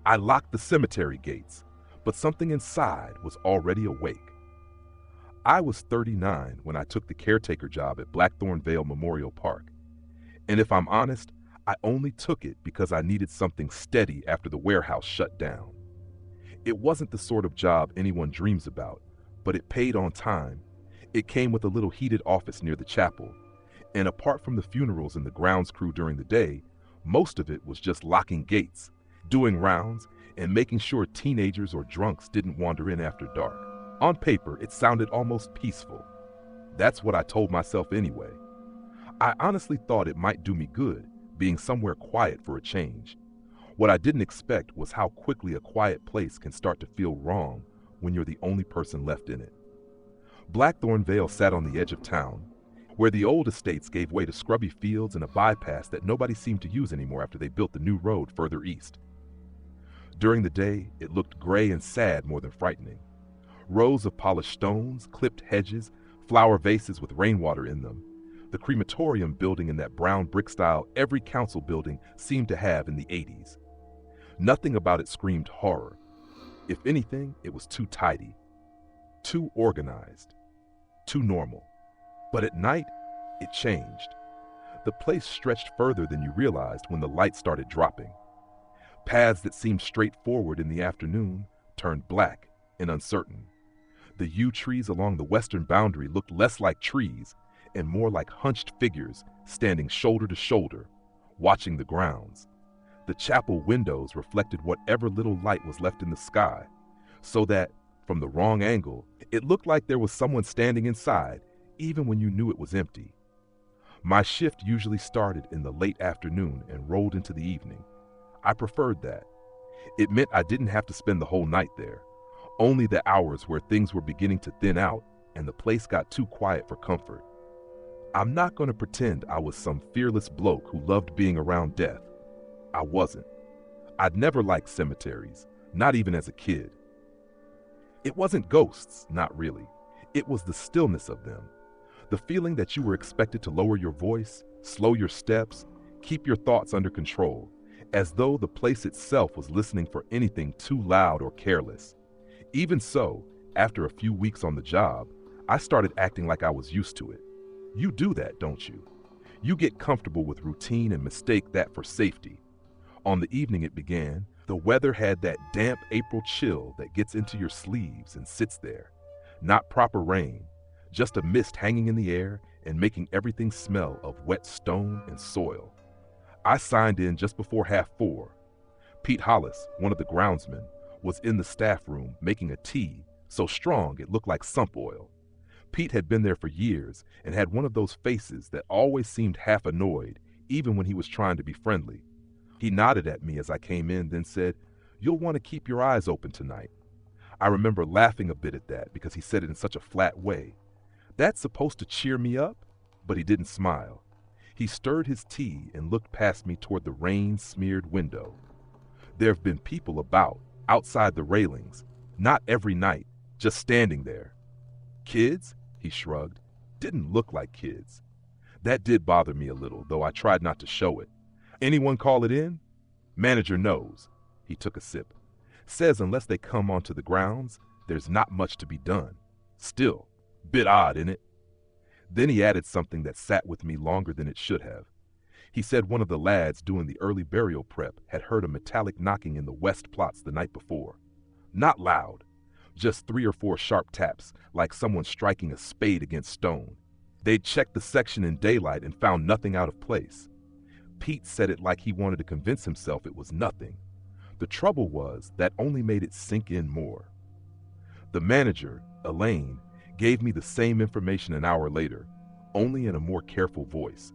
I locked the cemetery gates, but something inside was already awake. I was 39 when I took the caretaker job at Blackthorn Vale Memorial Park. And if I'm honest, I only took it because I needed something steady after the warehouse shut down. It wasn't the sort of job anyone dreams about, but it paid on time. It came with a little heated office near the chapel, and apart from the funerals and the grounds crew during the day, most of it was just locking gates, doing rounds, and making sure teenagers or drunks didn't wander in after dark. On paper, it sounded almost peaceful. That's what I told myself anyway. I honestly thought it might do me good, being somewhere quiet for a change. What I didn't expect was how quickly a quiet place can start to feel wrong when you're the only person left in it. Blackthorn Vale sat on the edge of town, where the old estates gave way to scrubby fields and a bypass that nobody seemed to use anymore after they built the new road further east. During the day, it looked gray and sad more than frightening. Rows of polished stones, clipped hedges, flower vases with rainwater in them. The crematorium building in that brown brick style every council building seemed to have in the 80s. Nothing about it screamed horror. If anything, it was too tidy, too organized, too normal. But at night, it changed. The place stretched further than you realized when the light started dropping. Paths that seemed straightforward in the afternoon turned black and uncertain. The yew trees along the western boundary looked less like trees and more like hunched figures standing shoulder to shoulder, watching the grounds. The chapel windows reflected whatever little light was left in the sky, so that, from the wrong angle, it looked like there was someone standing inside, even when you knew it was empty. My shift usually started in the late afternoon and rolled into the evening. I preferred that. It meant I didn't have to spend the whole night there, only the hours where things were beginning to thin out and the place got too quiet for comfort. I'm not going to pretend I was some fearless bloke who loved being around death. I wasn't. I'd never liked cemeteries, not even as a kid. It wasn't ghosts, not really. It was the stillness of them. The feeling that you were expected to lower your voice, slow your steps, keep your thoughts under control, as though the place itself was listening for anything too loud or careless. Even so, after a few weeks on the job, I started acting like I was used to it. You do that, don't you? You get comfortable with routine and mistake that for safety. On the evening it began, the weather had that damp April chill that gets into your sleeves and sits there. Not proper rain, just a mist hanging in the air and making everything smell of wet stone and soil. I signed in just before 4:30. Pete Hollis, one of the groundsmen, was in the staff room making a tea so strong it looked like sump oil. Pete had been there for years and had one of those faces that always seemed half annoyed, even when he was trying to be friendly. He nodded at me as I came in, then said, "You'll want to keep your eyes open tonight." I remember laughing a bit at that because he said it in such a flat way. That's supposed to cheer me up? But he didn't smile. He stirred his tea and looked past me toward the rain-smeared window. There have been people about, outside the railings, not every night, just standing there. Kids? He shrugged. Didn't look like kids. That did bother me a little, though I tried not to show it. Anyone call it in? Manager knows. He took a sip. Says unless they come onto the grounds, there's not much to be done. Still, bit odd, innit? Then he added something that sat with me longer than it should have. He said one of the lads doing the early burial prep had heard a metallic knocking in the west plots the night before. Not loud, just 3 or 4 sharp taps, like someone striking a spade against stone. They'd checked the section in daylight and found nothing out of place. Pete said it like he wanted to convince himself it was nothing. The trouble was that only made it sink in more. The manager, Elaine, gave me the same information an hour later, only in a more careful voice.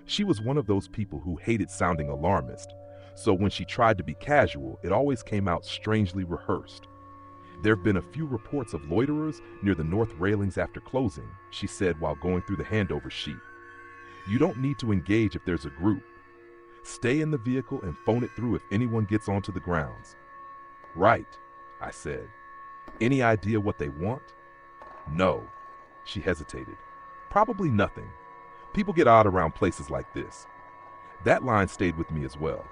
She was one of those people who hated sounding alarmist, so when she tried to be casual, it always came out strangely rehearsed. There have been a few reports of loiterers near the north railings after closing, she said while going through the handover sheet. You don't need to engage if there's a group. Stay in the vehicle and phone it through if anyone gets onto the grounds. Right, I said. Any idea what they want? No. She hesitated. Probably nothing. People get odd around places like this. That line stayed with me as well.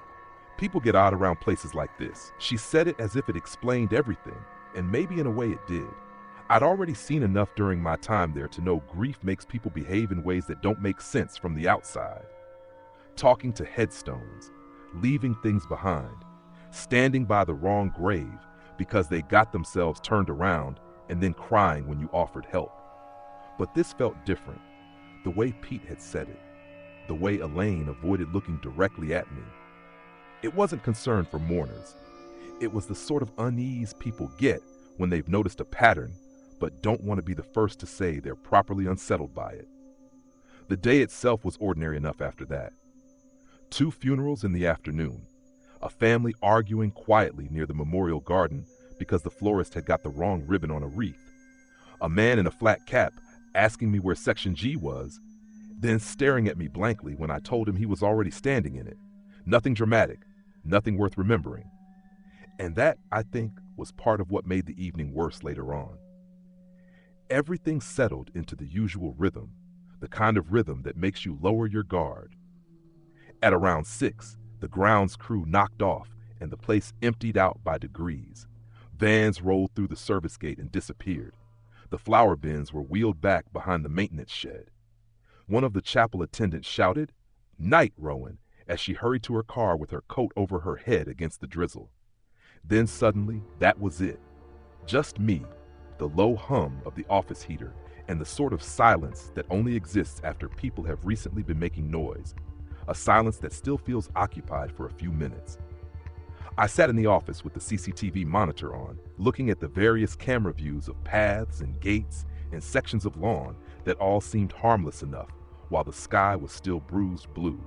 People get odd around places like this. She said it as if it explained everything, and maybe in a way it did. I'd already seen enough during my time there to know grief makes people behave in ways that don't make sense from the outside. Talking to headstones, leaving things behind, standing by the wrong grave because they got themselves turned around, and then crying when you offered help. But this felt different. The way Pete had said it, the way Elaine avoided looking directly at me. It wasn't concern for mourners. It was the sort of unease people get when they've noticed a pattern but don't want to be the first to say they're properly unsettled by it. The day itself was ordinary enough after that. 2 funerals in the afternoon, a family arguing quietly near the memorial garden because the florist had got the wrong ribbon on a wreath, a man in a flat cap asking me where Section G was, then staring at me blankly when I told him he was already standing in it. Nothing dramatic, nothing worth remembering. And that, I think, was part of what made the evening worse later on. Everything settled into the usual rhythm, the kind of rhythm that makes you lower your guard. At around 6, the grounds crew knocked off and the place emptied out by degrees. Vans rolled through the service gate and disappeared. The flower bins were wheeled back behind the maintenance shed. One of the chapel attendants shouted, "Night, Rowan," as she hurried to her car with her coat over her head against the drizzle. Then suddenly, that was it. Just me, the low hum of the office heater, and the sort of silence that only exists after people have recently been making noise. A silence that still feels occupied for a few minutes. I sat in the office with the CCTV monitor on, looking at the various camera views of paths and gates and sections of lawn that all seemed harmless enough, while the sky was still bruised blue.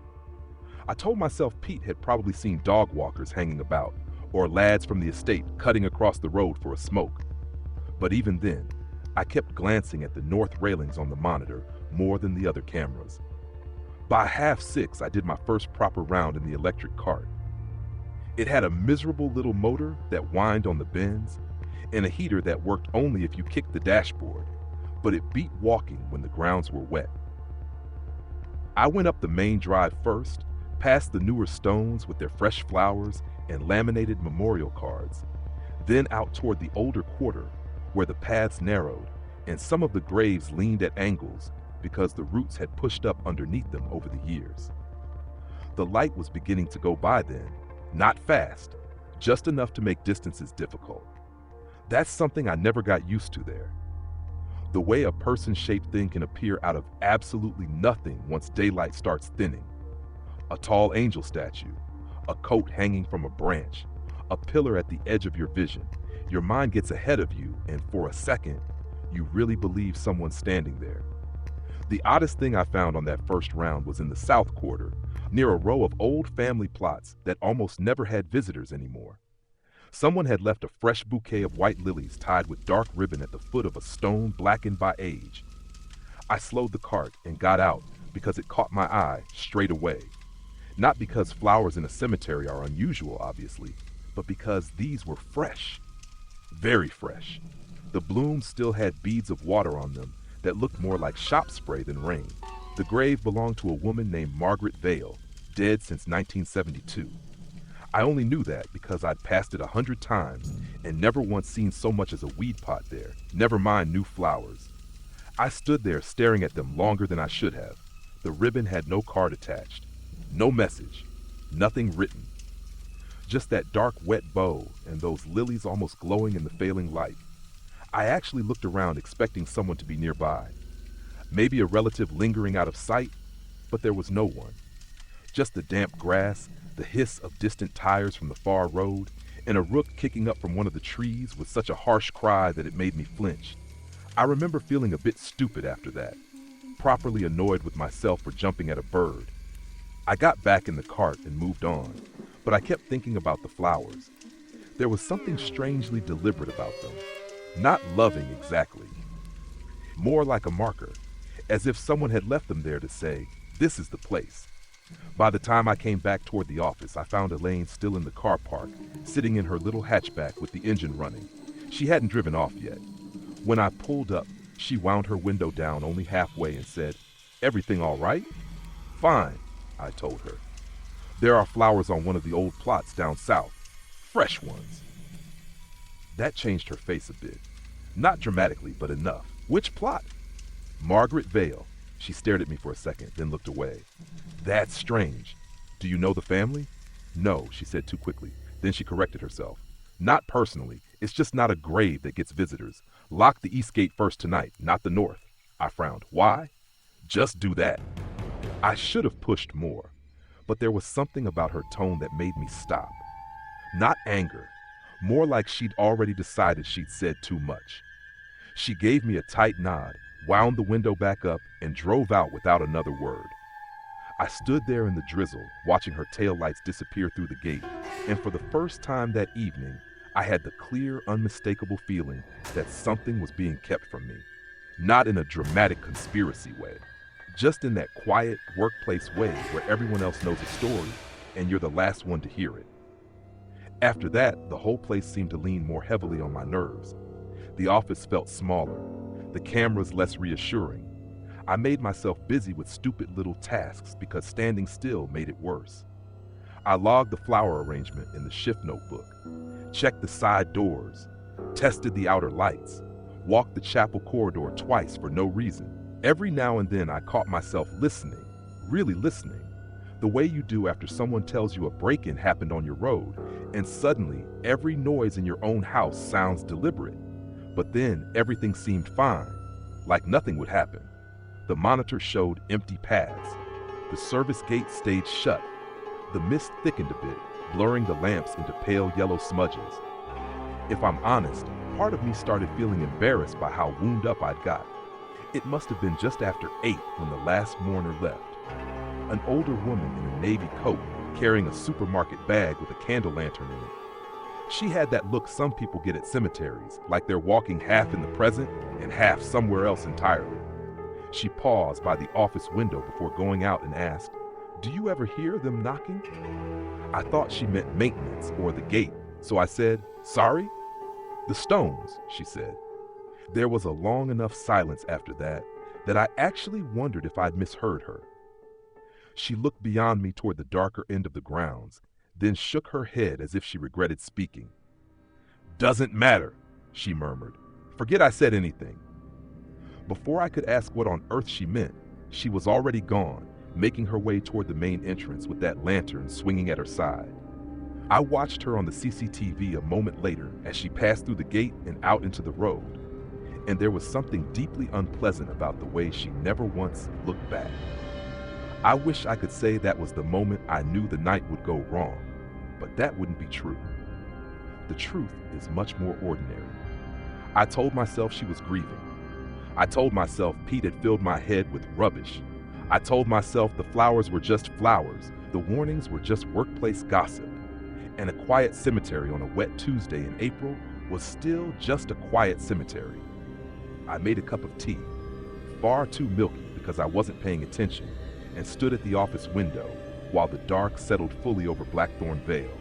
I told myself Pete had probably seen dog walkers hanging about, or lads from the estate cutting across the road for a smoke. But even then, I kept glancing at the north railings on the monitor more than the other cameras. By 5:30, I did my first proper round in the electric cart. It had a miserable little motor that whined on the bends, and a heater that worked only if you kicked the dashboard, but it beat walking when the grounds were wet. I went up the main drive first, past the newer stones with their fresh flowers and laminated memorial cards, then out toward the older quarter where the paths narrowed and some of the graves leaned at angles because the roots had pushed up underneath them over the years. The light was beginning to go by then, not fast, just enough to make distances difficult. That's something I never got used to there. The way a person-shaped thing can appear out of absolutely nothing once daylight starts thinning. A tall angel statue, a coat hanging from a branch, a pillar at the edge of your vision. Your mind gets ahead of you, and for a second, you really believe someone's standing there. The oddest thing I found on that first round was in the south quarter, near a row of old family plots that almost never had visitors anymore. Someone had left a fresh bouquet of white lilies tied with dark ribbon at the foot of a stone blackened by age. I slowed the cart and got out because it caught my eye straight away. Not because flowers in a cemetery are unusual, obviously, but because these were fresh. Very fresh. The blooms still had beads of water on them that looked more like shop spray than rain. The grave belonged to a woman named Margaret Vale, dead since 1972. I only knew that because I'd passed it 100 times and never once seen so much as a weed pot there, never mind new flowers. I stood there staring at them longer than I should have. The ribbon had no card attached, no message, nothing written. Just that dark wet bow and those lilies almost glowing in the failing light. I actually looked around expecting someone to be nearby. Maybe a relative lingering out of sight, but there was no one. Just the damp grass, the hiss of distant tires from the far road, and a rook kicking up from one of the trees with such a harsh cry that it made me flinch. I remember feeling a bit stupid after that, properly annoyed with myself for jumping at a bird. I got back in the cart and moved on, but I kept thinking about the flowers. There was something strangely deliberate about them. Not loving exactly. More like a marker, as if someone had left them there to say, "This is the place." By the time I came back toward the office, I found Elaine still in the car park, sitting in her little hatchback with the engine running. She hadn't driven off yet. When I pulled up, she wound her window down only halfway and said, "Everything all right?" "Fine," I told her. There are flowers on one of the old plots down south. Fresh ones. That changed her face a bit. Not dramatically, but enough. Which plot? Margaret Vale. She stared at me for a second, then looked away. That's strange. Do you know the family? No, she said too quickly. Then she corrected herself. Not personally. It's just not a grave that gets visitors. Lock the east gate first tonight, not the north. I frowned. Why? Just do that. I should have pushed more, but there was something about her tone that made me stop. Not anger, more like she'd already decided she'd said too much. She gave me a tight nod, wound the window back up, and drove out without another word. I stood there in the drizzle, watching her taillights disappear through the gate, and for the first time that evening, I had the clear, unmistakable feeling that something was being kept from me. Not in a dramatic conspiracy way, just in that quiet workplace way where everyone else knows a story and you're the last one to hear it. After that, the whole place seemed to lean more heavily on my nerves. The office felt smaller, the cameras less reassuring. I made myself busy with stupid little tasks because standing still made it worse. I logged the flower arrangement in the shift notebook, checked the side doors, tested the outer lights, walked the chapel corridor twice for no reason. Every now and then I caught myself listening, really listening, the way you do after someone tells you a break-in happened on your road, and suddenly every noise in your own house sounds deliberate. But then everything seemed fine, like nothing would happen. The monitor showed empty paths. The service gate stayed shut. The mist thickened a bit, blurring the lamps into pale yellow smudges. If I'm honest, part of me started feeling embarrassed by how wound up I'd got. It must have been just after 8 when the last mourner left. An older woman in a navy coat, carrying a supermarket bag with a candle lantern in it. She had that look some people get at cemeteries, like they're walking half in the present and half somewhere else entirely. She paused by the office window before going out and asked, "Do you ever hear them knocking?" I thought she meant maintenance or the gate, so I said, "Sorry?" "The stones," she said. There was a long enough silence after that I actually wondered if I'd misheard her. She looked beyond me toward the darker end of the grounds, then shook her head as if she regretted speaking. "Doesn't matter," she murmured. "Forget I said anything." Before I could ask what on earth she meant, she was already gone, making her way toward the main entrance with that lantern swinging at her side. I watched her on the CCTV a moment later as she passed through the gate and out into the road, and there was something deeply unpleasant about the way she never once looked back. I wish I could say that was the moment I knew the night would go wrong, but that wouldn't be true. The truth is much more ordinary. I told myself she was grieving. I told myself Pete had filled my head with rubbish. I told myself the flowers were just flowers, the warnings were just workplace gossip, and a quiet cemetery on a wet Tuesday in April was still just a quiet cemetery. I made a cup of tea, far too milky because I wasn't paying attention, and stood at the office window while the dark settled fully over Blackthorn Vale.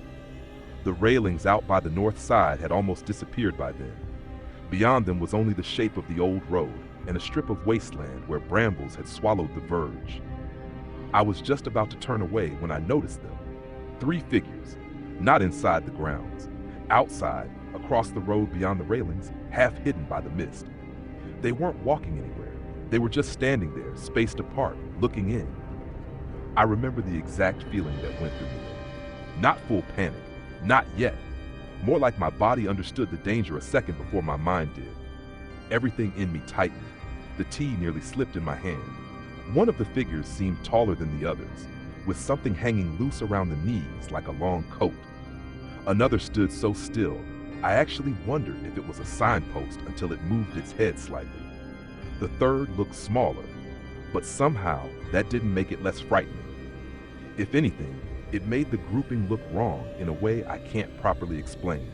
The railings out by the north side had almost disappeared by then. Beyond them was only the shape of the old road and a strip of wasteland where brambles had swallowed the verge. I was just about to turn away when I noticed them. 3 figures, not inside the grounds, outside, across the road beyond the railings, half hidden by the mist. They weren't walking anywhere. They were just standing there, spaced apart, looking in. I remember the exact feeling that went through me. Not full panic, not yet. More like my body understood the danger a second before my mind did. Everything in me tightened. The tea nearly slipped in my hand. One of the figures seemed taller than the others, with something hanging loose around the knees like a long coat. Another stood so still, I actually wondered if it was a signpost until it moved its head slightly. The third looked smaller, but somehow that didn't make it less frightening. If anything, it made the grouping look wrong in a way I can't properly explain.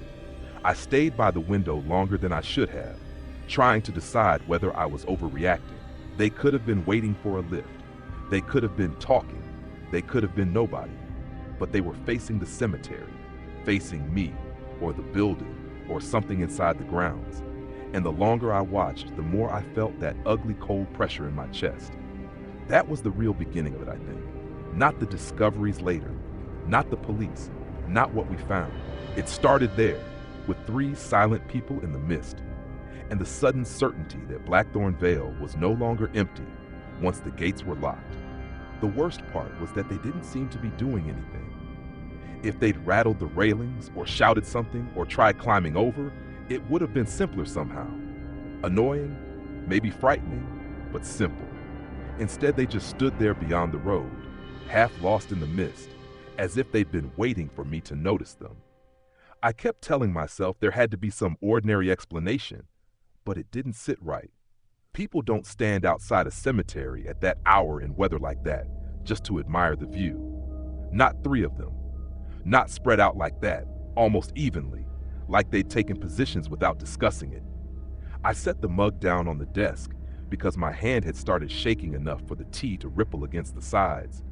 I stayed by the window longer than I should have, trying to decide whether I was overreacting. They could have been waiting for a lift. They could have been talking. They could have been nobody. But they were facing the cemetery, facing me, or the building, or something inside the grounds. And the longer I watched, the more I felt that ugly cold pressure in my chest. That was the real beginning of it, I think. Not the discoveries later, Not the police, not what we found. It started there, with 3 silent people in the mist, and the sudden certainty that Blackthorn Vale was no longer empty once the gates were locked. The worst part was that they didn't seem to be doing anything. If they'd rattled the railings or shouted something or tried climbing over, it would have been simpler somehow. Annoying, maybe frightening, but simple. Instead, they just stood there beyond the road, half lost in the mist, as if they'd been waiting for me to notice them. I kept telling myself there had to be some ordinary explanation, but it didn't sit right. People don't stand outside a cemetery at that hour in weather like that just to admire the view. Not 3 of them. Not spread out like that, almost evenly, like they'd taken positions without discussing it. I set the mug down on the desk because my hand had started shaking enough for the tea to ripple against the sides.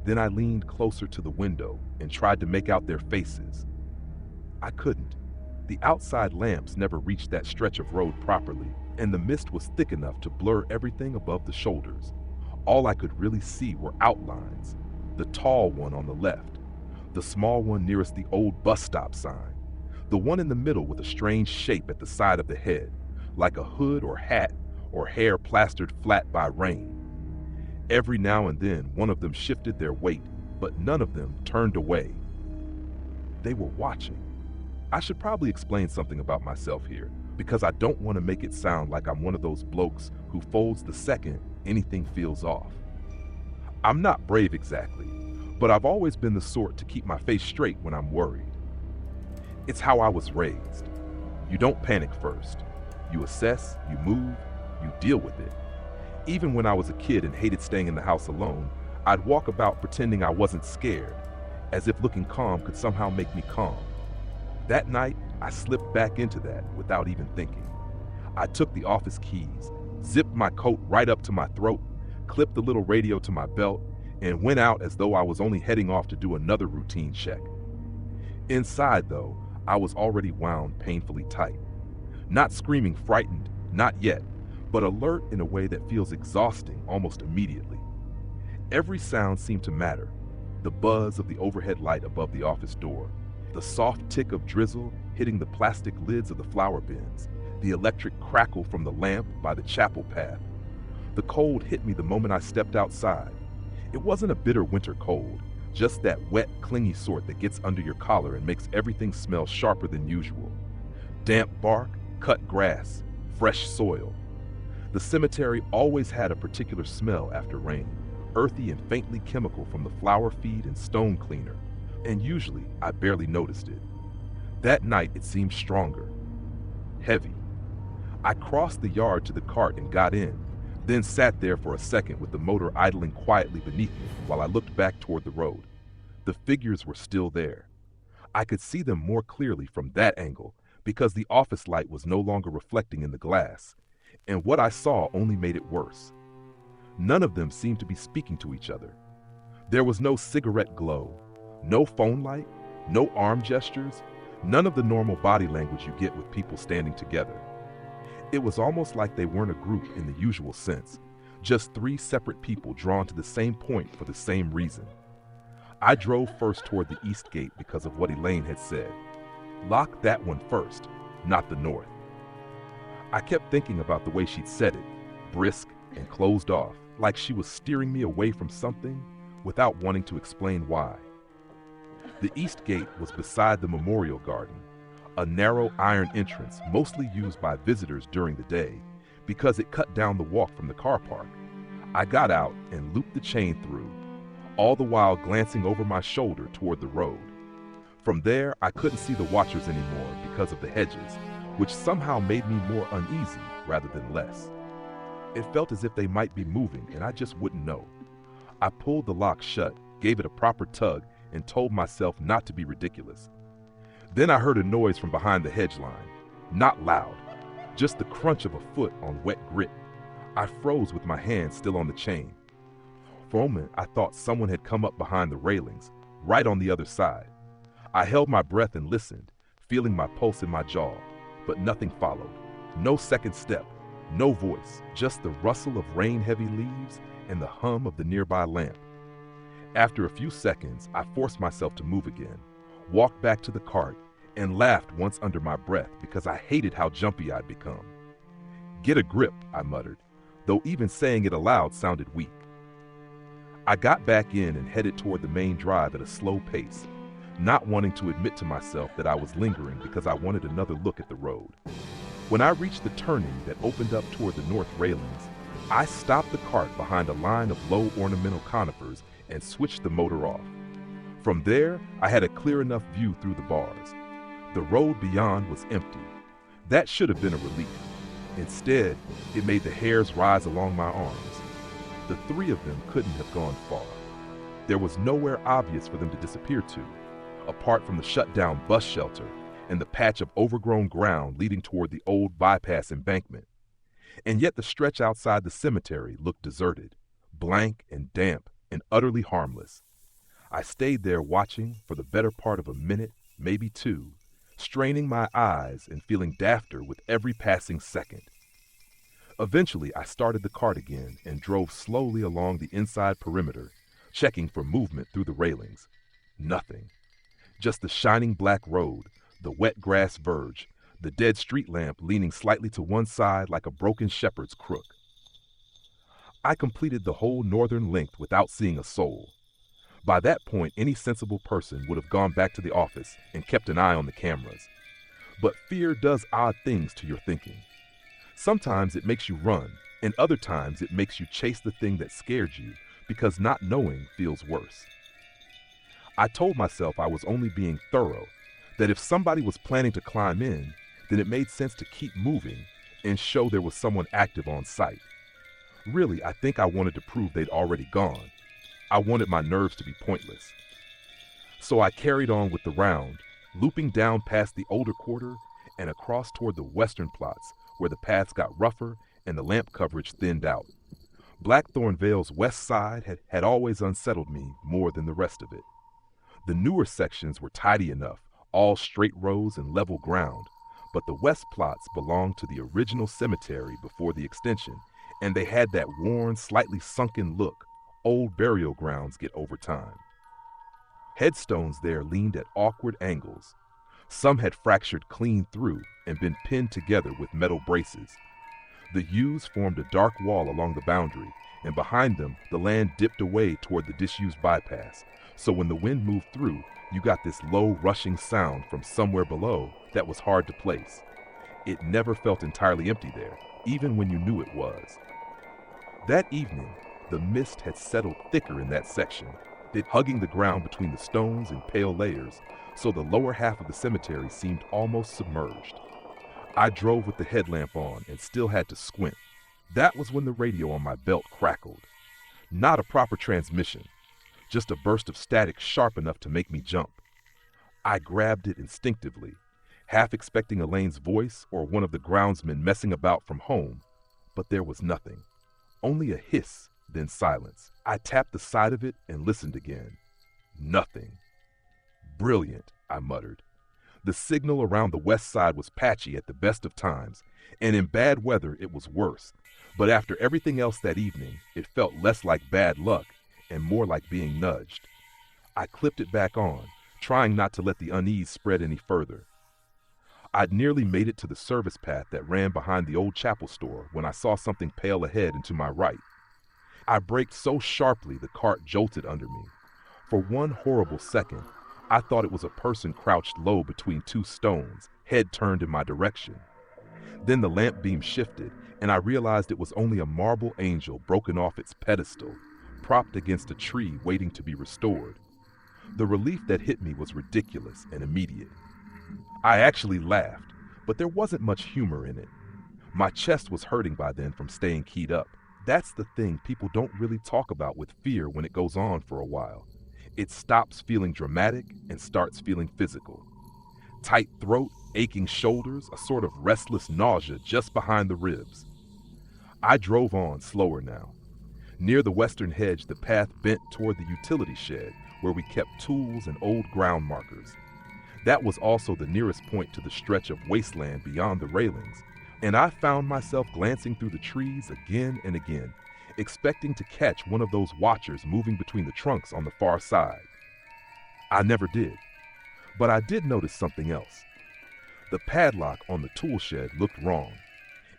Then I leaned closer to the window and tried to make out their faces. I couldn't. The outside lamps never reached that stretch of road properly, and the mist was thick enough to blur everything above the shoulders. All I could really see were outlines. The tall one on the left, the small one nearest the old bus stop sign, the one in the middle with a strange shape at the side of the head, like a hood or hat or hair plastered flat by rain. Every now and then, one of them shifted their weight, but none of them turned away. They were watching. I should probably explain something about myself here, because I don't want to make it sound like I'm one of those blokes who folds the second anything feels off. I'm not brave exactly, but I've always been the sort to keep my face straight when I'm worried. It's how I was raised. You don't panic first. You assess, you move, you deal with it. Even when I was a kid and hated staying in the house alone, I'd walk about pretending I wasn't scared, as if looking calm could somehow make me calm. That night, I slipped back into that without even thinking. I took the office keys, zipped my coat right up to my throat, clipped the little radio to my belt, and went out as though I was only heading off to do another routine check. Inside, though, I was already wound painfully tight. Not screaming frightened, not yet, but alert in a way that feels exhausting almost immediately. Every sound seemed to matter. The buzz of the overhead light above the office door, the soft tick of drizzle hitting the plastic lids of the flower bins, the electric crackle from the lamp by the chapel path. The cold hit me the moment I stepped outside. It wasn't a bitter winter cold, just that wet, clingy sort that gets under your collar and makes everything smell sharper than usual. Damp bark, cut grass, fresh soil. The cemetery always had a particular smell after rain, earthy and faintly chemical from the flower feed and stone cleaner, and usually I barely noticed it. That night it seemed stronger, heavy. I crossed the yard to the cart and got in, then sat there for a second with the motor idling quietly beneath me while I looked back toward the road. The figures were still there. I could see them more clearly from that angle because the office light was no longer reflecting in the glass, and what I saw only made it worse. None of them seemed to be speaking to each other. There was no cigarette glow, no phone light, no arm gestures, none of the normal body language you get with people standing together. It was almost like they weren't a group in the usual sense, just 3 separate people drawn to the same point for the same reason. I drove first toward the east gate because of what Elaine had said. Lock that one first, not the north. I kept thinking about the way she'd said it, brisk and closed off, like she was steering me away from something without wanting to explain why. The east gate was beside the memorial garden, a narrow iron entrance mostly used by visitors during the day because it cut down the walk from the car park. I got out and looped the chain through, all the while glancing over my shoulder toward the road. From there, I couldn't see the watchers anymore because of the hedges, which somehow made me more uneasy rather than less. It felt as if they might be moving and I just wouldn't know. I pulled the lock shut, gave it a proper tug, and told myself not to be ridiculous. Then I heard a noise from behind the hedge line. Not loud, just the crunch of a foot on wet grit. I froze with my hand still on the chain. For a moment, I thought someone had come up behind the railings, right on the other side. I held my breath and listened, feeling my pulse in my jaw, but nothing followed. No second step, no voice, just the rustle of rain-heavy leaves and the hum of the nearby lamp. After a few seconds, I forced myself to move again, walked back to the cart, and laughed once under my breath because I hated how jumpy I'd become. "Get a grip," I muttered, though even saying it aloud sounded weak. I got back in and headed toward the main drive at a slow pace, not wanting to admit to myself that I was lingering because I wanted another look at the road. When I reached the turning that opened up toward the north railings, I stopped the cart behind a line of low ornamental conifers and switched the motor off. From there, I had a clear enough view through the bars. The road beyond was empty. That should have been a relief. Instead, it made the hairs rise along my arms. The three of them couldn't have gone far. There was nowhere obvious for them to disappear to, apart from the shut-down bus shelter and the patch of overgrown ground leading toward the old bypass embankment. And yet the stretch outside the cemetery looked deserted, blank and damp and utterly harmless. I stayed there watching for the better part of a minute, maybe two, straining my eyes and feeling dafter with every passing second. Eventually, I started the cart again and drove slowly along the inside perimeter, checking for movement through the railings. Nothing. Just the shining black road, the wet grass verge, the dead street lamp leaning slightly to one side like a broken shepherd's crook. I completed the whole northern length without seeing a soul. By that point, any sensible person would have gone back to the office and kept an eye on the cameras. But fear does odd things to your thinking. Sometimes it makes you run, and other times it makes you chase the thing that scared you because not knowing feels worse. I told myself I was only being thorough, that if somebody was planning to climb in, then it made sense to keep moving and show there was someone active on site. Really, I think I wanted to prove they'd already gone. I wanted my nerves to be pointless. So I carried on with the round, looping down past the older quarter and across toward the western plots, where the paths got rougher and the lamp coverage thinned out. Blackthorn Vale's west side had always unsettled me more than the rest of it. The newer sections were tidy enough, all straight rows and level ground, but the west plots belonged to the original cemetery before the extension, and they had that worn, slightly sunken look old burial grounds get over time. Headstones there leaned at awkward angles. Some had fractured clean through and been pinned together with metal braces. The yews formed a dark wall along the boundary, and behind them the land dipped away toward the disused bypass, so when the wind moved through, you got this low rushing sound from somewhere below that was hard to place. It never felt entirely empty there, even when you knew it was. That evening, the mist had settled thicker in that section, it hugging the ground between the stones in pale layers, so the lower half of the cemetery seemed almost submerged. I drove with the headlamp on and still had to squint. That was when the radio on my belt crackled. Not a proper transmission, just a burst of static sharp enough to make me jump. I grabbed it instinctively, half expecting Elaine's voice or one of the groundsmen messing about from home, but there was nothing. Only a hiss, then silence. I tapped the side of it and listened again. Nothing. "Brilliant," I muttered. The signal around the west side was patchy at the best of times, and in bad weather it was worse. But after everything else that evening, it felt less like bad luck and more like being nudged. I clipped it back on, trying not to let the unease spread any further. I'd nearly made it to the service path that ran behind the old chapel store when I saw something pale ahead and to my right. I braked so sharply the cart jolted under me. For one horrible second, I thought it was a person crouched low between two stones, head turned in my direction. Then the lamp beam shifted, and I realized it was only a marble angel broken off its pedestal, propped against a tree waiting to be restored. The relief that hit me was ridiculous and immediate. I actually laughed, but there wasn't much humor in it. My chest was hurting by then from staying keyed up. That's the thing people don't really talk about with fear when it goes on for a while. It stops feeling dramatic and starts feeling physical. Tight throat, aching shoulders, a sort of restless nausea just behind the ribs. I drove on, slower now. Near the western hedge, the path bent toward the utility shed, where we kept tools and old ground markers. That was also the nearest point to the stretch of wasteland beyond the railings, and I found myself glancing through the trees again and again, expecting to catch one of those watchers moving between the trunks on the far side. I never did, but I did notice something else. The padlock on the tool shed looked wrong.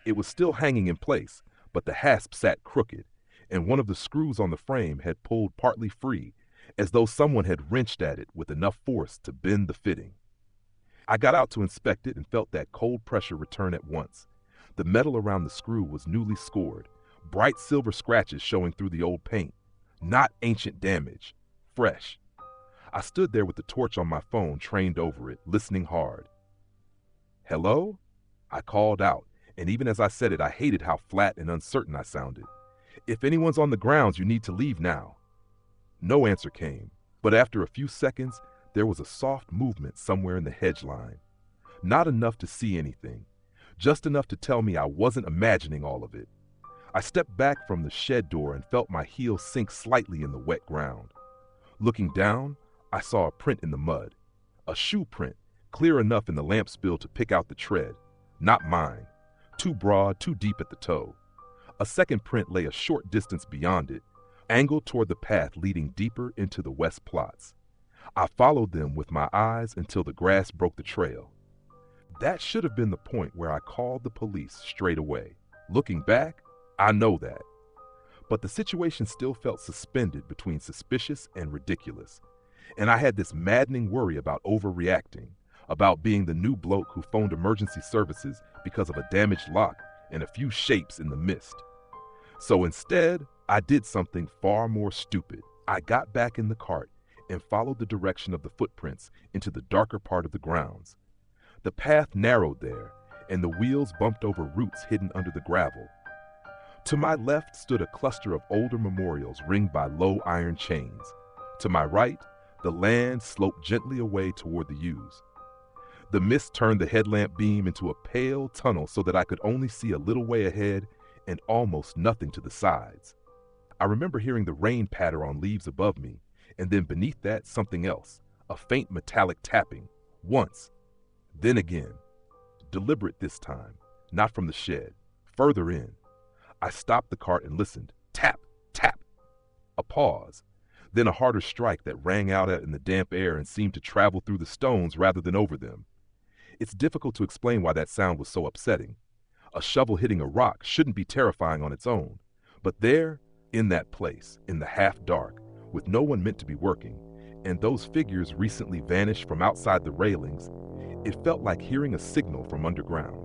It was still hanging in place, but the hasp sat crooked, and one of the screws on the frame had pulled partly free, as though someone had wrenched at it with enough force to bend the fitting. I got out to inspect it and felt that cold pressure return at once. The metal around the screw was newly scored, bright silver scratches showing through the old paint. Not ancient damage, fresh. I stood there with the torch on my phone trained over it, listening hard. "Hello?" I called out, and even as I said it, I hated how flat and uncertain I sounded. "If anyone's on the grounds, you need to leave now." No answer came, but after a few seconds, there was a soft movement somewhere in the hedge line. Not enough to see anything, just enough to tell me I wasn't imagining all of it. I stepped back from the shed door and felt my heel sink slightly in the wet ground. Looking down, I saw a print in the mud. A shoe print, clear enough in the lamp spill to pick out the tread. Not mine. Too broad, too deep at the toe. A second print lay a short distance beyond it, angled toward the path leading deeper into the west plots. I followed them with my eyes until the grass broke the trail. That should have been the point where I called the police straight away. Looking back, I know that. But the situation still felt suspended between suspicious and ridiculous. And I had this maddening worry about overreacting, about being the new bloke who phoned emergency services because of a damaged lock and a few shapes in the mist. So instead, I did something far more stupid. I got back in the cart and followed the direction of the footprints into the darker part of the grounds. The path narrowed there, and the wheels bumped over roots hidden under the gravel. To my left stood a cluster of older memorials ringed by low iron chains. To my right, the land sloped gently away toward the yews. The mist turned the headlamp beam into a pale tunnel so that I could only see a little way ahead and almost nothing to the sides. I remember hearing the rain patter on leaves above me, and then beneath that something else, a faint metallic tapping, once, then again. Deliberate this time, not from the shed, further in. I stopped the cart and listened. Tap, tap. A pause, then a harder strike that rang out in the damp air and seemed to travel through the stones rather than over them. It's difficult to explain why that sound was so upsetting. A shovel hitting a rock shouldn't be terrifying on its own, but there, in that place, in the half-dark, with no one meant to be working, and those figures recently vanished from outside the railings, it felt like hearing a signal from underground.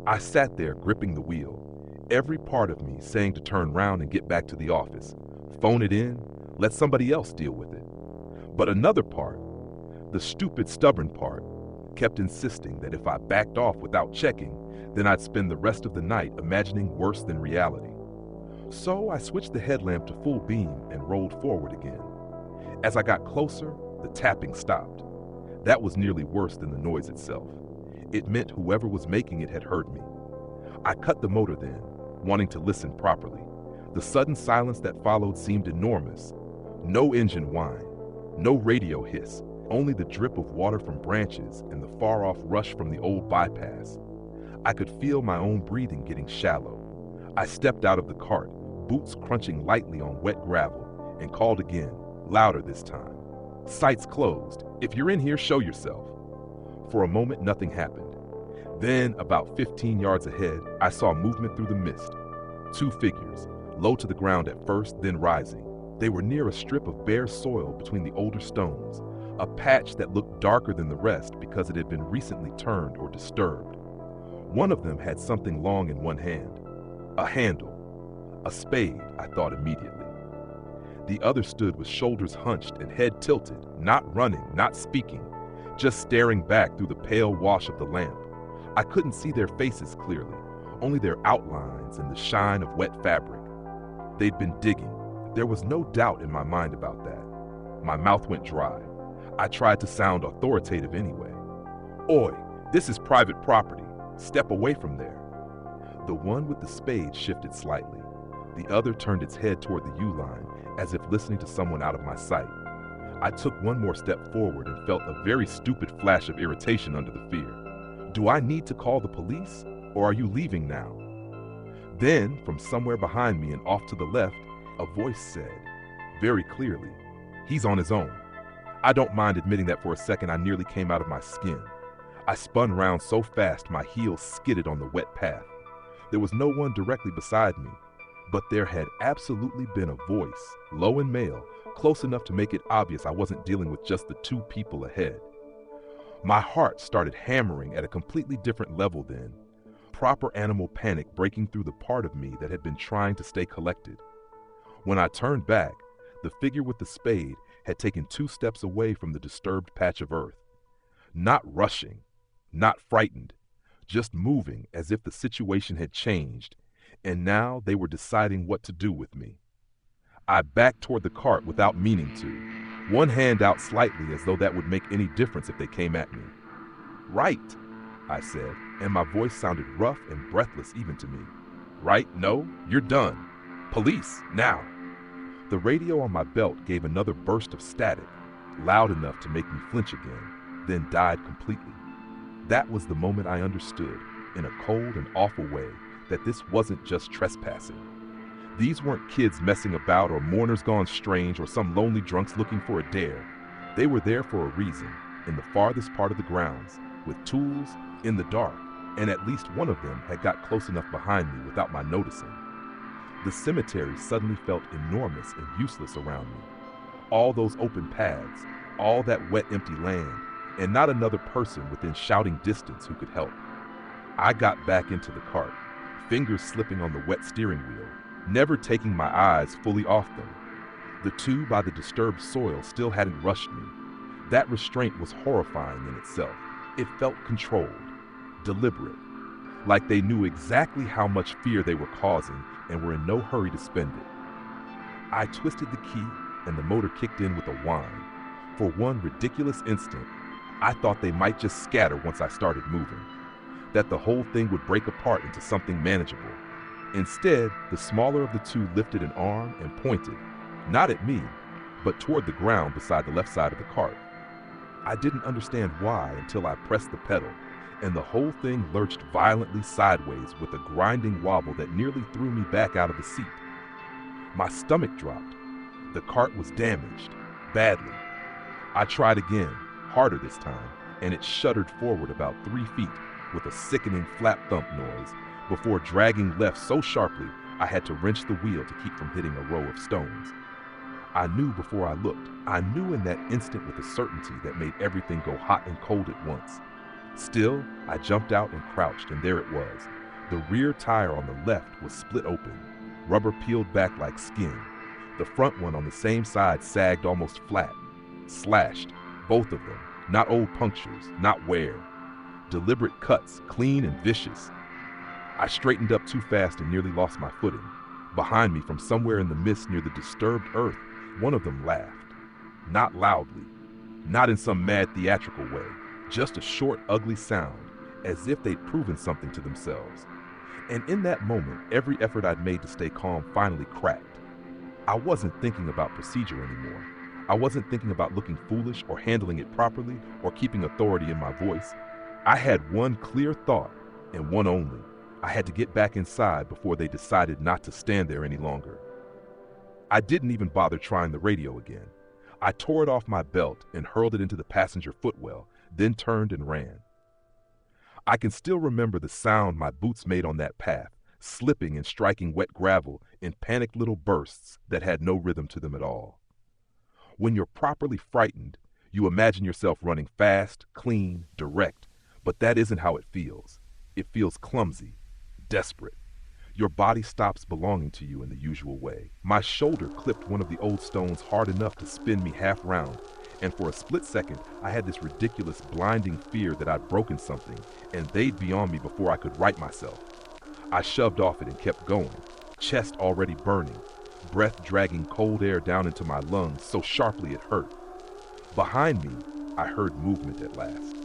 I sat there gripping the wheel, every part of me saying to turn round and get back to the office, phone it in, let somebody else deal with it. But another part, the stupid, stubborn part, kept insisting that if I backed off without checking, then I'd spend the rest of the night imagining worse than reality. So I switched the headlamp to full beam and rolled forward again. As I got closer, the tapping stopped. That was nearly worse than the noise itself. It meant whoever was making it had heard me. I cut the motor then, wanting to listen properly. The sudden silence that followed seemed enormous. No engine whine, no radio hiss, only the drip of water from branches and the far-off rush from the old bypass. I could feel my own breathing getting shallow. I stepped out of the cart, boots crunching lightly on wet gravel, and called again, louder this time. Sights closed. If you're in here, show yourself. For a moment, nothing happened. Then, about 15 yards ahead, I saw movement through the mist. Two figures, low to the ground at first, then rising. They were near a strip of bare soil between the older stones, a patch that looked darker than the rest because it had been recently turned or disturbed. One of them had something long in one hand. A handle. A spade, I thought immediately. The other stood with shoulders hunched and head tilted, not running, not speaking, just staring back through the pale wash of the lamp. I couldn't see their faces clearly, only their outlines and the shine of wet fabric. They'd been digging. There was no doubt in my mind about that. My mouth went dry. I tried to sound authoritative anyway. "Oi, this is private property. Step away from there." The one with the spade shifted slightly. The other turned its head toward the U-line, as if listening to someone out of my sight. I took one more step forward and felt a very stupid flash of irritation under the fear. Do I need to call the police, or are you leaving now? Then, from somewhere behind me and off to the left, a voice said, very clearly, "He's on his own." I don't mind admitting that for a second I nearly came out of my skin. I spun round so fast my heels skidded on the wet path. There was no one directly beside me, but there had absolutely been a voice, low and male, close enough to make it obvious I wasn't dealing with just the two people ahead. My heart started hammering at a completely different level then, proper animal panic breaking through the part of me that had been trying to stay collected. When I turned back, the figure with the spade had taken 2 steps away from the disturbed patch of earth. Not rushing, not frightened, just moving as if the situation had changed, and now they were deciding what to do with me. I backed toward the cart without meaning to, one hand out slightly as though that would make any difference if they came at me. "Right," I said, and my voice sounded rough and breathless even to me. "Right? No, you're done. Police, now." The radio on my belt gave another burst of static, loud enough to make me flinch again, then died completely. That was the moment I understood, in a cold and awful way, that this wasn't just trespassing. These weren't kids messing about or mourners gone strange or some lonely drunks looking for a dare. They were there for a reason, in the farthest part of the grounds, with tools, in the dark, and at least one of them had got close enough behind me without my noticing. The cemetery suddenly felt enormous and useless around me. All those open paths, all that wet empty land, and not another person within shouting distance who could help. I got back into the cart, fingers slipping on the wet steering wheel, never taking my eyes fully off them. The two by the disturbed soil still hadn't rushed me. That restraint was horrifying in itself. It felt controlled, deliberate, like they knew exactly how much fear they were causing and were in no hurry to spend it. I twisted the key and the motor kicked in with a whine. For one ridiculous instant, I thought they might just scatter once I started moving, that the whole thing would break apart into something manageable. Instead, the smaller of the two lifted an arm and pointed, not at me, but toward the ground beside the left side of the cart. I didn't understand why until I pressed the pedal, and the whole thing lurched violently sideways with a grinding wobble that nearly threw me back out of the seat. My stomach dropped. The cart was damaged, badly. I tried again, harder this time, and it shuddered forward about 3 feet with a sickening flap thump noise before dragging left so sharply I had to wrench the wheel to keep from hitting a row of stones. I knew before I looked. I knew in that instant with a certainty that made everything go hot and cold at once. Still, I jumped out and crouched, and there it was. The rear tire on the left was split open, rubber peeled back like skin. The front one on the same side sagged almost flat, slashed, both of them, not old punctures, not wear. Deliberate cuts, clean and vicious. I straightened up too fast and nearly lost my footing. Behind me, from somewhere in the mist near the disturbed earth, one of them laughed. Not loudly, not in some mad theatrical way, just a short, ugly sound, as if they'd proven something to themselves. And in that moment, every effort I'd made to stay calm finally cracked. I wasn't thinking about procedure anymore. I wasn't thinking about looking foolish or handling it properly or keeping authority in my voice. I had one clear thought, and one only. I had to get back inside before they decided not to stand there any longer. I didn't even bother trying the radio again. I tore it off my belt and hurled it into the passenger footwell, then turned and ran. I can still remember the sound my boots made on that path, slipping and striking wet gravel in panicked little bursts that had no rhythm to them at all. When you're properly frightened, you imagine yourself running fast, clean, direct, but that isn't how it feels. It feels clumsy, desperate. Your body stops belonging to you in the usual way. My shoulder clipped one of the old stones hard enough to spin me half round, and for a split second, I had this ridiculous, blinding fear that I'd broken something, and they'd be on me before I could right myself. I shoved off it and kept going, chest already burning, breath dragging cold air down into my lungs so sharply it hurt. Behind me, I heard movement at last.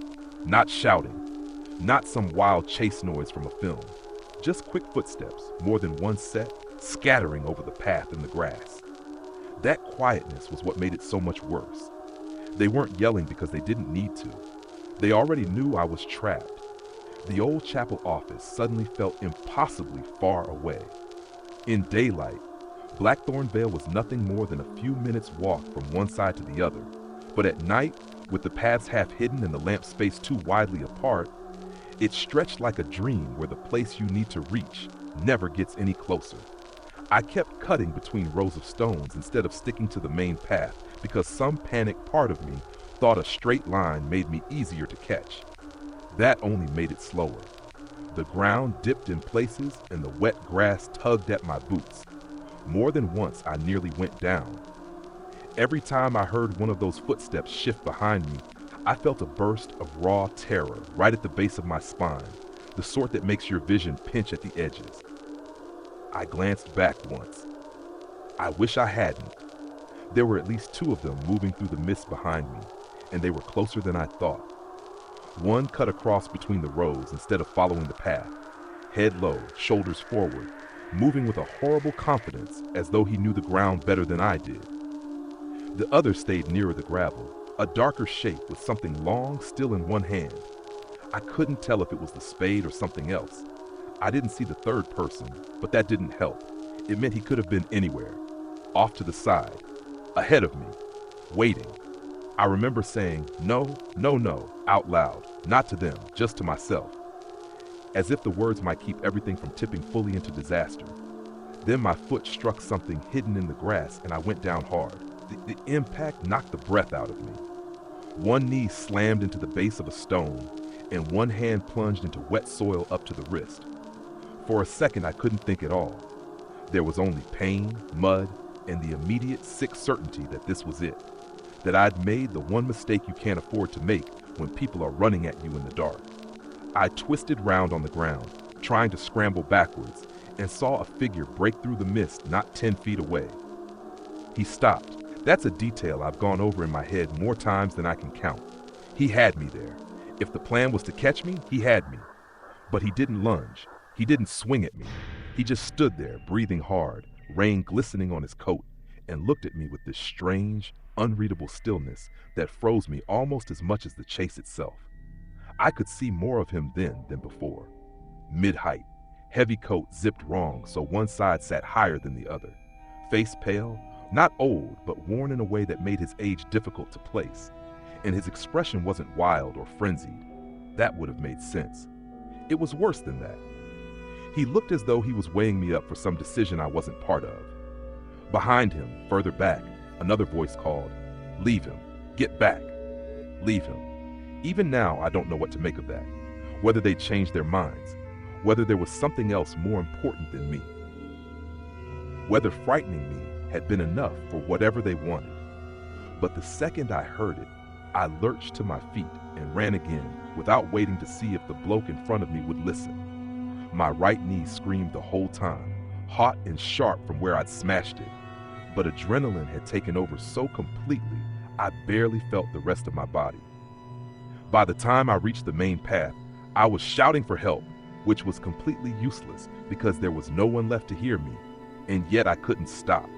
Not shouting, not some wild chase noise from a film. Just quick footsteps, more than one set, scattering over the path in the grass. That quietness was what made it so much worse. They weren't yelling because they didn't need to. They already knew I was trapped. The old chapel office suddenly felt impossibly far away. In daylight, Blackthorn Vale was nothing more than a few minutes' walk from one side to the other, but at night, with the paths half hidden and the lamp spaced too widely apart, it stretched like a dream where the place you need to reach never gets any closer. I kept cutting between rows of stones instead of sticking to the main path because some panicked part of me thought a straight line made me easier to catch. That only made it slower. The ground dipped in places and the wet grass tugged at my boots. More than once I nearly went down. Every time I heard one of those footsteps shift behind me, I felt a burst of raw terror right at the base of my spine, the sort that makes your vision pinch at the edges. I glanced back once. I wish I hadn't. There were at least two of them moving through the mist behind me, and they were closer than I thought. One cut across between the rows instead of following the path, head low, shoulders forward, moving with a horrible confidence as though he knew the ground better than I did. The other stayed nearer the gravel, a darker shape with something long still in one hand. I couldn't tell if it was the spade or something else. I didn't see the third person, but that didn't help. It meant he could have been anywhere, off to the side, ahead of me, waiting. I remember saying, "No, no, no," out loud, not to them, just to myself, as if the words might keep everything from tipping fully into disaster. Then my foot struck something hidden in the grass and I went down hard. The impact knocked the breath out of me. One knee slammed into the base of a stone and one hand plunged into wet soil up to the wrist. For a second I couldn't think at all. There was only pain, mud, and the immediate sick certainty that this was it. That I'd made the one mistake you can't afford to make when people are running at you in the dark. I twisted round on the ground, trying to scramble backwards, and saw a figure break through the mist not 10 feet away. He stopped. That's a detail I've gone over in my head more times than I can count. He had me there. If the plan was to catch me, he had me. But he didn't lunge. He didn't swing at me. He just stood there, breathing hard, rain glistening on his coat, and looked at me with this strange, unreadable stillness that froze me almost as much as the chase itself. I could see more of him then than before. Mid-height, heavy coat zipped wrong so one side sat higher than the other. Face pale, not old, but worn in a way that made his age difficult to place. And his expression wasn't wild or frenzied. That would have made sense. It was worse than that. He looked as though he was weighing me up for some decision I wasn't part of. Behind him, further back, another voice called, "Leave him. Get back. Leave him." Even now, I don't know what to make of that. Whether they'd changed their minds. Whether there was something else more important than me. Whether frightening me had been enough for whatever they wanted. But the second I heard it, I lurched to my feet and ran again without waiting to see if the bloke in front of me would listen. My right knee screamed the whole time, hot and sharp from where I'd smashed it. But adrenaline had taken over so completely, I barely felt the rest of my body. By the time I reached the main path, I was shouting for help, which was completely useless because there was no one left to hear me, and yet I couldn't stop.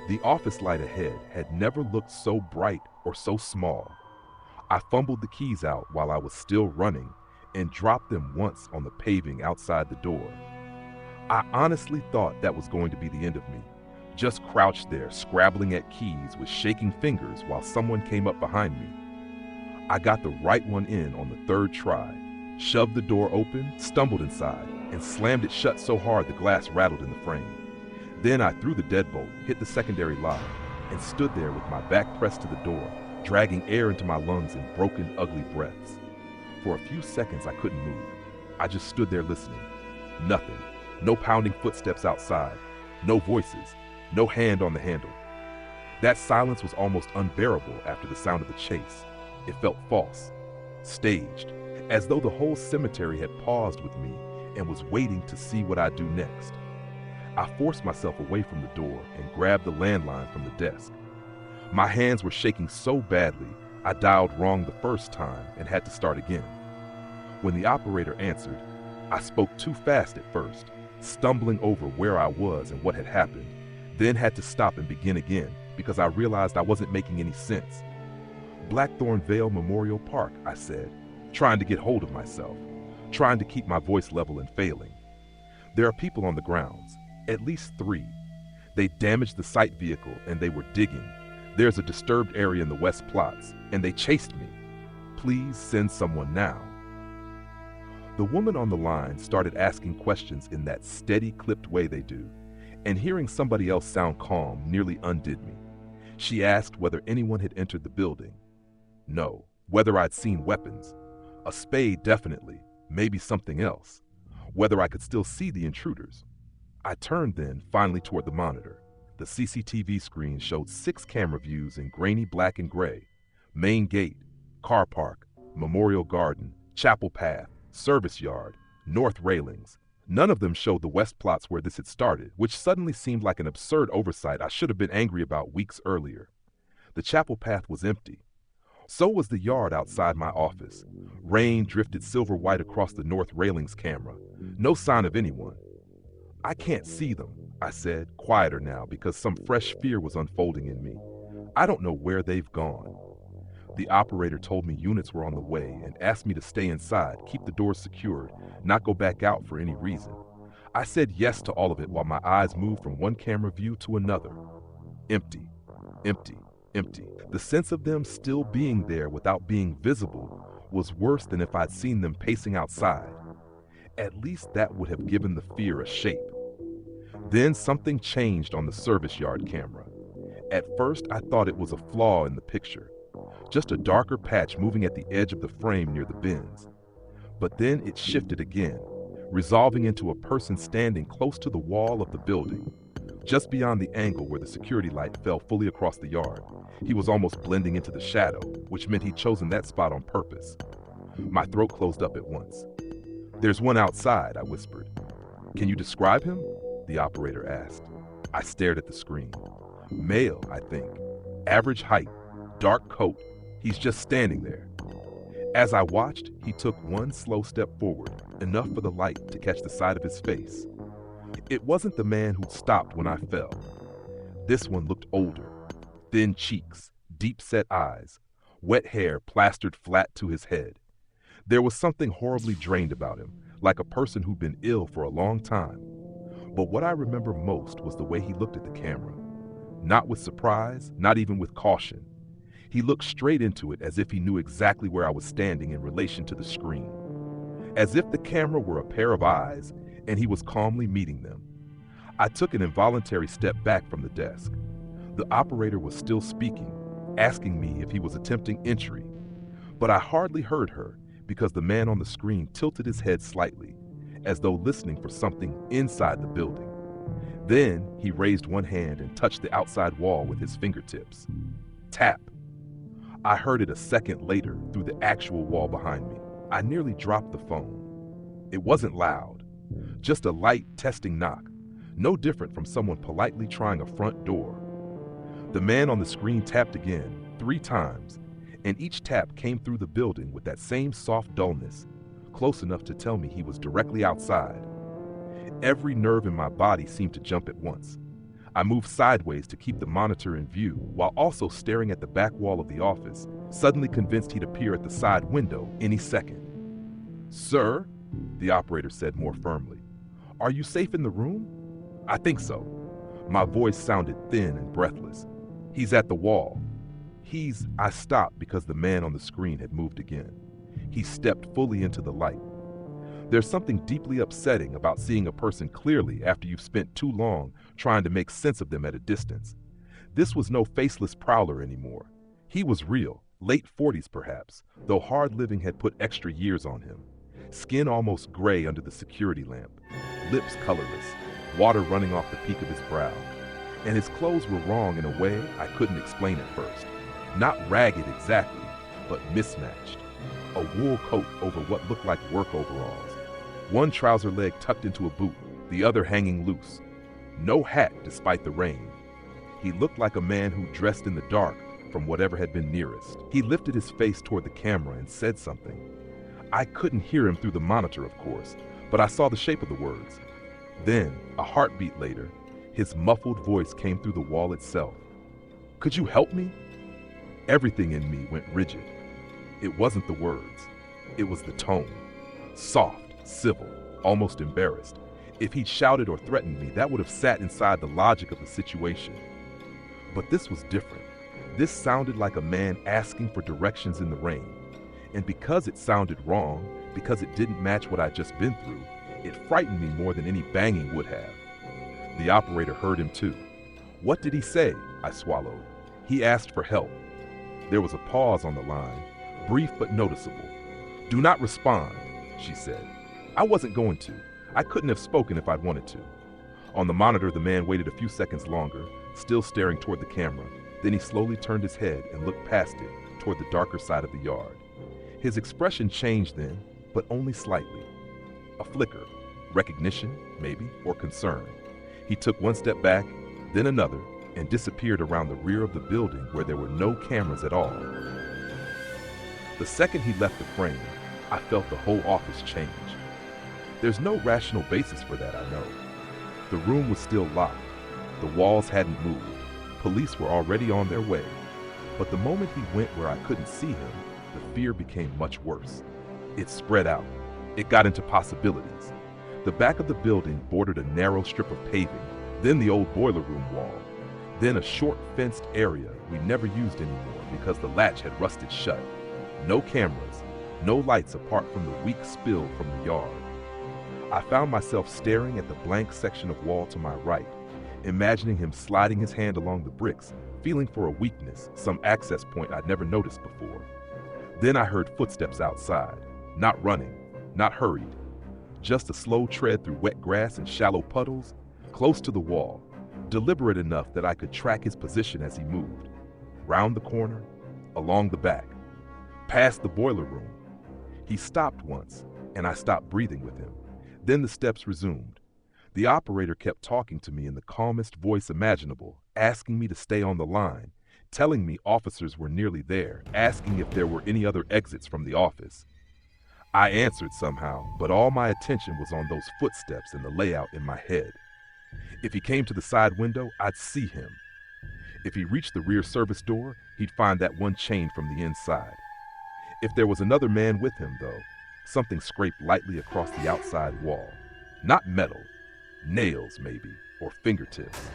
The office light ahead had never looked so bright or so small. I fumbled the keys out while I was still running and dropped them once on the paving outside the door. I honestly thought that was going to be the end of me, just crouched there scrabbling at keys with shaking fingers while someone came up behind me. I got the right one in on the third try, shoved the door open, stumbled inside, and slammed it shut so hard the glass rattled in the frame. Then I threw the deadbolt, hit the secondary lock, and stood there with my back pressed to the door, dragging air into my lungs in broken, ugly breaths. For a few seconds I couldn't move. I just stood there listening. Nothing. No pounding footsteps outside. No voices. No hand on the handle. That silence was almost unbearable after the sound of the chase. It felt false, staged, as though the whole cemetery had paused with me and was waiting to see what I'd do next. I forced myself away from the door and grabbed the landline from the desk. My hands were shaking so badly, I dialed wrong the first time and had to start again. When the operator answered, I spoke too fast at first, stumbling over where I was and what had happened, then had to stop and begin again because I realized I wasn't making any sense. Blackthorn Vale Memorial Park, I said, trying to get hold of myself. trying to keep my voice level and failing. There are people on the grounds, at least 3. They damaged the site vehicle and they were digging. There's a disturbed area in the West Plots, and they chased me. Please send someone now. The woman on the line started asking questions in that steady, clipped way they do, and hearing somebody else sound calm nearly undid me. She asked whether anyone had entered the building. No. Whether I'd seen weapons. A spade, definitely. Maybe something else. Whether I could still see the intruders. I turned then, finally, toward the monitor. The CCTV screen showed 6 camera views in grainy black and gray. Main gate, car park, memorial garden, chapel path, service yard, north railings. None of them showed the West Plots where this had started, which suddenly seemed like an absurd oversight I should have been angry about weeks earlier. The chapel path was empty. So was the yard outside my office. Rain drifted silver-white across the north railings camera. No sign of anyone. I can't see them, I said, quieter now because some fresh fear was unfolding in me. I don't know where they've gone. The operator told me units were on the way and asked me to stay inside, keep the doors secured, not go back out for any reason. I said yes to all of it while my eyes moved from one camera view to another. Empty, empty, empty. The sense of them still being there without being visible was worse than if I'd seen them pacing outside. At least that would have given the fear a shape. Then something changed on the service yard camera. At first, I thought it was a flaw in the picture, just a darker patch moving at the edge of the frame near the bins. But then it shifted again, resolving into a person standing close to the wall of the building, just beyond the angle where the security light fell fully across the yard. He was almost blending into the shadow, which meant he'd chosen that spot on purpose. My throat closed up at once. "There's one outside," I whispered. "Can you describe him?" the operator asked. I stared at the screen. Male, I think. Average height, dark coat. He's just standing there. As I watched, he took one slow step forward, enough for the light to catch the side of his face. It wasn't the man who'd stopped when I fell. This one looked older. Thin cheeks, deep-set eyes, wet hair plastered flat to his head. There was something horribly drained about him, like a person who'd been ill for a long time. But what I remember most was the way he looked at the camera. Not with surprise, not even with caution. He looked straight into it as if he knew exactly where I was standing in relation to the screen. As if the camera were a pair of eyes and he was calmly meeting them. I took an involuntary step back from the desk. The operator was still speaking, asking me if he was attempting entry. But I hardly heard her because the man on the screen tilted his head slightly, as though listening for something inside the building. Then he raised one hand and touched the outside wall with his fingertips. Tap. I heard it a second later through the actual wall behind me. I nearly dropped the phone. It wasn't loud, just a light testing knock, no different from someone politely trying a front door. The man on the screen tapped again, 3 times, and each tap came through the building with that same soft dullness, close enough to tell me he was directly outside. Every nerve in my body seemed to jump at once. I moved sideways to keep the monitor in view while also staring at the back wall of the office, suddenly convinced he'd appear at the side window any second. "Sir," the operator said more firmly, "are you safe in the room?" "I think so." My voice sounded thin and breathless. "He's at the wall." I stopped because the man on the screen had moved again. He stepped fully into the light. There's something deeply upsetting about seeing a person clearly after you've spent too long trying to make sense of them at a distance. This was no faceless prowler anymore. He was real, late 40s perhaps, though hard living had put extra years on him. Skin almost gray under the security lamp, lips colorless, water running off the peak of his brow. And his clothes were wrong in a way I couldn't explain at first. Not ragged exactly, but mismatched. A wool coat over what looked like work overalls. One trouser leg tucked into a boot, the other hanging loose. No hat despite the rain. He looked like a man who dressed in the dark from whatever had been nearest. He lifted his face toward the camera and said something. I couldn't hear him through the monitor, of course, but I saw the shape of the words. Then, a heartbeat later, his muffled voice came through the wall itself. "Could you help me?" Everything in me went rigid. It wasn't the words. It was the tone. Soft, civil, almost embarrassed. If he'd shouted or threatened me, that would have sat inside the logic of the situation. But this was different. This sounded like a man asking for directions in the rain. And because it sounded wrong, because it didn't match what I'd just been through, it frightened me more than any banging would have. The operator heard him too. "What did he say?" I swallowed. "He asked for help." There was a pause on the line, brief but noticeable. "Do not respond," she said. I wasn't going to. I couldn't have spoken if I'd wanted to. On the monitor, the man waited a few seconds longer, still staring toward the camera. Then he slowly turned his head and looked past it, toward the darker side of the yard. His expression changed then, but only slightly. A flicker, recognition, maybe, or concern. He took one step back, then another, and disappeared around the rear of the building where there were no cameras at all. The second he left the frame, I felt the whole office change. There's no rational basis for that, I know. The room was still locked. The walls hadn't moved. Police were already on their way. But the moment he went where I couldn't see him, the fear became much worse. It spread out. It got into possibilities. The back of the building bordered a narrow strip of paving, then the old boiler room wall, then a short fenced area we never used anymore because the latch had rusted shut. No cameras, no lights apart from the weak spill from the yard. I found myself staring at the blank section of wall to my right, imagining him sliding his hand along the bricks, feeling for a weakness, some access point I'd never noticed before. Then I heard footsteps outside, not running, not hurried, just a slow tread through wet grass and shallow puddles, close to the wall, deliberate enough that I could track his position as he moved. Round the corner, along the back, past the boiler room. He stopped once, and I stopped breathing with him. Then the steps resumed. The operator kept talking to me in the calmest voice imaginable, asking me to stay on the line, telling me officers were nearly there, asking if there were any other exits from the office. I answered somehow, but all my attention was on those footsteps and the layout in my head. If he came to the side window, I'd see him. If he reached the rear service door, he'd find that one chained from the inside. If there was another man with him, though, something scraped lightly across the outside wall. Not metal, nails maybe, or fingertips.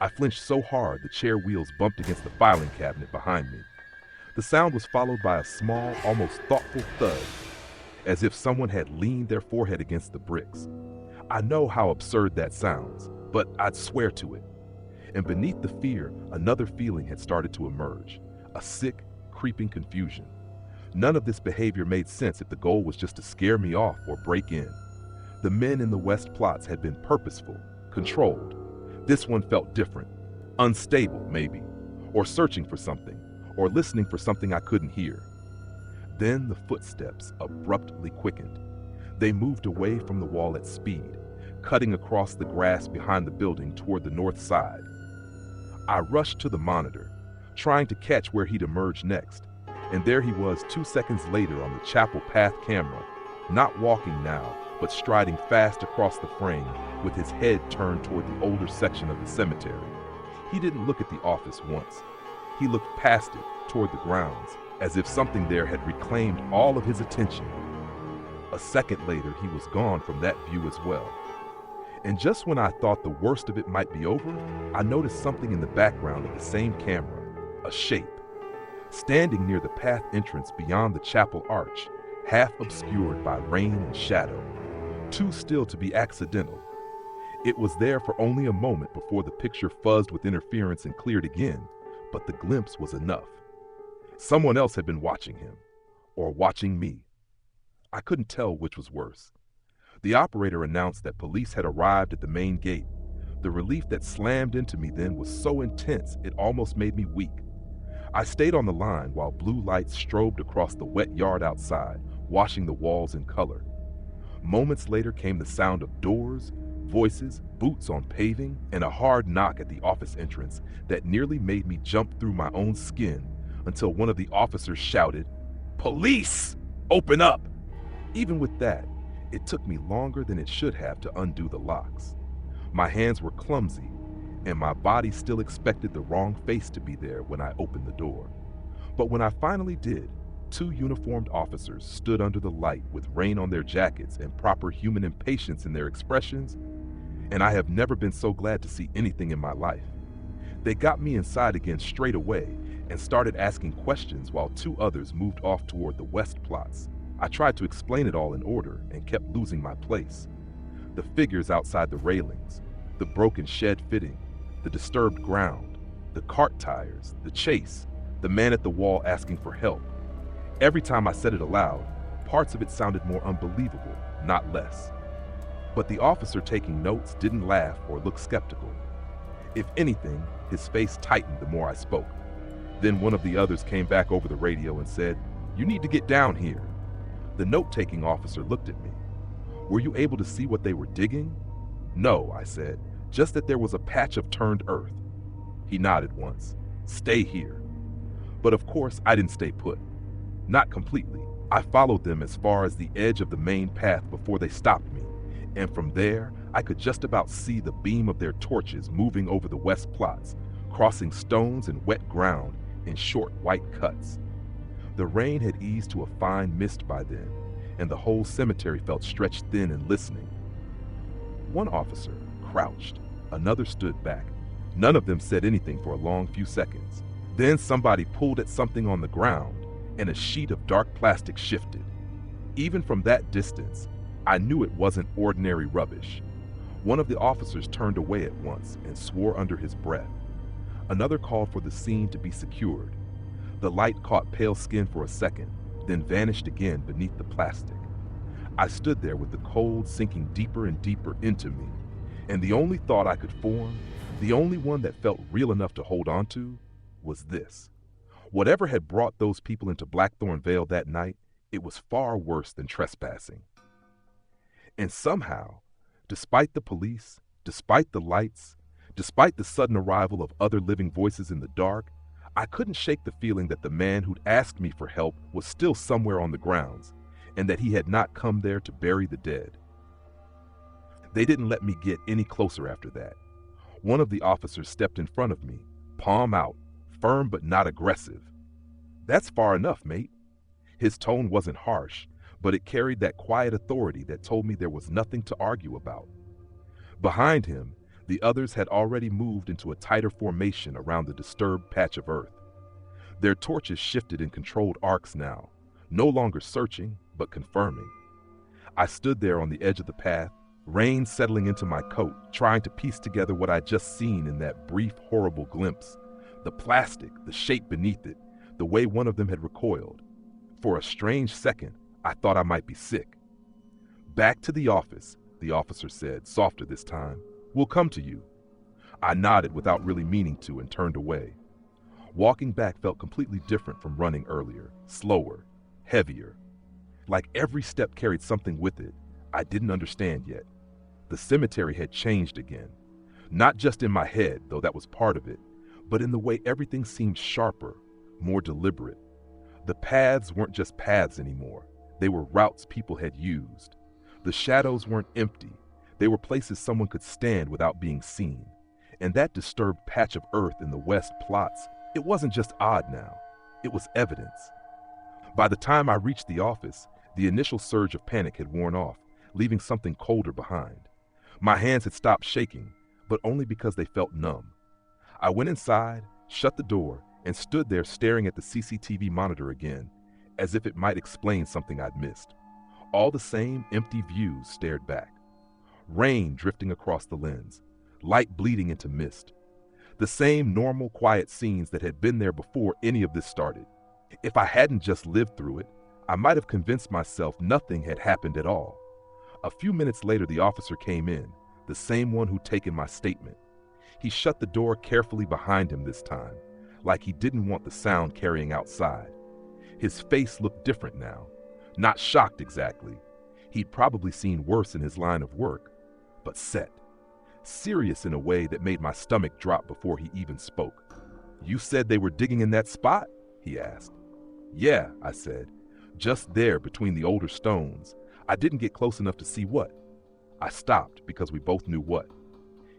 I flinched so hard the chair wheels bumped against the filing cabinet behind me. The sound was followed by a small, almost thoughtful thud, as if someone had leaned their forehead against the bricks. I know how absurd that sounds, but I'd swear to it. And beneath the fear, another feeling had started to emerge, a sick, creeping confusion. None of this behavior made sense if the goal was just to scare me off or break in. The men in the West plots had been purposeful, controlled. This one felt different, unstable maybe, or searching for something, or listening for something I couldn't hear. Then the footsteps abruptly quickened. They moved away from the wall at speed, cutting across the grass behind the building toward the north side. I rushed to the monitor, trying to catch where he'd emerge next. And there he was 2 seconds later on the chapel path camera, not walking now, but striding fast across the frame with his head turned toward the older section of the cemetery. He didn't look at the office once. He looked past it toward the grounds, as if something there had reclaimed all of his attention. A second later, he was gone from that view as well. And just when I thought the worst of it might be over, I noticed something in the background of the same camera, a shape. Standing near the path entrance beyond the chapel arch, half obscured by rain and shadow, too still to be accidental. It was there for only a moment before the picture fuzzed with interference and cleared again, but the glimpse was enough. Someone else had been watching him, or watching me. I couldn't tell which was worse. The operator announced that police had arrived at the main gate. The relief that slammed into me then was so intense it almost made me weak. I stayed on the line while blue lights strobed across the wet yard outside, washing the walls in color. Moments later came the sound of doors, voices, boots on paving, and a hard knock at the office entrance that nearly made me jump through my own skin until one of the officers shouted, "Police! Open up!" Even with that, it took me longer than it should have to undo the locks. My hands were clumsy, and my body still expected the wrong face to be there when I opened the door. But when I finally did, Two uniformed officers stood under the light with rain on their jackets and proper human impatience in their expressions, and I have never been so glad to see anything in my life. They got me inside again straight away and started asking questions while two others moved off toward the west plots. I tried to explain it all in order and kept losing my place. The figures outside the railings, the broken shed fitting, the disturbed ground, the cart tires, the chase, the man at the wall asking for help. Every time I said it aloud, parts of it sounded more unbelievable, not less. But the officer taking notes didn't laugh or look skeptical. If anything, his face tightened the more I spoke. Then one of the others came back over the radio and said, "You need to get down here." The note-taking officer looked at me. "Were you able to see what they were digging?" "No," I said, "just that there was a patch of turned earth." He nodded once. "Stay here." But of course, I didn't stay put. Not completely. I followed them as far as the edge of the main path before they stopped me, and from there, I could just about see the beam of their torches moving over the west plots, crossing stones and wet ground in short white cuts. The rain had eased to a fine mist by then, and the whole cemetery felt stretched thin and listening. One officer crouched, another stood back. None of them said anything for a long few seconds. Then somebody pulled at something on the ground, and a sheet of dark plastic shifted. Even from that distance, I knew it wasn't ordinary rubbish. One of the officers turned away at once and swore under his breath. Another called for the scene to be secured. The light caught pale skin for a second, then vanished again beneath the plastic. I stood there with the cold sinking deeper and deeper into me, and the only thought I could form, the only one that felt real enough to hold on to, was this. Whatever had brought those people into Blackthorn Vale that night, it was far worse than trespassing. And somehow, despite the police, despite the lights, despite the sudden arrival of other living voices in the dark, I couldn't shake the feeling that the man who'd asked me for help was still somewhere on the grounds, and that he had not come there to bury the dead. They didn't let me get any closer after that. One of the officers stepped in front of me, palm out, firm but not aggressive. "That's far enough, mate." His tone wasn't harsh, but it carried that quiet authority that told me there was nothing to argue about. Behind him, the others had already moved into a tighter formation around the disturbed patch of earth. Their torches shifted in controlled arcs now, no longer searching, but confirming. I stood there on the edge of the path, rain settling into my coat, trying to piece together what I'd just seen in that brief, horrible glimpse. The plastic, the shape beneath it, the way one of them had recoiled. For a strange second, I thought I might be sick. "Back to the office," the officer said, softer this time. "We'll come to you." I nodded without really meaning to and turned away. Walking back felt completely different from running earlier, slower, heavier. Like every step carried something with it I didn't understand yet. The cemetery had changed again. Not just in my head, though that was part of it, but in the way everything seemed sharper, more deliberate. The paths weren't just paths anymore. They were routes people had used. The shadows weren't empty. They were places someone could stand without being seen. And that disturbed patch of earth in the west plots, it wasn't just odd now. It was evidence. By the time I reached the office, the initial surge of panic had worn off, leaving something colder behind. My hands had stopped shaking, but only because they felt numb. I went inside, shut the door, and stood there staring at the CCTV monitor again, as if it might explain something I'd missed. All the same empty views stared back. Rain drifting across the lens, light bleeding into mist. The same normal, quiet scenes that had been there before any of this started. If I hadn't just lived through it, I might have convinced myself nothing had happened at all. A few minutes later, the officer came in, the same one who'd taken my statement. He shut the door carefully behind him this time, like he didn't want the sound carrying outside. His face looked different now, not shocked exactly. He'd probably seen worse in his line of work, but set. Serious in a way that made my stomach drop before he even spoke. "You said they were digging in that spot?" he asked. "Yeah," I said. "Just there between the older stones. I didn't get close enough to see what." I stopped because we both knew what.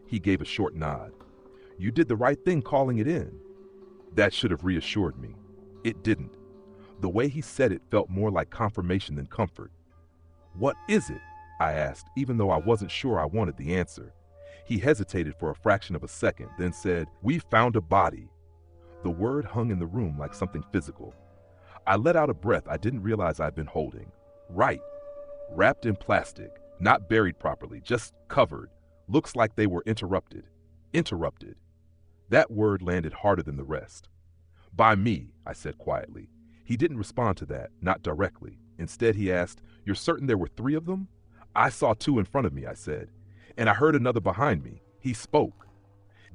He gave a short nod. "You did the right thing calling it in." That should have reassured me. It didn't. The way he said it felt more like confirmation than comfort. "What is it?" I asked, even though I wasn't sure I wanted the answer. He hesitated for a fraction of a second, then said, "We found a body." The word hung in the room like something physical. I let out a breath I didn't realize I'd been holding. Right. Wrapped in plastic, not buried properly, just covered. Looks like they were interrupted. Interrupted. That word landed harder than the rest. "By me," I said quietly. He didn't respond to that, not directly. Instead, he asked, "You're certain there were 3 of them?" "I saw 2 in front of me," I said. "And I heard another behind me. He spoke."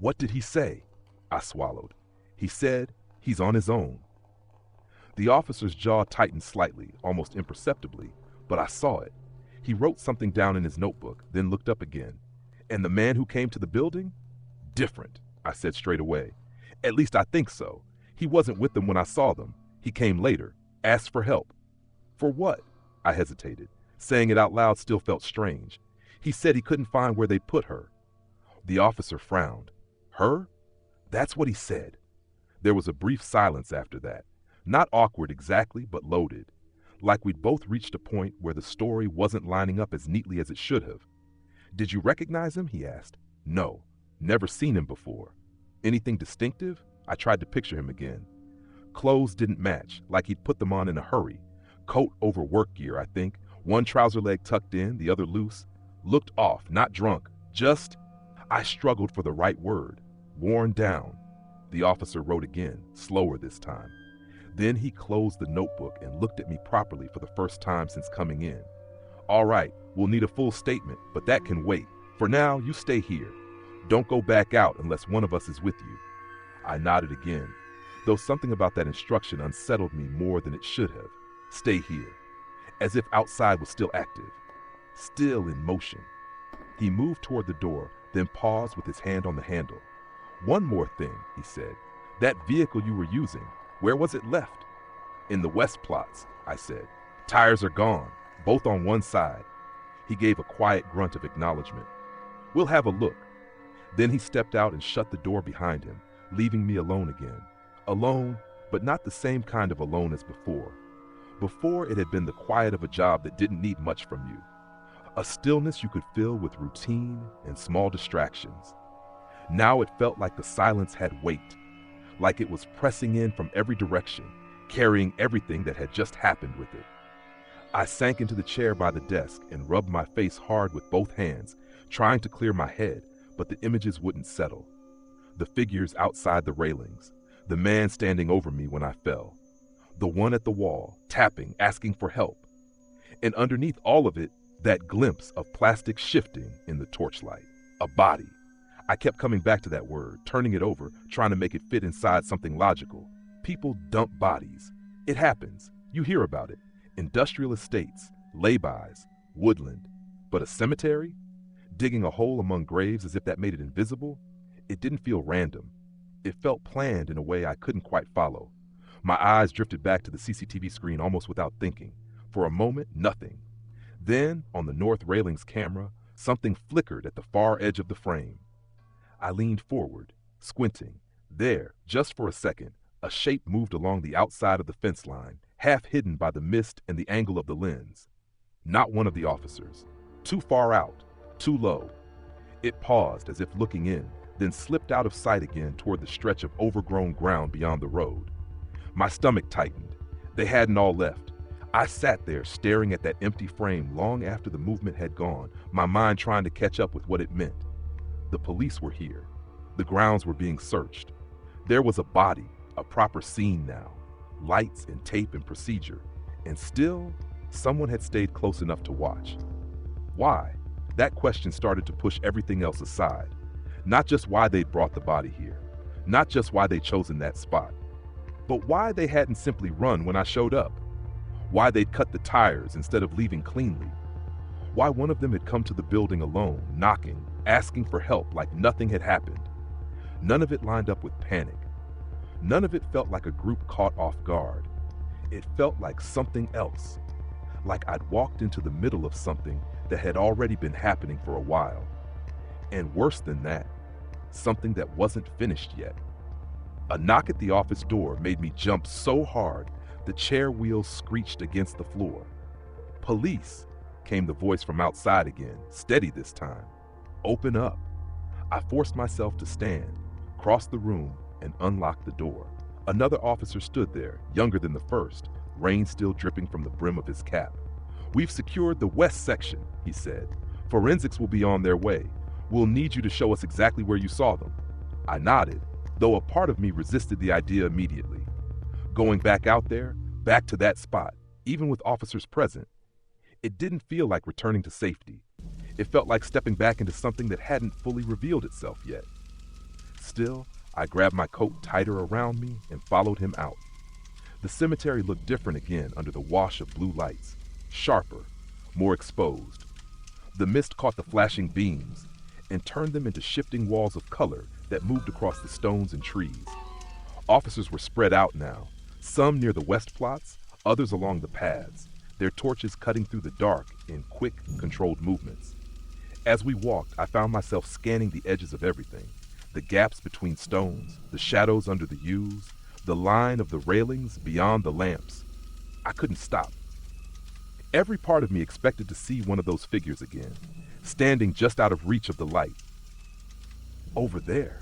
"What did he say?" I swallowed. "He said he's on his own." The officer's jaw tightened slightly, almost imperceptibly, but I saw it. He wrote something down in his notebook, then looked up again. "And the man who came to the building?" "Different," I said straight away. "At least I think so. He wasn't with them when I saw them. He came later, asked for help." "For what?" I hesitated. Saying it out loud still felt strange. "He said he couldn't find where they'd put her." The officer frowned. "Her?" "That's what he said." There was a brief silence after that. Not awkward exactly, but loaded. Like we'd both reached a point where the story wasn't lining up as neatly as it should have. "Did you recognize him?" he asked. "No. Never seen him before." "Anything distinctive?" I tried to picture him again. Clothes didn't match, like he'd put them on in a hurry. Coat over work gear, I think. One trouser leg tucked in, the other loose. Looked off, not drunk. Just, I struggled for the right word. Worn down. The officer wrote again, slower this time. Then he closed the notebook and looked at me properly for the first time since coming in. "All right, we'll need a full statement, but that can wait. For now, you stay here. Don't go back out unless one of us is with you." I nodded again, though something about that instruction unsettled me more than it should have. Stay here. As if outside was still active. Still in motion. He moved toward the door, then paused with his hand on the handle. "One more thing," he said. "That vehicle you were using, where was it left?" "In the west plots," I said. "Tires are gone, both on one side." He gave a quiet grunt of acknowledgement. "We'll have a look." Then he stepped out and shut the door behind him, leaving me alone again. Alone, but not the same kind of alone as before. Before, it had been the quiet of a job that didn't need much from you. A stillness you could fill with routine and small distractions. Now it felt like the silence had weight, like it was pressing in from every direction, carrying everything that had just happened with it. I sank into the chair by the desk and rubbed my face hard with both hands, trying to clear my head, but the images wouldn't settle. The figures outside the railings, the man standing over me when I fell, the one at the wall, tapping, asking for help. And underneath all of it, that glimpse of plastic shifting in the torchlight. A body. I kept coming back to that word, turning it over, trying to make it fit inside something logical. People dump bodies. It happens. You hear about it. Industrial estates, lay-bys, woodland. But a cemetery? Digging a hole among graves as if that made it invisible? It didn't feel random. It felt planned in a way I couldn't quite follow. My eyes drifted back to the CCTV screen almost without thinking. For a moment, nothing. Then, on the north railings camera, something flickered at the far edge of the frame. I leaned forward, squinting. There, just for a second, a shape moved along the outside of the fence line, half hidden by the mist and the angle of the lens. Not one of the officers. Too far out, too low. It paused as if looking in, then slipped out of sight again toward the stretch of overgrown ground beyond the road. My stomach tightened. They hadn't all left. I sat there staring at that empty frame long after the movement had gone, my mind trying to catch up with what it meant. The police were here. The grounds were being searched. There was a body, a proper scene now. Lights and tape and procedure. And still, someone had stayed close enough to watch. Why? That question started to push everything else aside. Not just why they'd brought the body here. Not just why they'd chosen that spot. But why they hadn't simply run when I showed up. Why they'd cut the tires instead of leaving cleanly. Why one of them had come to the building alone, knocking, asking for help like nothing had happened. None of it lined up with panic. None of it felt like a group caught off guard. It felt like something else. Like I'd walked into the middle of something that had already been happening for a while. And worse than that, something that wasn't finished yet. A knock at the office door made me jump so hard The chair wheels screeched against the floor. "Police," came the voice from outside again, steady this time. "Open up." I forced myself to stand, cross the room, and unlock the door. Another officer stood there, younger than the first, rain still dripping from the brim of his cap. "We've secured the west section," he said. "Forensics will be on their way. We'll need you to show us exactly where you saw them." I nodded, though a part of me resisted the idea immediately. Going back out there, back to that spot, even with officers present, it didn't feel like returning to safety. It felt like stepping back into something that hadn't fully revealed itself yet. Still, I grabbed my coat tighter around me and followed him out. The cemetery looked different again under the wash of blue lights, sharper, more exposed. The mist caught the flashing beams and turned them into shifting walls of color that moved across the stones and trees. Officers were spread out now, some near the west plots, others along the paths, their torches cutting through the dark in quick, controlled movements. As we walked, I found myself scanning the edges of everything, the gaps between stones, the shadows under the yews, the line of the railings beyond the lamps. I couldn't stop. Every part of me expected to see one of those figures again, standing just out of reach of the light. "Over there,"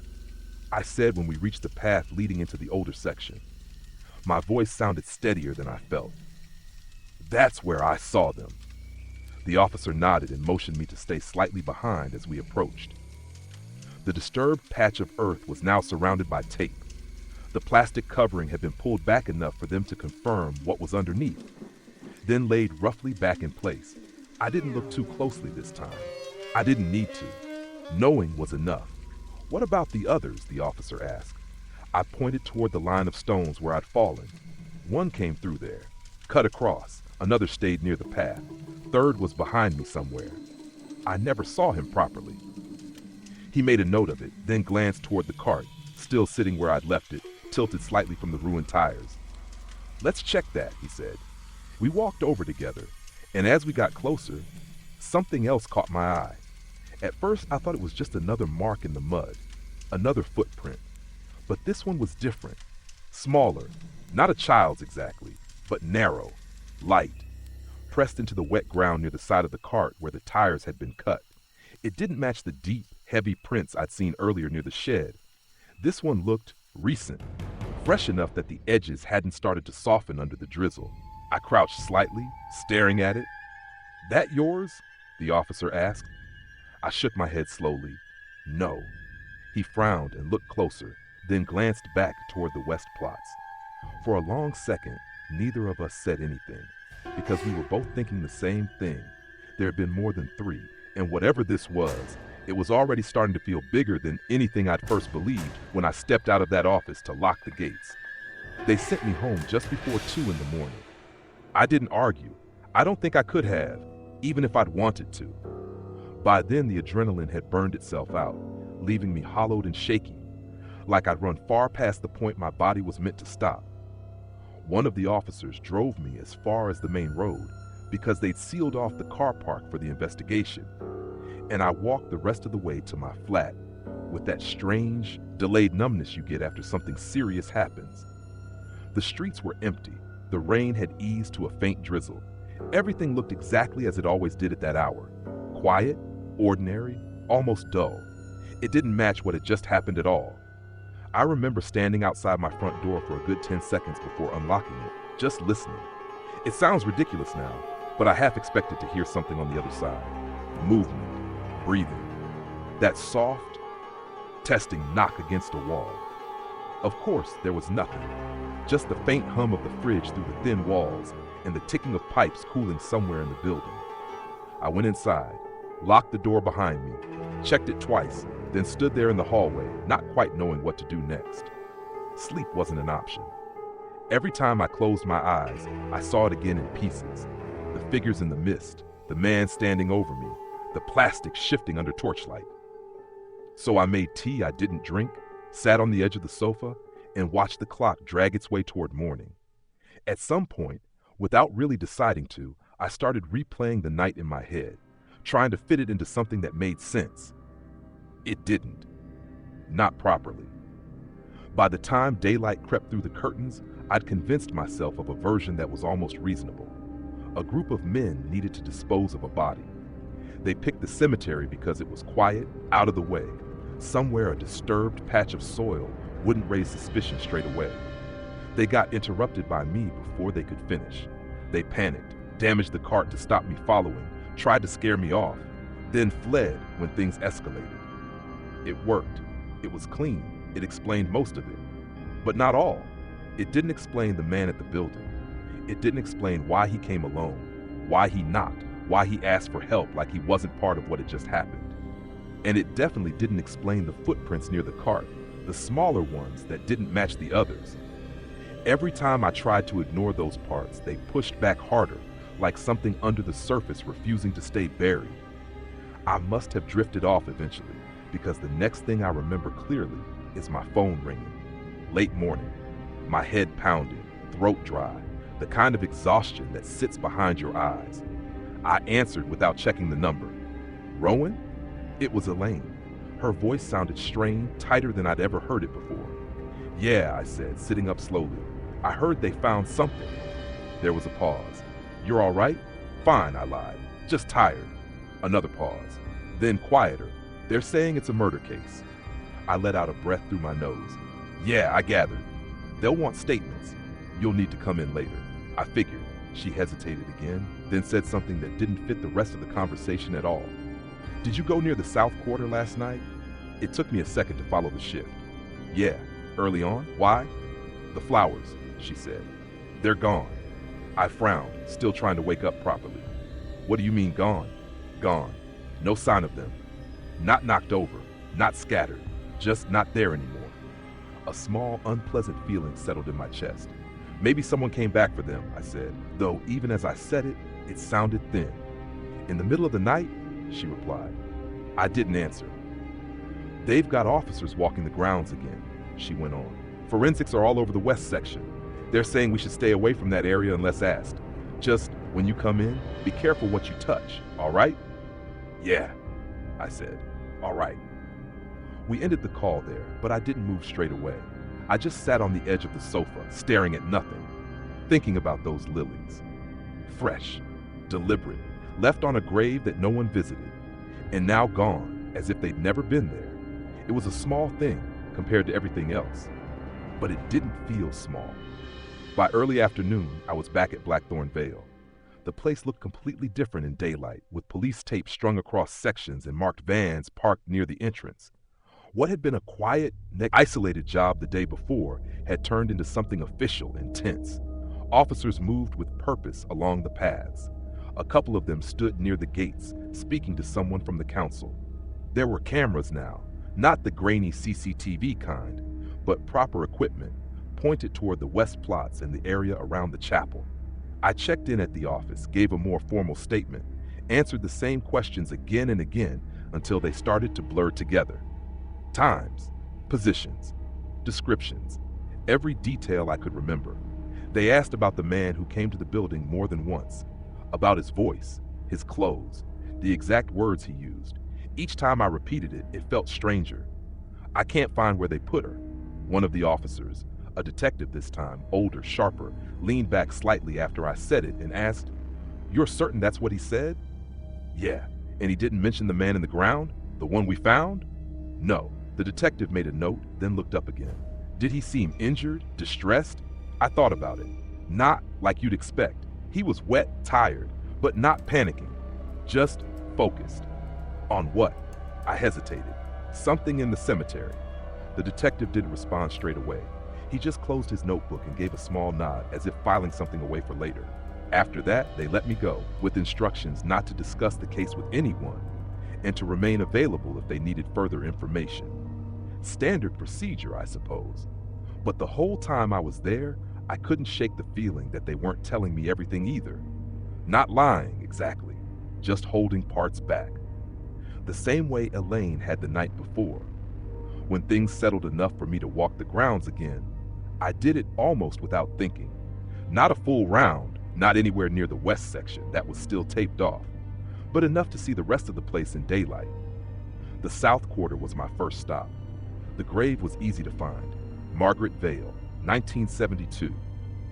I said when we reached the path leading into the older section. My voice sounded steadier than I felt. "That's where I saw them." The officer nodded and motioned me to stay slightly behind as we approached. The disturbed patch of earth was now surrounded by tape. The plastic covering had been pulled back enough for them to confirm what was underneath, then laid roughly back in place. I didn't look too closely this time. I didn't need to. Knowing was enough. "What about the others?" the officer asked. I pointed toward the line of stones where I'd fallen. One came through there, cut across. Another stayed near the path. Third was behind me somewhere. I never saw him properly. He made a note of it, then glanced toward the cart, still sitting where I'd left it, tilted slightly from the ruined tires. "Let's check that," he said. We walked over together, and as we got closer, something else caught my eye. At first, I thought it was just another mark in the mud, another footprint. But this one was different, smaller, not a child's exactly, but narrow, light, pressed into the wet ground near the side of the cart where the tires had been cut. It didn't match the deep, heavy prints I'd seen earlier near the shed. This one looked recent, fresh enough that the edges hadn't started to soften under the drizzle. I crouched slightly, staring at it. "That yours?" the officer asked. I shook my head slowly. "No." He frowned and looked closer, then glanced back toward the west plots. For a long second, neither of us said anything, because we were both thinking the same thing. There had been more than 3, and whatever this was, it was already starting to feel bigger than anything I'd first believed when I stepped out of that office to lock the gates. They sent me home just before 2 in the morning. I didn't argue. I don't think I could have, even if I'd wanted to. By then, the adrenaline had burned itself out, leaving me hollowed and shaky, like I'd run far past the point my body was meant to stop. One of the officers drove me as far as the main road because they'd sealed off the car park for the investigation, and I walked the rest of the way to my flat with that strange, delayed numbness you get after something serious happens. The streets were empty. The rain had eased to a faint drizzle. Everything looked exactly as it always did at that hour. Quiet, ordinary, almost dull. It didn't match what had just happened at all. I remember standing outside my front door for a good 10 seconds before unlocking it, just listening. It sounds ridiculous now, but I half expected to hear something on the other side. Movement, breathing. That soft, testing knock against a wall. Of course, there was nothing. Just the faint hum of the fridge through the thin walls and the ticking of pipes cooling somewhere in the building. I went inside, locked the door behind me, checked it twice, then stood there in the hallway, not quite knowing what to do next. Sleep wasn't an option. Every time I closed my eyes, I saw it again in pieces. The figures in the mist, the man standing over me, the plastic shifting under torchlight. So I made tea I didn't drink, sat on the edge of the sofa, and watched the clock drag its way toward morning. At some point, without really deciding to, I started replaying the night in my head, trying to fit it into something that made sense. It didn't. Not properly. By the time daylight crept through the curtains, I'd convinced myself of a version that was almost reasonable. A group of men needed to dispose of a body. They picked the cemetery because it was quiet, out of the way. Somewhere a disturbed patch of soil wouldn't raise suspicion straight away. They got interrupted by me before they could finish. They panicked, damaged the cart to stop me following, tried to scare me off, then fled when things escalated. It worked. It was clean. It explained most of it. But not all. It didn't explain the man at the building. It didn't explain why he came alone, why he knocked, why he asked for help like he wasn't part of what had just happened. And it definitely didn't explain the footprints near the cart, the smaller ones that didn't match the others. Every time I tried to ignore those parts, they pushed back harder, like something under the surface refusing to stay buried. I must have drifted off eventually, because the next thing I remember clearly is my phone ringing. Late morning, my head pounding, throat dry, the kind of exhaustion that sits behind your eyes. I answered without checking the number. Rowan? It was Elaine. Her voice sounded strained, tighter than I'd ever heard it before. Yeah, I said, sitting up slowly. I heard they found something. There was a pause. You're all right? Fine, I lied. Just tired. Another pause. Then quieter. They're saying it's a murder case. I let out a breath through my nose. Yeah, I gathered. They'll want statements. You'll need to come in later. I figured. She hesitated again, then said something that didn't fit the rest of the conversation at all. Did you go near the South Quarter last night? It took me a second to follow the shift. Yeah, early on. Why? The flowers, she said. They're gone. I frowned, still trying to wake up properly. What do you mean gone? Gone. No sign of them. Not knocked over, not scattered, just not there anymore. A small, unpleasant feeling settled in my chest. Maybe someone came back for them, I said, though even as I said it, it sounded thin. In the middle of the night? She replied. I didn't answer. They've got officers walking the grounds again, she went on. Forensics are all over the west section. They're saying we should stay away from that area unless asked. Just, when you come in, be careful what you touch, all right? Yeah, I said, all right. We ended the call there, but I didn't move straight away. I just sat on the edge of the sofa, staring at nothing, thinking about those lilies. Fresh, deliberate, left on a grave that no one visited, and now gone as if they'd never been there. It was a small thing compared to everything else, but it didn't feel small. By early afternoon, I was back at Blackthorn Vale. The place looked completely different in daylight, with police tape strung across sections and marked vans parked near the entrance. What had been a quiet, isolated job the day before had turned into something official and tense. Officers moved with purpose along the paths. A couple of them stood near the gates, speaking to someone from the council. There were cameras now, not the grainy CCTV kind, but proper equipment, pointed toward the west plots and the area around the chapel. I checked in at the office, gave a more formal statement, answered the same questions again and again until they started to blur together. Times, positions, descriptions, every detail I could remember. They asked about the man who came to the building more than once, about his voice, his clothes, the exact words he used. Each time I repeated it, it felt stranger. I can't find where they put her. One of the officers, a detective this time, older, sharper, leaned back slightly after I said it and asked, "You're certain that's what he said?" "Yeah, and he didn't mention the man in the ground? The one we found?" "No." The detective made a note, then looked up again. "Did he seem injured, distressed?" I thought about it. Not like you'd expect. He was wet, tired, but not panicking. Just focused. On what? I hesitated. Something in the cemetery. The detective didn't respond straight away. He just closed his notebook and gave a small nod as if filing something away for later. After that, they let me go, with instructions not to discuss the case with anyone and to remain available if they needed further information. Standard procedure, I suppose. But the whole time I was there, I couldn't shake the feeling that they weren't telling me everything either. Not lying, exactly, just holding parts back. The same way Elaine had the night before. When things settled enough for me to walk the grounds again, I did it almost without thinking. Not a full round, not anywhere near the west section that was still taped off, but enough to see the rest of the place in daylight. The South Quarter was my first stop. The grave was easy to find. Margaret Vale, 1972.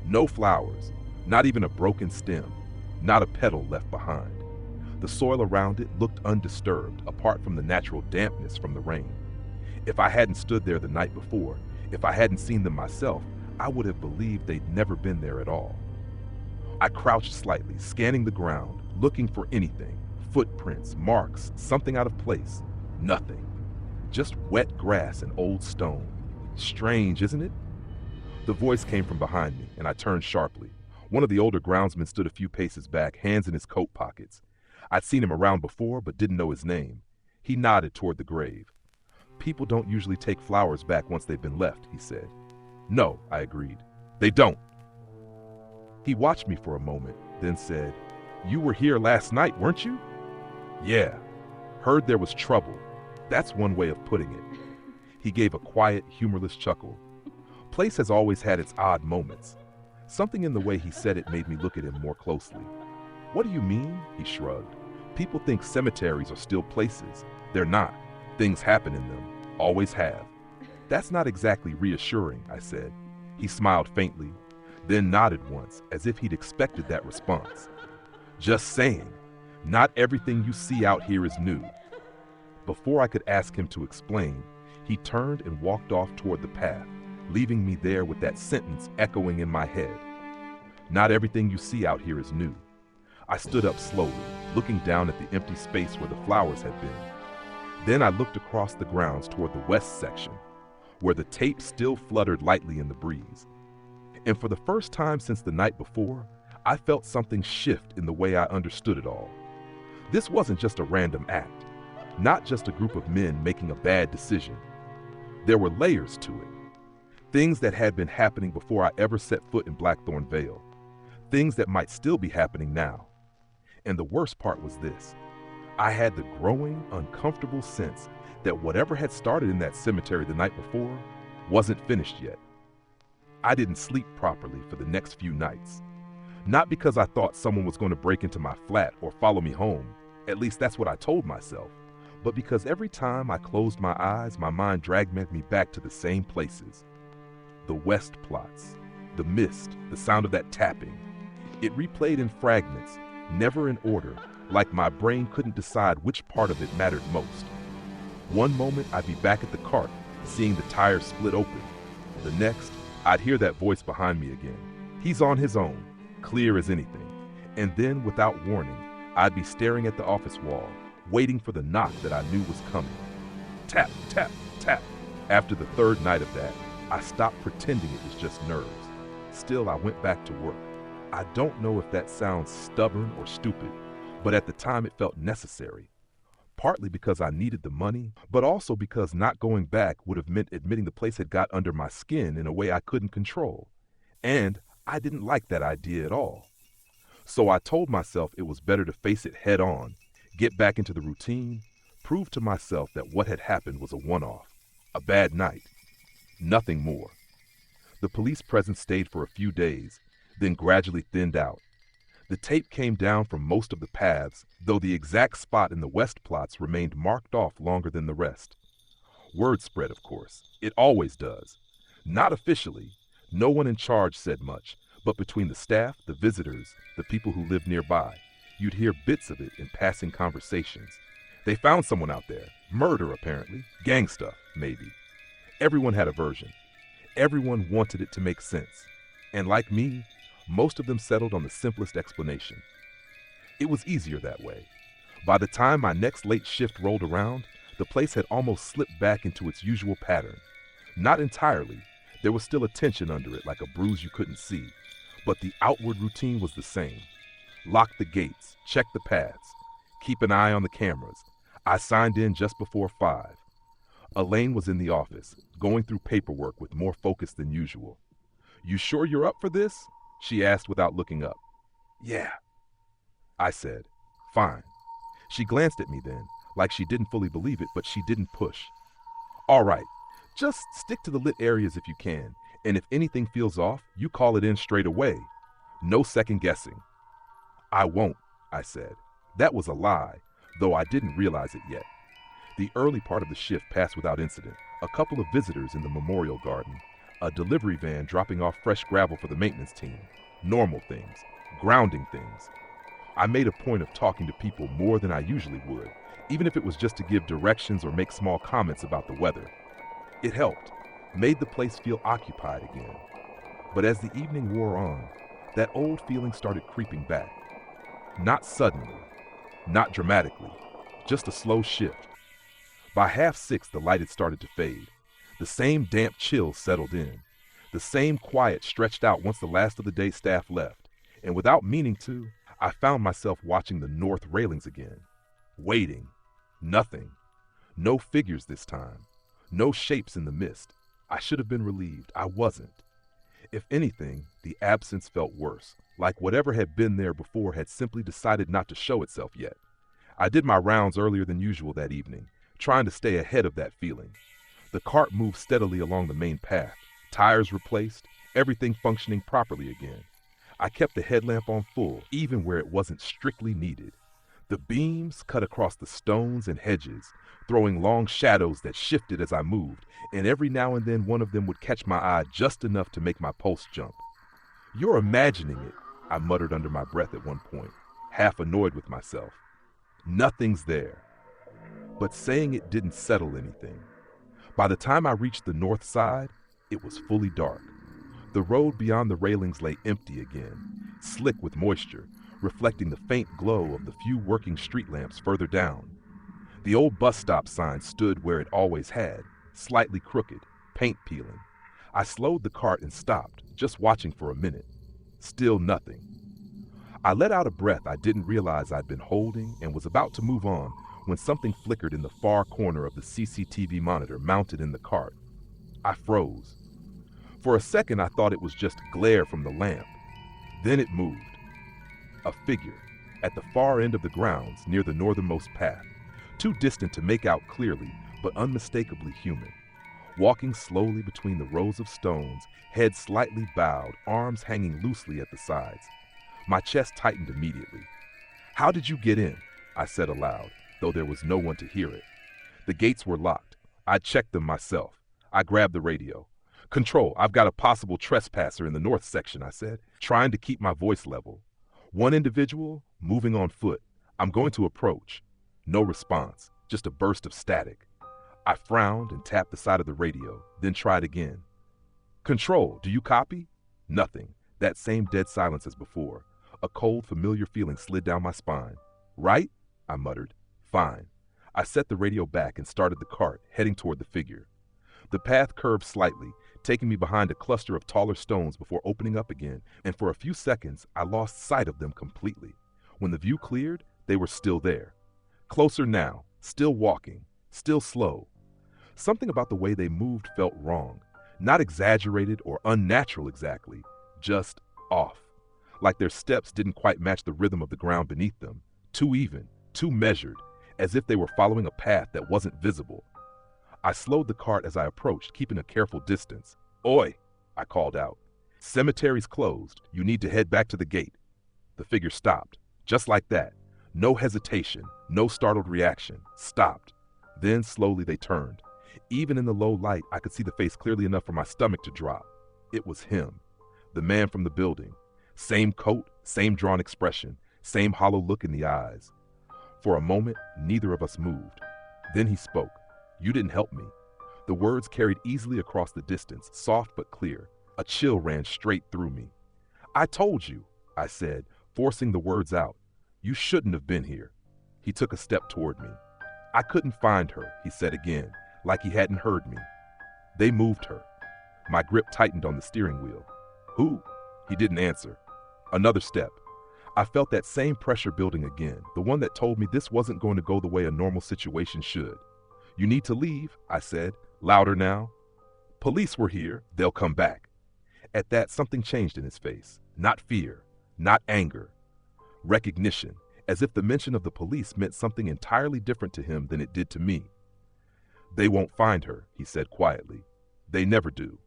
No flowers, not even a broken stem, not a petal left behind. The soil around it looked undisturbed, apart from the natural dampness from the rain. If I hadn't stood there the night before, if I hadn't seen them myself, I would have believed they'd never been there at all. I crouched slightly, scanning the ground, looking for anything. Footprints, marks, something out of place. Nothing. Just wet grass and old stone. Strange, isn't it? The voice came from behind me, and I turned sharply. One of the older groundsmen stood a few paces back, hands in his coat pockets. I'd seen him around before, but didn't know his name. He nodded toward the grave. People don't usually take flowers back once they've been left, he said. No, I agreed. They don't. He watched me for a moment, then said, You were here last night, weren't you? Yeah. Heard there was trouble. That's one way of putting it. He gave a quiet, humorless chuckle. Place has always had its odd moments. Something in the way he said it made me look at him more closely. What do you mean? He shrugged. People think cemeteries are still places. They're not. Things happen in them. Always have. That's not exactly reassuring, I said. He smiled faintly, then nodded once, as if he'd expected that response. Just saying, not everything you see out here is new. Before I could ask him to explain, he turned and walked off toward the path, leaving me there with that sentence echoing in my head. Not everything you see out here is new. I stood up slowly, looking down at the empty space where the flowers had been. Then I looked across the grounds toward the west section, where the tape still fluttered lightly in the breeze. And for the first time since the night before, I felt something shift in the way I understood it all. This wasn't just a random act, not just a group of men making a bad decision. There were layers to it. Things that had been happening before I ever set foot in Blackthorn Vale. Things that might still be happening now. And the worst part was this. I had the growing, uncomfortable sense that whatever had started in that cemetery the night before wasn't finished yet. I didn't sleep properly for the next few nights. Not because I thought someone was going to break into my flat or follow me home, at least that's what I told myself, but because every time I closed my eyes, my mind dragged me back to the same places. The west plots, the mist, the sound of that tapping. It replayed in fragments, never in order, like my brain couldn't decide which part of it mattered most. One moment I'd be back at the cart, seeing the tires split open. The next, I'd hear that voice behind me again. He's on his own, clear as anything. And then, without warning, I'd be staring at the office wall, waiting for the knock that I knew was coming. Tap, tap, tap. After the third night of that, I stopped pretending it was just nerves. Still, I went back to work. I don't know if that sounds stubborn or stupid, but at the time it felt necessary. Partly because I needed the money, but also because not going back would have meant admitting the place had got under my skin in a way I couldn't control. And I didn't like that idea at all. So I told myself it was better to face it head on, get back into the routine, prove to myself that what had happened was a one-off, a bad night, nothing more. The police presence stayed for a few days, then gradually thinned out. The tape came down from most of the paths, though the exact spot in the west plots remained marked off longer than the rest. Word spread, of course. It always does. Not officially. No one in charge said much, but between the staff, the visitors, the people who lived nearby, you'd hear bits of it in passing conversations. They found someone out there. Murder, apparently. Gang stuff, maybe. Everyone had a version. Everyone wanted it to make sense. And like me, most of them settled on the simplest explanation. It was easier that way. By the time my next late shift rolled around, the place had almost slipped back into its usual pattern. Not entirely. There was still a tension under it, like a bruise you couldn't see. But the outward routine was the same. Lock the gates, check the paths, keep an eye on the cameras. I signed in just before 5. Elaine was in the office, going through paperwork with more focus than usual. You sure you're up for this? She asked without looking up. Yeah, I said. Fine. She glanced at me then, like she didn't fully believe it, but she didn't push. All right, just stick to the lit areas if you can, and if anything feels off, you call it in straight away. No second guessing. I won't, I said. That was a lie, though I didn't realize it yet. The early part of the shift passed without incident. A couple of visitors in the memorial garden. A delivery van dropping off fresh gravel for the maintenance team. Normal things. Grounding things. I made a point of talking to people more than I usually would, even if it was just to give directions or make small comments about the weather. It helped, made the place feel occupied again. But as the evening wore on, that old feeling started creeping back. Not suddenly, not dramatically, just a slow shift. By 5:30, the light had started to fade. The same damp chill settled in. The same quiet stretched out once the last of the day staff left. And without meaning to, I found myself watching the north railings again. Waiting. Nothing. No figures this time. No shapes in the mist. I should have been relieved. I wasn't. If anything, the absence felt worse, like whatever had been there before had simply decided not to show itself yet. I did my rounds earlier than usual that evening, trying to stay ahead of that feeling. The cart moved steadily along the main path, tires replaced, everything functioning properly again. I kept the headlamp on full, even where it wasn't strictly needed. The beams cut across the stones and hedges, throwing long shadows that shifted as I moved, and every now and then one of them would catch my eye just enough to make my pulse jump. "You're imagining it," I muttered under my breath at one point, half annoyed with myself. Nothing's there. But saying it didn't settle anything. By the time I reached the north side, it was fully dark. The road beyond the railings lay empty again, slick with moisture, reflecting the faint glow of the few working street lamps further down. The old bus stop sign stood where it always had, slightly crooked, paint peeling. I slowed the cart and stopped, just watching for a minute. Still nothing. I let out a breath I didn't realize I'd been holding and was about to move on when something flickered in the far corner of the CCTV monitor mounted in the cart. I froze. For a second I thought it was just glare from the lamp. Then it moved. A figure, at the far end of the grounds near the northernmost path, too distant to make out clearly, but unmistakably human. Walking slowly between the rows of stones, head slightly bowed, arms hanging loosely at the sides. My chest tightened immediately. "How did you get in?" I said aloud, though there was no one to hear it. The gates were locked. I'd checked them myself. I grabbed the radio. "Control, I've got a possible trespasser in the north section," I said, trying to keep my voice level. "One individual, moving on foot. I'm going to approach." No response, just a burst of static. I frowned and tapped the side of the radio, then tried again. "Control, do you copy?" Nothing. That same dead silence as before. A cold, familiar feeling slid down my spine. "Right?" I muttered. "Fine." I set the radio back and started the cart, heading toward the figure. The path curved slightly, taking me behind a cluster of taller stones before opening up again, and for a few seconds I lost sight of them completely. When the view cleared, they were still there. Closer now, still walking, still slow. Something about the way they moved felt wrong. Not exaggerated or unnatural exactly, just off. Like their steps didn't quite match the rhythm of the ground beneath them. Too even, too measured, as if they were following a path that wasn't visible. I slowed the cart as I approached, keeping a careful distance. "Oi," I called out. "Cemetery's closed. You need to head back to the gate." The figure stopped, just like that. No hesitation, no startled reaction. Stopped. Then slowly they turned. Even in the low light, I could see the face clearly enough for my stomach to drop. It was him, the man from the building. Same coat, same drawn expression, same hollow look in the eyes. For a moment, neither of us moved. Then he spoke. "You didn't help me." The words carried easily across the distance, soft but clear. A chill ran straight through me. "I told you," I said, forcing the words out. "You shouldn't have been here." He took a step toward me. "I couldn't find her," he said again, like he hadn't heard me. "They moved her." My grip tightened on the steering wheel. "Who?" He didn't answer. Another step. I felt that same pressure building again, the one that told me this wasn't going to go the way a normal situation should. "You need to leave," I said, louder now. "Police were here. They'll come back." At that, something changed in his face. Not fear, not anger. Recognition, as if the mention of the police meant something entirely different to him than it did to me. "They won't find her," he said quietly. "They never do."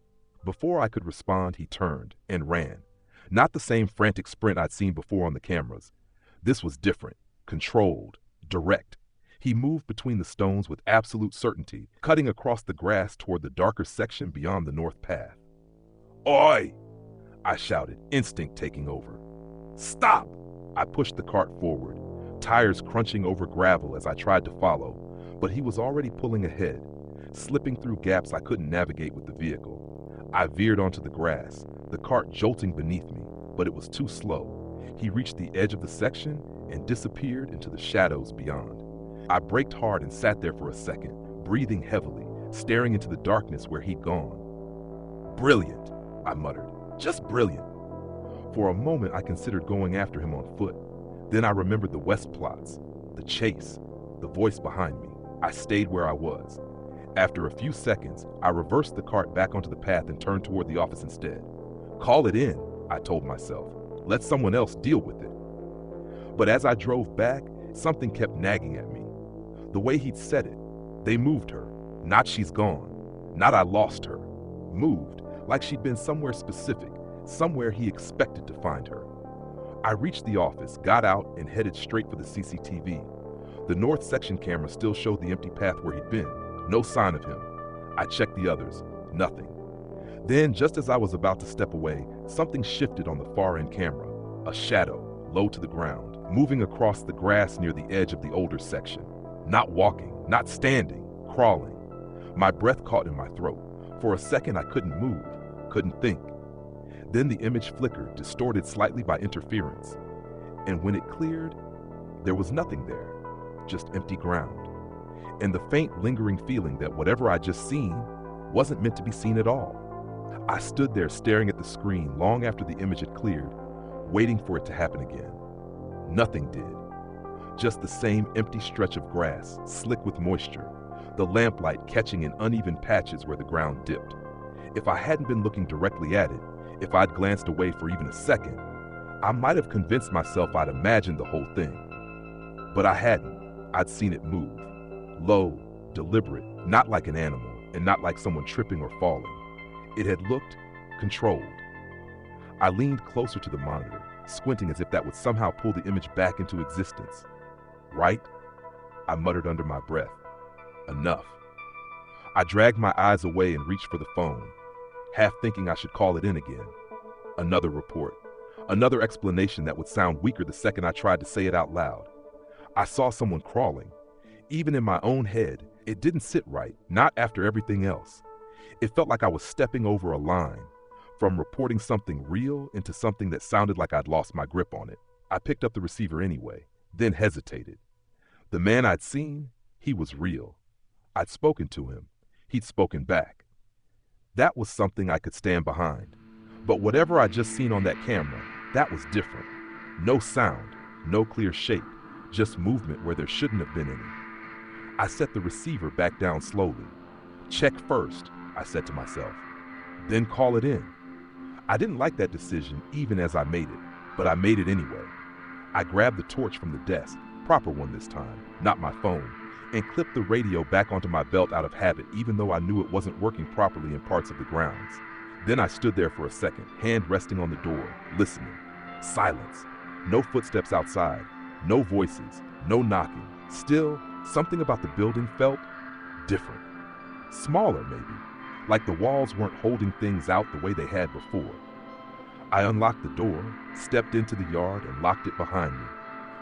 Before I could respond, he turned and ran. Not the same frantic sprint I'd seen before on the cameras. This was different, controlled, direct. He moved between the stones with absolute certainty, cutting across the grass toward the darker section beyond the north path. "Oi!" I shouted, instinct taking over. "Stop!" I pushed the cart forward, tires crunching over gravel as I tried to follow, but he was already pulling ahead, slipping through gaps I couldn't navigate with the vehicle. I veered onto the grass, the cart jolting beneath me, but it was too slow. He reached the edge of the section and disappeared into the shadows beyond. I braked hard and sat there for a second, breathing heavily, staring into the darkness where he'd gone. "Brilliant," I muttered. "Just brilliant." For a moment I considered going after him on foot. Then I remembered the West plots, the chase, the voice behind me. I stayed where I was. After a few seconds, I reversed the cart back onto the path and turned toward the office instead. "Call it in," I told myself. "Let someone else deal with it." But as I drove back, something kept nagging at me. The way he'd said it, they moved her. Not she's gone. Not I lost her. Moved, like she'd been somewhere specific, somewhere he expected to find her. I reached the office, got out, and headed straight for the CCTV. The north section camera still showed the empty path where he'd been. No sign of him. I checked the others. Nothing. Then, just as I was about to step away, something shifted on the far end camera. A shadow, low to the ground, moving across the grass near the edge of the older section. Not walking, not standing, crawling. My breath caught in my throat. For a second I couldn't move, couldn't think. Then the image flickered, distorted slightly by interference. And when it cleared, there was nothing there, just empty ground. And the faint, lingering feeling that whatever I'd just seen wasn't meant to be seen at all. I stood there staring at the screen long after the image had cleared, waiting for it to happen again. Nothing did. Just the same empty stretch of grass, slick with moisture, the lamplight catching in uneven patches where the ground dipped. If I hadn't been looking directly at it, if I'd glanced away for even a second, I might have convinced myself I'd imagined the whole thing. But I hadn't. I'd seen it move. Low, deliberate, not like an animal, and not like someone tripping or falling. It had looked controlled. I leaned closer to the monitor, squinting as if that would somehow pull the image back into existence. "Right?" I muttered under my breath. "Enough." I dragged my eyes away and reached for the phone, half thinking I should call it in again. Another report. Another explanation that would sound weaker the second I tried to say it out loud. I saw someone crawling. Even in my own head, it didn't sit right, not after everything else. It felt like I was stepping over a line, from reporting something real into something that sounded like I'd lost my grip on it. I picked up the receiver anyway, then hesitated. The man I'd seen, he was real. I'd spoken to him. He'd spoken back. That was something I could stand behind. But whatever I'd just seen on that camera, that was different. No sound, no clear shape, just movement where there shouldn't have been any. I set the receiver back down slowly. "Check first," I said to myself. "Then call it in." I didn't like that decision even as I made it, but I made it anyway. I grabbed the torch from the desk, proper one this time, not my phone, and clipped the radio back onto my belt out of habit even though I knew it wasn't working properly in parts of the grounds. Then I stood there for a second, hand resting on the door, listening. Silence. No footsteps outside. No voices. No knocking. Still, something about the building felt different. Smaller, maybe. Like the walls weren't holding things out the way they had before. I unlocked the door, stepped into the yard, and locked it behind me.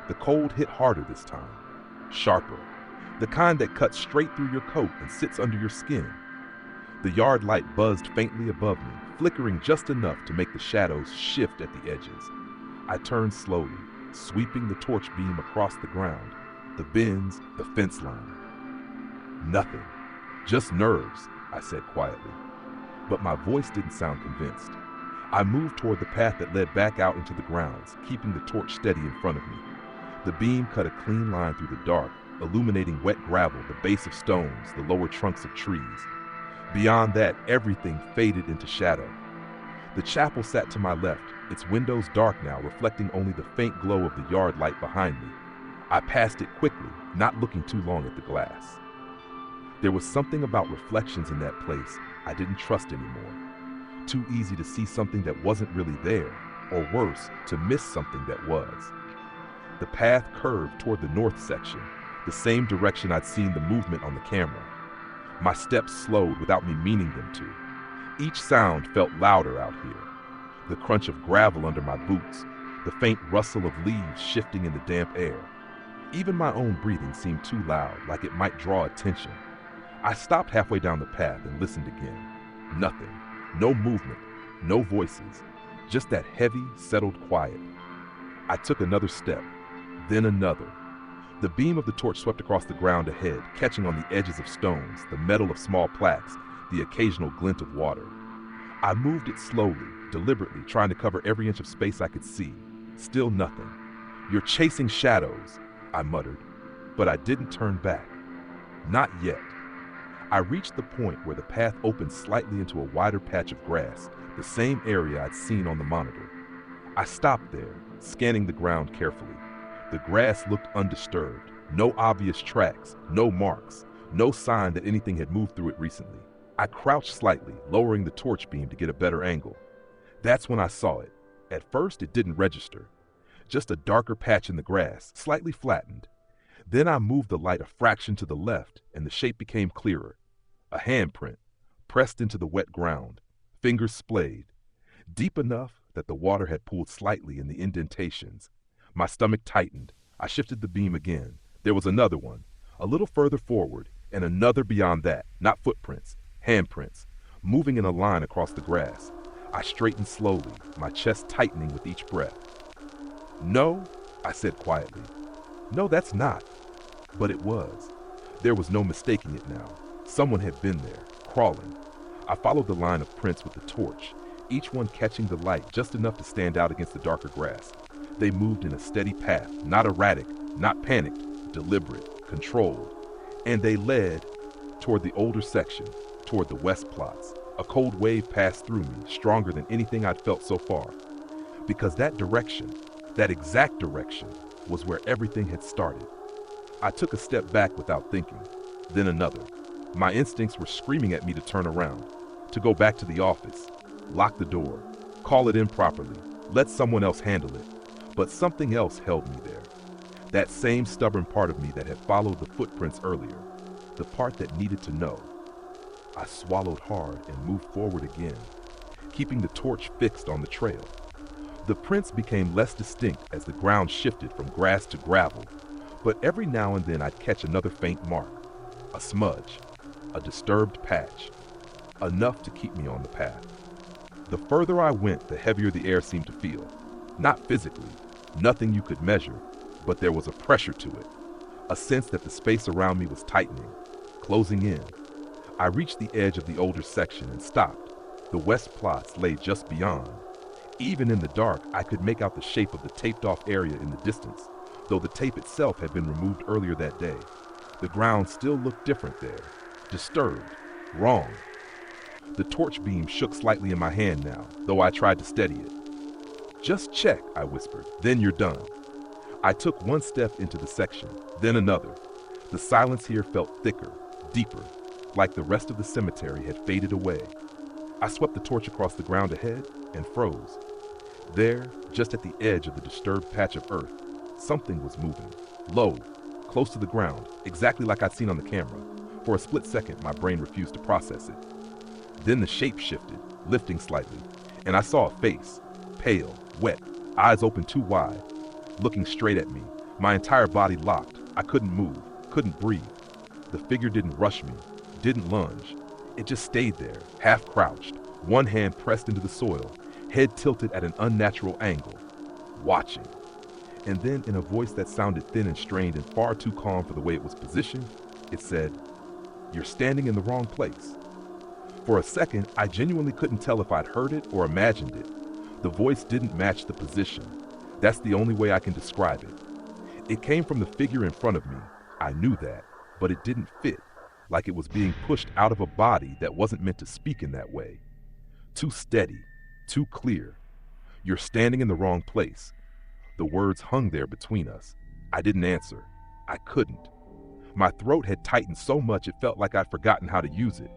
The cold hit harder this time. Sharper. The kind that cuts straight through your coat and sits under your skin. The yard light buzzed faintly above me, flickering just enough to make the shadows shift at the edges. I turned slowly, sweeping the torch beam across the ground, the bins, the fence line. "Nothing. Just nerves," I said quietly. But my voice didn't sound convinced. I moved toward the path that led back out into the grounds, keeping the torch steady in front of me. The beam cut a clean line through the dark, illuminating wet gravel, the base of stones, the lower trunks of trees. Beyond that, everything faded into shadow. The chapel sat to my left, its windows dark now, reflecting only the faint glow of the yard light behind me. I passed it quickly, not looking too long at the glass. There was something about reflections in that place I didn't trust anymore. Too easy to see something that wasn't really there, or worse, to miss something that was. The path curved toward the north section, the same direction I'd seen the movement on the camera. My steps slowed without me meaning them to. Each sound felt louder out here. The crunch of gravel under my boots, the faint rustle of leaves shifting in the damp air. Even my own breathing seemed too loud, like it might draw attention. I stopped halfway down the path and listened again. Nothing. No movement. No voices. Just that heavy, settled quiet. I took another step, then another. The beam of the torch swept across the ground ahead, catching on the edges of stones, the metal of small plaques, the occasional glint of water. I moved it slowly, deliberately, trying to cover every inch of space I could see. Still nothing. "You're chasing shadows," I muttered, but I didn't turn back. Not yet. I reached the point where the path opened slightly into a wider patch of grass, the same area I'd seen on the monitor. I stopped there, scanning the ground carefully. The grass looked undisturbed. No obvious tracks, no marks, no sign that anything had moved through it recently. I crouched slightly, lowering the torch beam to get a better angle. That's when I saw it. At first, it didn't register. Just a darker patch in the grass, slightly flattened. Then I moved the light a fraction to the left, and the shape became clearer. A handprint, pressed into the wet ground, fingers splayed, deep enough that the water had pooled slightly in the indentations. My stomach tightened. I shifted the beam again. There was another one, a little further forward, and another beyond that, not footprints, handprints, moving in a line across the grass. I straightened slowly, my chest tightening with each breath. "No," I said quietly. "No, that's not." But it was. There was no mistaking it now. Someone had been there, crawling. I followed the line of prints with the torch, each one catching the light just enough to stand out against the darker grass. They moved in a steady path, not erratic, not panicked, deliberate, controlled. And they led toward the older section, toward the west plots. A cold wave passed through me, stronger than anything I'd felt so far. Because that direction, that exact direction, was where everything had started. I took a step back without thinking, then another. My instincts were screaming at me to turn around, to go back to the office, lock the door, call it in properly, let someone else handle it. But something else held me there. That same stubborn part of me that had followed the footprints earlier, the part that needed to know. I swallowed hard and moved forward again, keeping the torch fixed on the trail. The prints became less distinct as the ground shifted from grass to gravel, but every now and then I'd catch another faint mark, a smudge, a disturbed patch, enough to keep me on the path. The further I went, the heavier the air seemed to feel. Not physically, nothing you could measure, but there was a pressure to it, a sense that the space around me was tightening, closing in. I reached the edge of the older section and stopped. The west plots lay just beyond. Even in the dark, I could make out the shape of the taped-off area in the distance, though the tape itself had been removed earlier that day. The ground still looked different there, disturbed, wrong. The torch beam shook slightly in my hand now, though I tried to steady it. "Just check," I whispered, "then you're done." I took one step into the section, then another. The silence here felt thicker, deeper, like the rest of the cemetery had faded away. I swept the torch across the ground ahead and froze. There, just at the edge of the disturbed patch of earth, something was moving, low, close to the ground, exactly like I'd seen on the camera. For a split second, my brain refused to process it. Then the shape shifted, lifting slightly, and I saw a face, pale, wet, eyes open too wide, looking straight at me, my entire body locked. I couldn't move, couldn't breathe. The figure didn't rush me, didn't lunge. It just stayed there, half crouched, one hand pressed into the soil, head tilted at an unnatural angle, watching. And then, in a voice that sounded thin and strained and far too calm for the way it was positioned, it said, "You're standing in the wrong place." For a second, I genuinely couldn't tell if I'd heard it or imagined it. The voice didn't match the position. That's the only way I can describe it. It came from the figure in front of me. I knew that, but it didn't fit, like it was being pushed out of a body that wasn't meant to speak in that way. Too steady, too clear. "You're standing in the wrong place." The words hung there between us. I didn't answer. I couldn't. My throat had tightened so much it felt like I'd forgotten how to use it.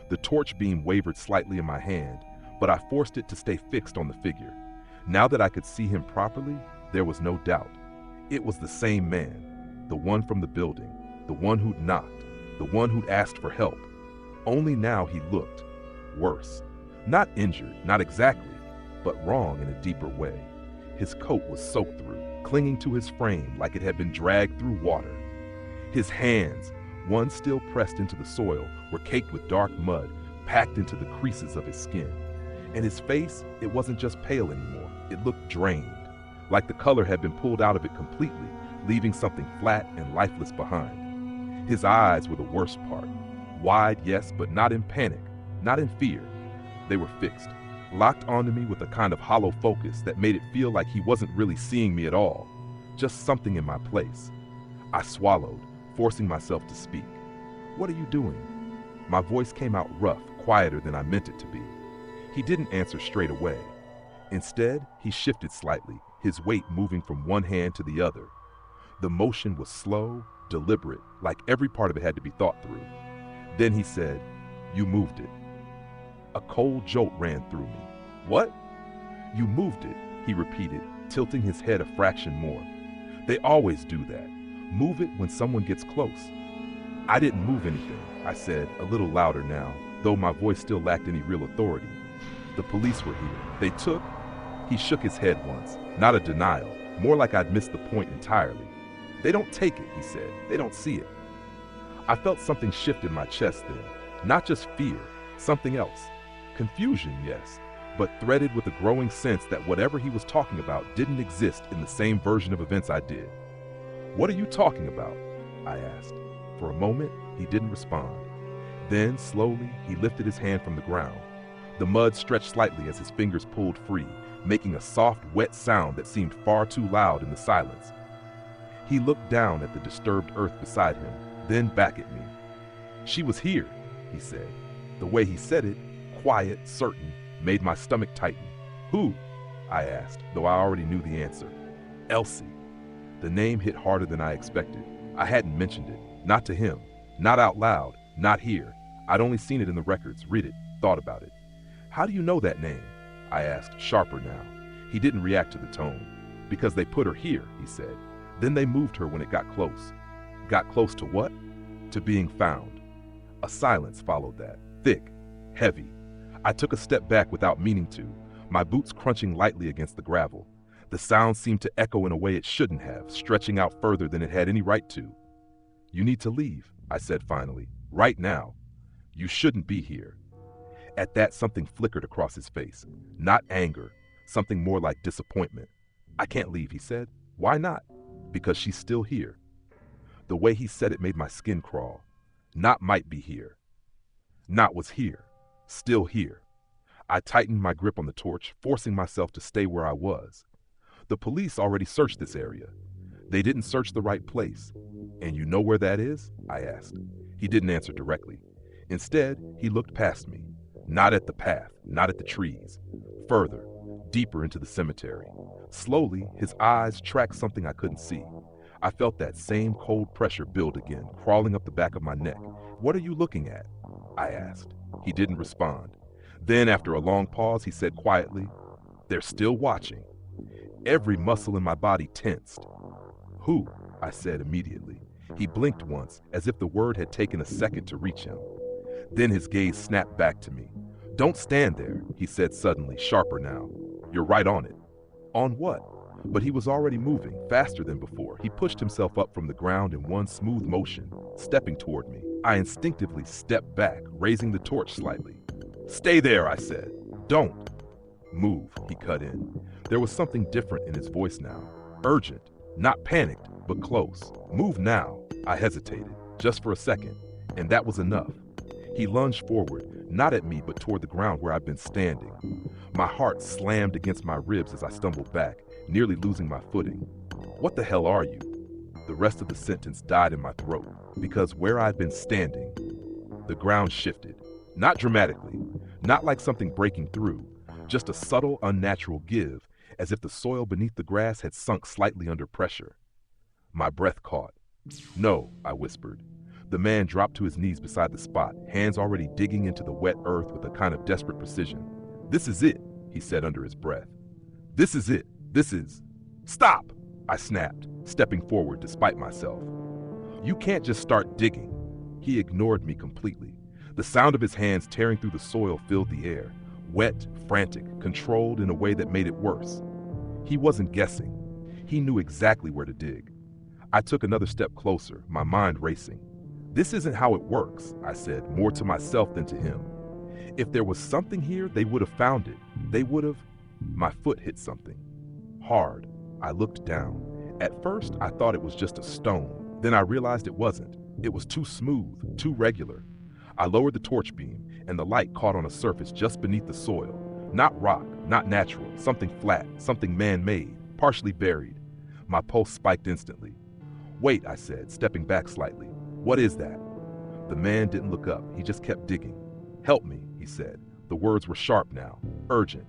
The torch beam wavered slightly in my hand, but I forced it to stay fixed on the figure. Now that I could see him properly, there was no doubt. It was the same man, the one from the building, the one who'd knocked, the one who'd asked for help. Only now he looked worse, Not injured, not exactly, but wrong in a deeper way. His coat was soaked through, clinging to his frame like it had been dragged through water. His hands, one still pressed into the soil, were caked with dark mud, packed into the creases of his skin. And his face, it wasn't just pale anymore, it looked drained, like the color had been pulled out of it completely, leaving something flat and lifeless behind. His eyes were the worst part. Wide, yes, but not in panic, not in fear. They were fixed, locked onto me with a kind of hollow focus that made it feel like he wasn't really seeing me at all, just something in my place. I swallowed, forcing myself to speak. "What are you doing?" My voice came out rough, quieter than I meant it to be. He didn't answer straight away. Instead, he shifted slightly, his weight moving from one hand to the other. The motion was slow, deliberate, like every part of it had to be thought through. Then he said, "You moved it." A cold jolt ran through me. "What?" "You moved it," he repeated, tilting his head a fraction more. "They always do that. Move it when someone gets close." "I didn't move anything," I said, a little louder now, though my voice still lacked any real authority. "The police were here. They took..." He shook his head once, not a denial, more like I'd missed the point entirely. "They don't take it," he said. "They don't see it." I felt something shift in my chest then, not just fear, something else. Confusion, yes, but threaded with a growing sense that whatever he was talking about didn't exist in the same version of events I did. "What are you talking about?" I asked. For a moment, he didn't respond. Then, slowly, he lifted his hand from the ground. The mud stretched slightly as his fingers pulled free, making a soft, wet sound that seemed far too loud in the silence. He looked down at the disturbed earth beside him, then back at me. "She was here," he said. The way he said it, quiet, certain, made my stomach tighten. "Who?" I asked, though I already knew the answer. "Elsie." The name hit harder than I expected. I hadn't mentioned it. Not to him. Not out loud. Not here. I'd only seen it in the records, read it, thought about it. "How do you know that name?" I asked, sharper now. He didn't react to the tone. "Because they put her here," he said. "Then they moved her when it got close." "Got close to what?" "To being found." A silence followed that, thick, heavy. I took a step back without meaning to, my boots crunching lightly against the gravel. The sound seemed to echo in a way it shouldn't have, stretching out further than it had any right to. "You need to leave," I said finally. "Right now. You shouldn't be here." At that, something flickered across his face. Not anger, something more like disappointment. "I can't leave," he said. "Why not?" "Because she's still here." The way he said it made my skin crawl. Not might be here. Not was here. Still here. I tightened my grip on the torch, forcing myself to stay where I was. "The police already searched this area. They didn't search the right place. And you know where that is?" I asked. He didn't answer directly. Instead, he looked past me. Not at the path, not at the trees. Further, deeper into the cemetery. Slowly, his eyes tracked something I couldn't see. I felt that same cold pressure build again, crawling up the back of my neck. "What are you looking at?" I asked. He didn't respond. Then, after a long pause, he said quietly, "They're still watching." Every muscle in my body tensed. "Who?" I said immediately. He blinked once, as if the word had taken a second to reach him. Then his gaze snapped back to me. "Don't stand there," he said suddenly, sharper now. "You're right on it." "On what?" But he was already moving, faster than before. He pushed himself up from the ground in one smooth motion, stepping toward me. I instinctively stepped back, raising the torch slightly. "Stay there," I said. "Don't." "Move," he cut in. There was something different in his voice now. Urgent, not panicked, but close. "Move now." I hesitated, just for a second, and that was enough. He lunged forward, not at me but toward the ground where I'd been standing. My heart slammed against my ribs as I stumbled back, nearly losing my footing. "What the hell are you?" The rest of the sentence died in my throat, because where I'd been standing, the ground shifted. Not dramatically, not like something breaking through, just a subtle, unnatural give, as if the soil beneath the grass had sunk slightly under pressure. My breath caught. "No," I whispered. The man dropped to his knees beside the spot, hands already digging into the wet earth with a kind of desperate precision. "This is it," he said under his breath. "This is it. This is..." "Stop!" I snapped, stepping forward despite myself. "You can't just start digging." He ignored me completely. The sound of his hands tearing through the soil filled the air. Wet, frantic, controlled in a way that made it worse. He wasn't guessing. He knew exactly where to dig. I took another step closer, my mind racing. This isn't how it works, I said, more to myself than to him. If there was something here, they would have found it. They would have... My foot hit something. Hard. I looked down. At first, I thought it was just a stone. Then I realized it wasn't. It was too smooth, too regular. I lowered the torch beam, and the light caught on a surface just beneath the soil. Not rock, not natural, something flat, something man-made, partially buried. My pulse spiked instantly. Wait, I said, stepping back slightly. What is that? The man didn't look up. He just kept digging. Help me, he said. The words were sharp now, urgent.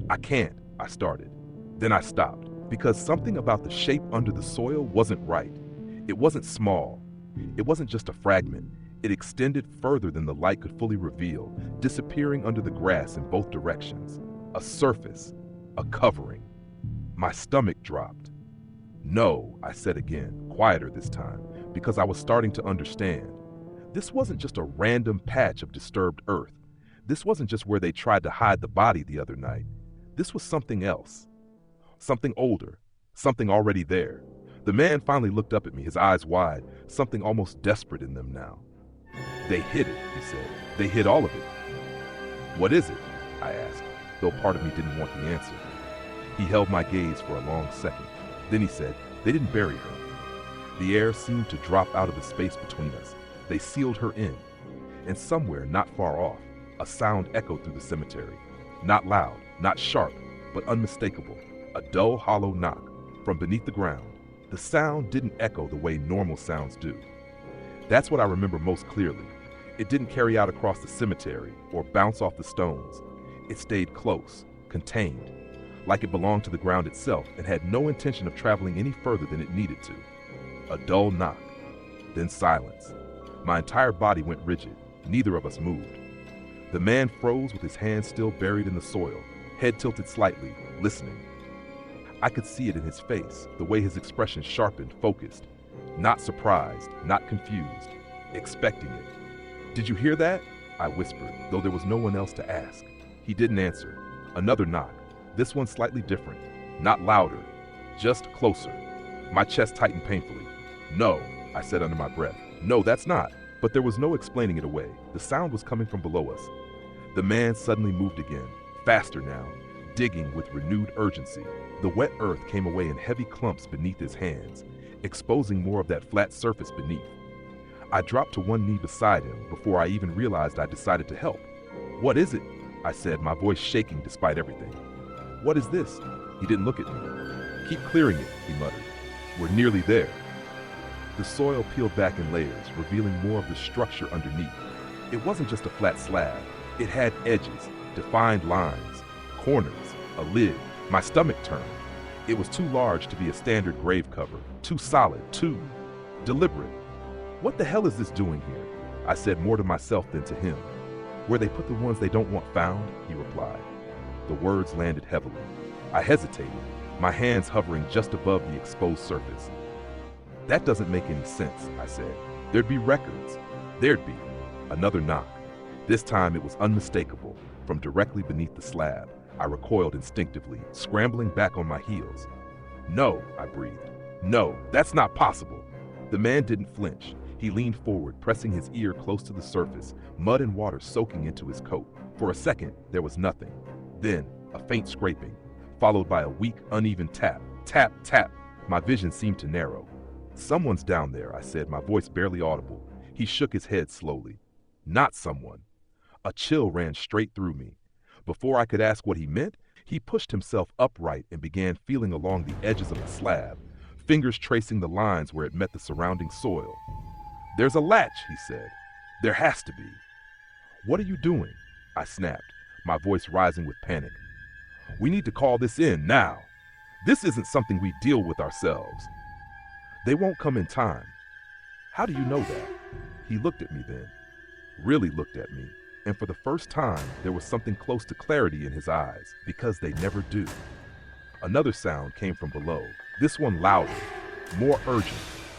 I can't, I started. Then I stopped, because something about the shape under the soil wasn't right. It wasn't small. It wasn't just a fragment. It extended further than the light could fully reveal, disappearing under the grass in both directions. A surface, a covering. My stomach dropped. No, I said again, quieter this time, because I was starting to understand. This wasn't just a random patch of disturbed earth. This wasn't just where they tried to hide the body the other night. This was something else. Something older. Something already there. The man finally looked up at me, his eyes wide, something almost desperate in them now. They hid it, he said. They hid all of it. What is it? I asked, though part of me didn't want the answer. He held my gaze for a long second. Then he said, they didn't bury her. The air seemed to drop out of the space between us. They sealed her in. And somewhere not far off, a sound echoed through the cemetery. Not loud, not sharp, but unmistakable. A dull, hollow knock from beneath the ground. The sound didn't echo the way normal sounds do. That's what I remember most clearly. It didn't carry out across the cemetery or bounce off the stones. It stayed close, contained, like it belonged to the ground itself and had no intention of traveling any further than it needed to. A dull knock, then silence. My entire body went rigid. Neither of us moved. The man froze with his hands still buried in the soil, head tilted slightly, listening. I could see it in his face, the way his expression sharpened, focused. Not surprised, not confused, expecting it. Did you hear that? I whispered, though there was no one else to ask. He didn't answer. Another knock, this one slightly different. Not louder, just closer. My chest tightened painfully. No, I said under my breath. No, that's not. But there was no explaining it away. The sound was coming from below us. The man suddenly moved again, faster now, digging with renewed urgency. The wet earth came away in heavy clumps beneath his hands, exposing more of that flat surface beneath. I dropped to one knee beside him before I even realized I decided to help. What is it? I said, my voice shaking despite everything. What is this? He didn't look at me. Keep clearing it, he muttered. We're nearly there. The soil peeled back in layers, revealing more of the structure underneath. It wasn't just a flat slab. It had edges, defined lines, corners, a lid. My stomach turned. It was too large to be a standard grave cover, too solid, too deliberate. What the hell is this doing here? I said more to myself than to him. Where they put the ones they don't want found, he replied. The words landed heavily. I hesitated, my hands hovering just above the exposed surface. That doesn't make any sense, I said. There'd be records. There'd be. Another knock. This time it was unmistakable, from directly beneath the slab. I recoiled instinctively, scrambling back on my heels. No, I breathed. No, that's not possible. The man didn't flinch. He leaned forward, pressing his ear close to the surface, mud and water soaking into his coat. For a second, there was nothing. Then, a faint scraping, followed by a weak, uneven tap. Tap, tap. My vision seemed to narrow. Someone's down there, I said, my voice barely audible. He shook his head slowly. Not someone. A chill ran straight through me. Before I could ask what he meant, he pushed himself upright and began feeling along the edges of the slab, fingers tracing the lines where it met the surrounding soil. There's a latch, he said. There has to be. What are you doing? I snapped, my voice rising with panic. We need to call this in now. This isn't something we deal with ourselves. They won't come in time. How do you know that? He looked at me then, really looked at me, and for the first time, there was something close to clarity in his eyes, because they never do. Another sound came from below, this one louder, more urgent,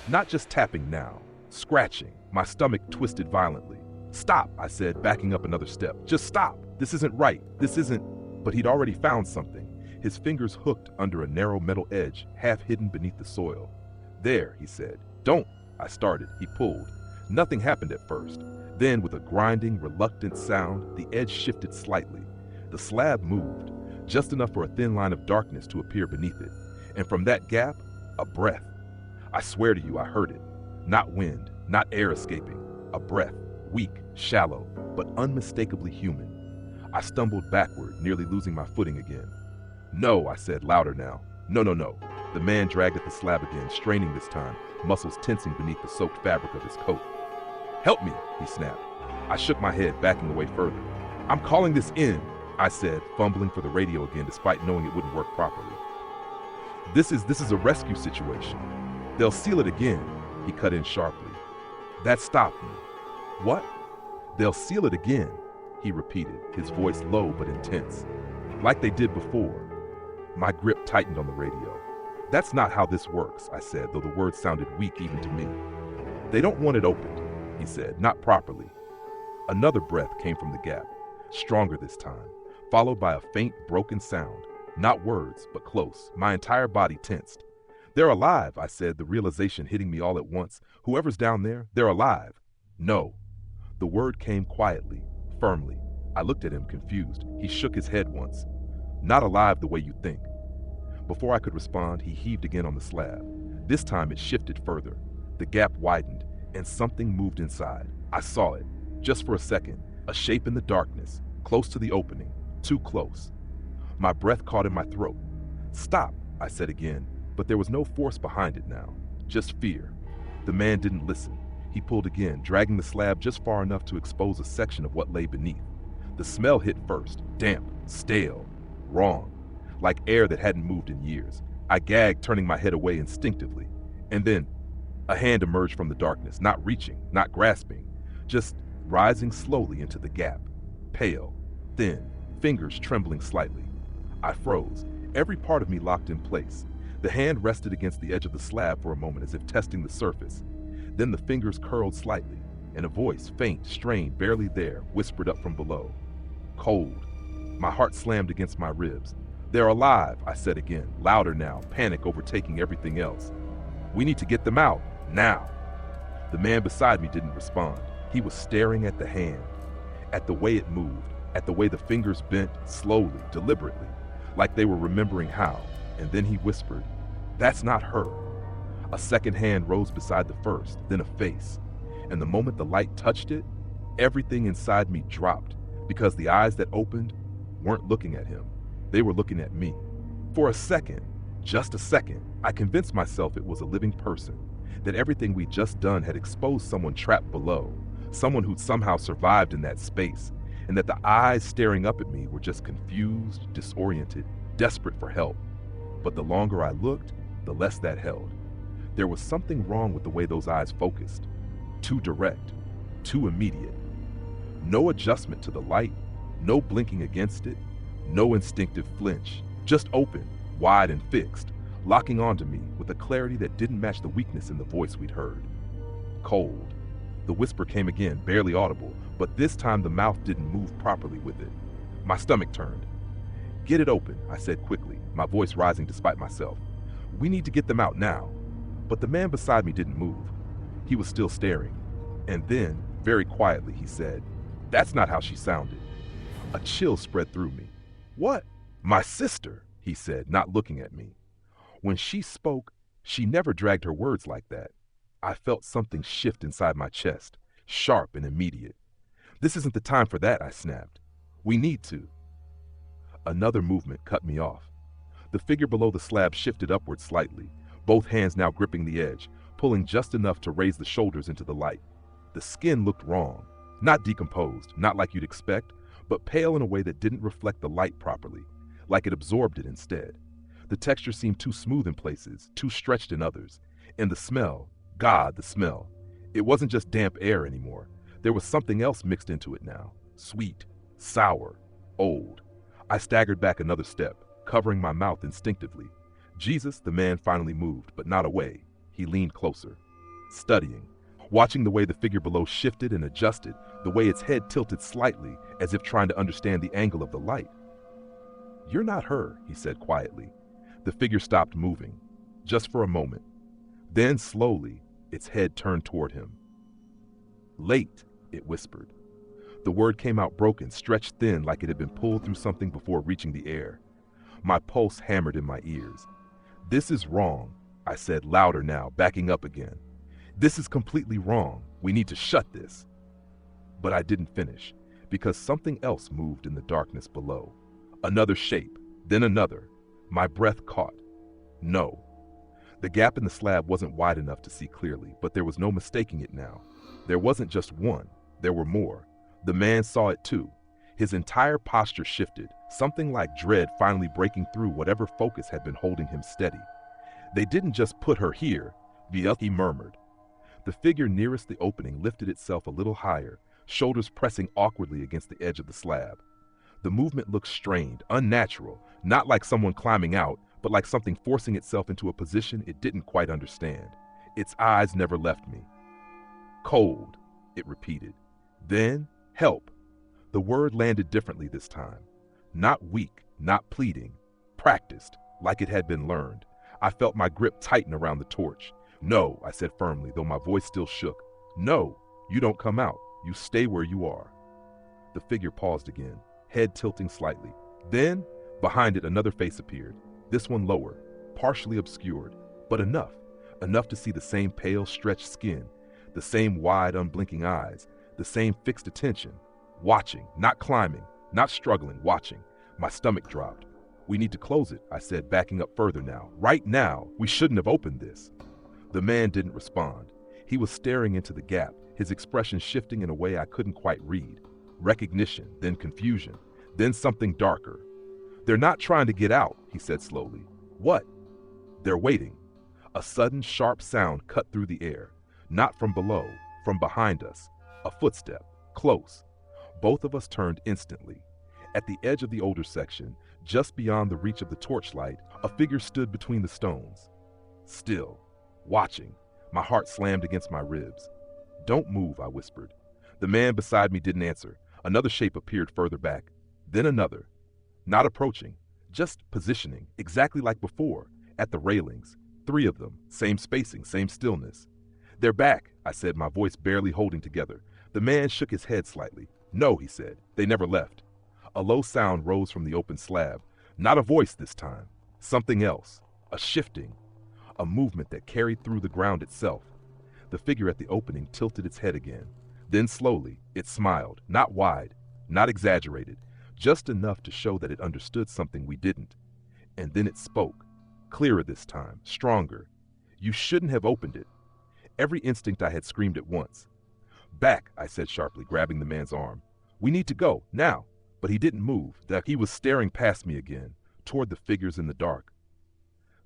not just tapping now, scratching. My stomach twisted violently. Stop, I said, backing up another step. Just stop. This isn't right. This isn't. But he'd already found something. His fingers hooked under a narrow metal edge, half hidden beneath the soil. There, he said. Don't. I started. He pulled. Nothing happened at first. Then, with a grinding, reluctant sound, the edge shifted slightly. The slab moved, just enough for a thin line of darkness to appear beneath it. And from that gap, a breath. I swear to you, I heard it. Not wind, not air escaping. A breath, weak, shallow, but unmistakably human. I stumbled backward, nearly losing my footing again. No, I said, louder now. No, no, no. The man dragged at the slab again, straining this time, muscles tensing beneath the soaked fabric of his coat. Help me, he snapped. I shook my head, backing away further. I'm calling this in, I said, fumbling for the radio again despite knowing it wouldn't work properly. This is a rescue situation. They'll seal it again, he cut in sharply. That stopped me. What? They'll seal it again, he repeated, his voice low but intense. Like they did before. My grip tightened on the radio. That's not how this works, I said, though the words sounded weak even to me. They don't want it opened, he said, not properly. Another breath came from the gap, stronger this time, followed by a faint, broken sound. Not words, but close. My entire body tensed. They're alive, I said, the realization hitting me all at once. Whoever's down there, they're alive. No. The word came quietly, firmly. I looked at him, confused. He shook his head once. Not alive the way you think. Before I could respond, he heaved again on the slab. This time it shifted further. The gap widened, and something moved inside. I saw it, just for a second, a shape in the darkness, close to the opening, too close. My breath caught in my throat. Stop, I said again, but there was no force behind it now, just fear. The man didn't listen. He pulled again, dragging the slab just far enough to expose a section of what lay beneath. The smell hit first, damp, stale, wrong, like air that hadn't moved in years. I gagged, turning my head away instinctively. And then, a hand emerged from the darkness, not reaching, not grasping, just rising slowly into the gap. Pale, thin, fingers trembling slightly. I froze, every part of me locked in place. The hand rested against the edge of the slab for a moment as if testing the surface. Then the fingers curled slightly, and a voice, faint, strained, barely there, whispered up from below. Cold. My heart slammed against my ribs. They're alive, I said again, louder now, panic overtaking everything else. We need to get them out, now. The man beside me didn't respond. He was staring at the hand, at the way it moved, at the way the fingers bent, slowly, deliberately, like they were remembering how. And then he whispered, That's not her. A second hand rose beside the first, then a face. And the moment the light touched it, everything inside me dropped, because the eyes that opened weren't looking at him. They were looking at me. For a second, just a second, I convinced myself it was a living person, that everything we'd just done had exposed someone trapped below, someone who'd somehow survived in that space, and that the eyes staring up at me were just confused, disoriented, desperate for help. But the longer I looked, the less that held. There was something wrong with the way those eyes focused. Too direct, too immediate. No adjustment to the light, no blinking against it, no instinctive flinch, just open, wide and fixed, locking onto me with a clarity that didn't match the weakness in the voice we'd heard. Cold. The whisper came again, barely audible, but this time the mouth didn't move properly with it. My stomach turned. Get it open, I said quickly, my voice rising despite myself. We need to get them out now. But the man beside me didn't move. He was still staring. And then, very quietly, he said, That's not how she sounded. A chill spread through me. What? My sister, he said, not looking at me. When she spoke, she never dragged her words like that. I felt something shift inside my chest, sharp and immediate. This isn't the time for that, I snapped. We need to. Another movement cut me off. The figure below the slab shifted upward slightly, both hands now gripping the edge, pulling just enough to raise the shoulders into the light. The skin looked wrong, not decomposed, not like you'd expect, but pale in a way that didn't reflect the light properly, like it absorbed it instead. The texture seemed too smooth in places, too stretched in others. And the smell, God, the smell. It wasn't just damp air anymore. There was something else mixed into it now. Sweet, sour, old. I staggered back another step, covering my mouth instinctively. Jesus, the man, finally moved, but not away. He leaned closer, studying, watching the way the figure below shifted and adjusted, the way its head tilted slightly as if trying to understand the angle of the light. "You're not her," he said quietly. The figure stopped moving, just for a moment. Then slowly, its head turned toward him. "Late," it whispered. The word came out broken, stretched thin like it had been pulled through something before reaching the air. My pulse hammered in my ears. "This is wrong," I said louder now, backing up again. "This is completely wrong. We need to shut this." But I didn't finish, because something else moved in the darkness below. Another shape, then another. My breath caught. No. The gap in the slab wasn't wide enough to see clearly, but there was no mistaking it now. There wasn't just one, there were more. The man saw it too. His entire posture shifted, something like dread finally breaking through whatever focus had been holding him steady. "They didn't just put her here," he murmured. The figure nearest the opening lifted itself a little higher, shoulders pressing awkwardly against the edge of the slab. The movement looked strained, unnatural, not like someone climbing out, but like something forcing itself into a position it didn't quite understand. Its eyes never left me. "Cold," it repeated. Then, "Help." The word landed differently this time. Not weak, not pleading. Practiced, like it had been learned. I felt my grip tighten around the torch. "No," I said firmly, though my voice still shook. "No, you don't come out. You stay where you are." The figure paused again, head tilting slightly. Then, behind it, another face appeared. This one lower, partially obscured, but enough to see the same pale, stretched skin, the same wide, unblinking eyes, the same fixed attention. Watching, not climbing, not struggling, watching. My stomach dropped. "We need to close it," I said, backing up further now. "Right now, we shouldn't have opened this." The man didn't respond. He was staring into the gap, his expression shifting in a way I couldn't quite read. Recognition, then confusion, then something darker. "They're not trying to get out," he said slowly. "What?" "They're waiting." A sudden, sharp sound cut through the air. Not from below, from behind us. A footstep, close. Both of us turned instantly. At the edge of the older section, just beyond the reach of the torchlight, a figure stood between the stones. Still, watching. My heart slammed against my ribs. "Don't move," I whispered. The man beside me didn't answer. Another shape appeared further back. Then another. Not approaching, just positioning, exactly like before, at the railings. 3 of them, same spacing, same stillness. "They're back," I said, my voice barely holding together. The man shook his head slightly. "No," he said, "they never left." A low sound rose from the open slab. Not a voice this time. Something else. A shifting. A movement that carried through the ground itself. The figure at the opening tilted its head again. Then slowly, it smiled, not wide, not exaggerated, just enough to show that it understood something we didn't. And then it spoke, clearer this time, stronger. "You shouldn't have opened it." Every instinct I had screamed at once. "Back," I said sharply, grabbing the man's arm. "We need to go, now." But he didn't move. He was staring past me again, toward the figures in the dark.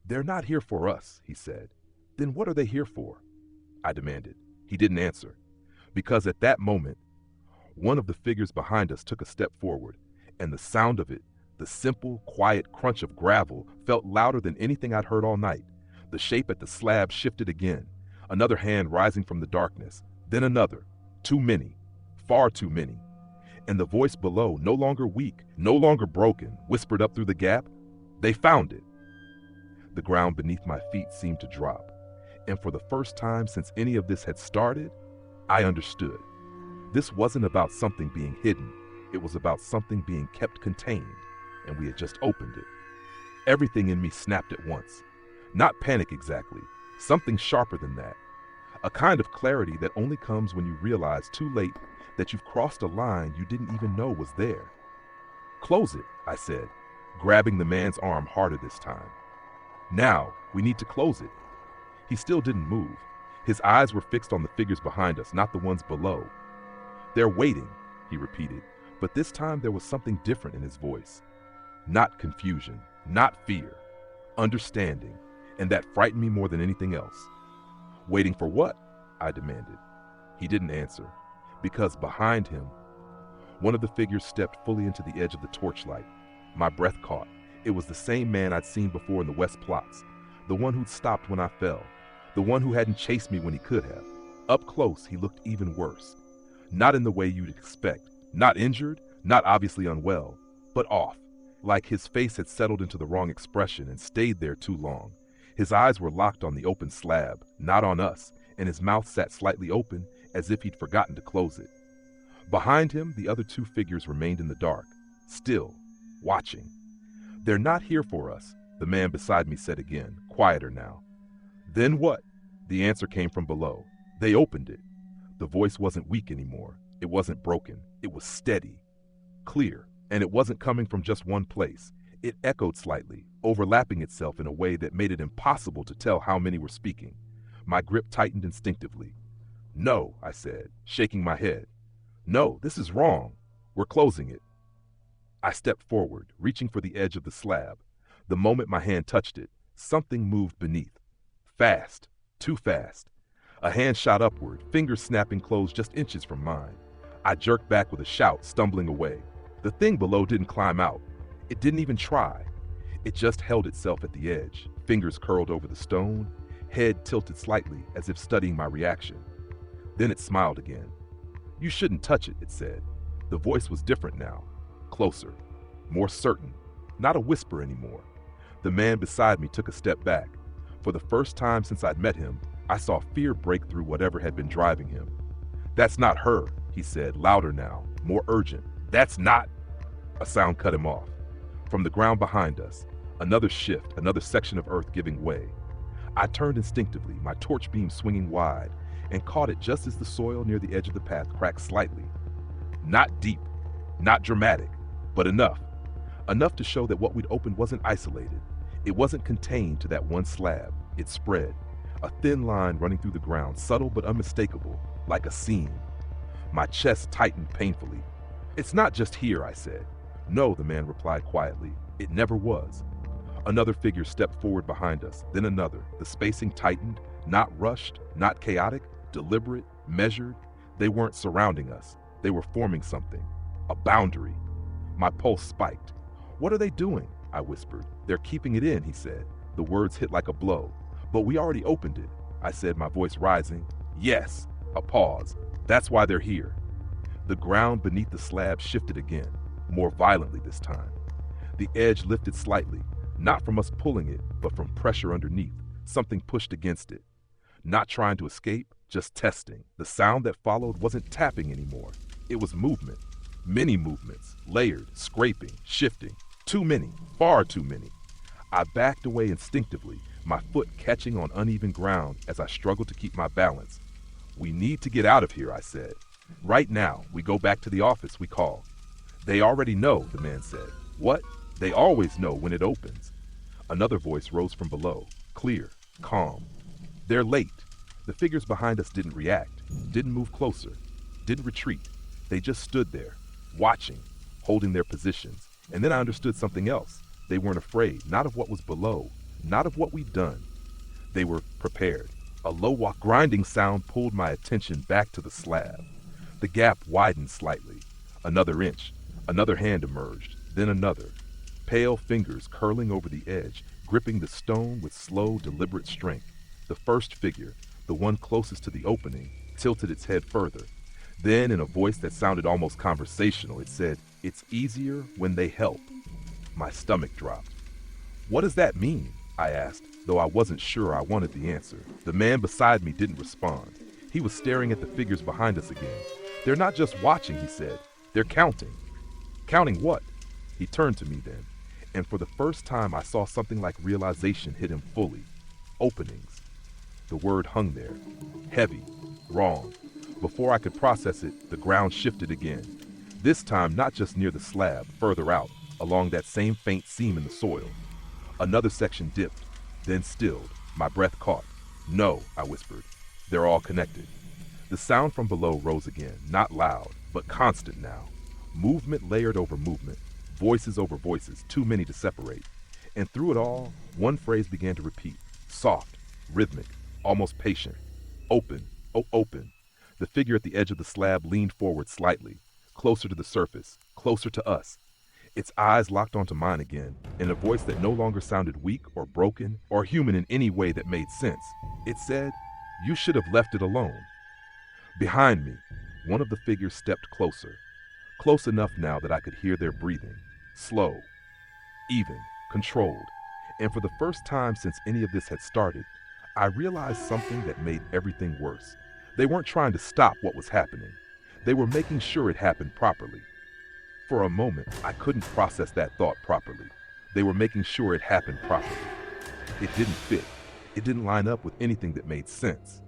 "They're not here for us," he said. "Then what are they here for?" I demanded. He didn't answer. Because at that moment, one of the figures behind us took a step forward, and the sound of it, the simple, quiet crunch of gravel, felt louder than anything I'd heard all night. The shape at the slab shifted again, another hand rising from the darkness, then another. Too many, far too many. And the voice below, no longer weak, no longer broken, whispered up through the gap, "They found it." The ground beneath my feet seemed to drop, and for the first time since any of this had started, I understood. This wasn't about something being hidden, it was about something being kept contained, and we had just opened it. Everything in me snapped at once. Not panic exactly, something sharper than that. A kind of clarity that only comes when you realize too late that you've crossed a line you didn't even know was there. "Close it," I said, grabbing the man's arm harder this time. "Now, we need to close it." He still didn't move. His eyes were fixed on the figures behind us, not the ones below. "They're waiting," he repeated, but this time there was something different in his voice. Not confusion, not fear, understanding, and that frightened me more than anything else. "Waiting for what?" I demanded. He didn't answer, because behind him, one of the figures stepped fully into the edge of the torchlight. My breath caught. It was the same man I'd seen before in the West Plots, the one who'd stopped when I fell, the one who hadn't chased me when he could have. Up close, he looked even worse. Not in the way you'd expect. Not injured, not obviously unwell, but off. Like his face had settled into the wrong expression and stayed there too long. His eyes were locked on the open slab, not on us, and his mouth sat slightly open as if he'd forgotten to close it. Behind him, the other two figures remained in the dark, still, watching. "They're not here for us," the man beside me said again, quieter now. "Then what?" The answer came from below. "They opened it." The voice wasn't weak anymore. It wasn't broken. It was steady, clear, and it wasn't coming from just one place. It echoed slightly, overlapping itself in a way that made it impossible to tell how many were speaking. My grip tightened instinctively. "No," I said, shaking my head. "No, this is wrong. We're closing it." I stepped forward, reaching for the edge of the slab. The moment my hand touched it, something moved beneath. Fast, too fast. A hand shot upward, fingers snapping closed just inches from mine. I jerked back with a shout, stumbling away. The thing below didn't climb out. It didn't even try. It just held itself at the edge, fingers curled over the stone, head tilted slightly as if studying my reaction. Then it smiled again. "You shouldn't touch it," it said. The voice was different now, closer, more certain, not a whisper anymore. The man beside me took a step back. For the first time since I'd met him, I saw fear break through whatever had been driving him. "That's not her," he said, louder now, more urgent. "That's not—" A sound cut him off. From the ground behind us, another shift, another section of earth giving way. I turned instinctively, my torch beam swinging wide, and caught it just as the soil near the edge of the path cracked slightly. Not deep, not dramatic, but enough. Enough to show that what we'd opened wasn't isolated. It wasn't contained to that one slab. It spread. A thin line running through the ground, subtle but unmistakable, like a seam. My chest tightened painfully. "It's not just here," I said. "No," the man replied quietly. "It never was." Another figure stepped forward behind us, then another. The spacing tightened, not rushed, not chaotic, deliberate, measured. They weren't surrounding us. They were forming something. A boundary. My pulse spiked. "What are they doing?" I whispered. "They're keeping it in," he said. The words hit like a blow. "But we already opened it," I said, my voice rising. "Yes." A pause. "That's why they're here." The ground beneath the slab shifted again, more violently this time. The edge lifted slightly, not from us pulling it, but from pressure underneath. Something pushed against it. Not trying to escape, just testing. The sound that followed wasn't tapping anymore. It was movement. Many movements, layered, scraping, shifting. Too many, far too many. I backed away instinctively, my foot catching on uneven ground as I struggled to keep my balance. "We need to get out of here," I said. "Right now, we go back to the office," we called. "They already know," the man said. "What?" "They always know when it opens." Another voice rose from below, clear, calm. "They're late." The figures behind us didn't react, didn't move closer, didn't retreat. They just stood there, watching, holding their positions. And then I understood something else. They weren't afraid, not of what was below, not of what we'd done. They were prepared. A low grinding sound pulled my attention back to the slab. The gap widened slightly. Another inch. Another hand emerged, then another. Pale fingers curling over the edge, gripping the stone with slow, deliberate strength. The first figure, the one closest to the opening, tilted its head further. Then, in a voice that sounded almost conversational, it said, "It's easier when they help." My stomach dropped. "What does that mean?" I asked, though I wasn't sure I wanted the answer. The man beside me didn't respond. He was staring at the figures behind us again. "They're not just watching," he said. "They're counting." "Counting what?" He turned to me then, and for the first time I saw something like realization hit him fully. Openings. The word hung there. Heavy. Wrong. Before I could process it, the ground shifted again. This time not just near the slab, further out, along that same faint seam in the soil. Another section dipped, then stilled. My breath caught. "No," I whispered. "They're all connected." The sound from below rose again, not loud, but constant now. Movement layered over movement, voices over voices, too many to separate. And through it all, one phrase began to repeat, soft, rhythmic, almost patient. "Open, oh open." The figure at the edge of the slab leaned forward slightly, closer to the surface, closer to us. Its eyes locked onto mine again, in a voice that no longer sounded weak or broken or human in any way that made sense. It said, "You should have left it alone." Behind me, one of the figures stepped closer, close enough now that I could hear their breathing, slow, even, controlled. And for the first time since any of this had started, I realized something that made everything worse. They weren't trying to stop what was happening. They were making sure it happened properly. For a moment, I couldn't process that thought properly. They were making sure it happened properly. It didn't fit. It didn't line up with anything that made sense.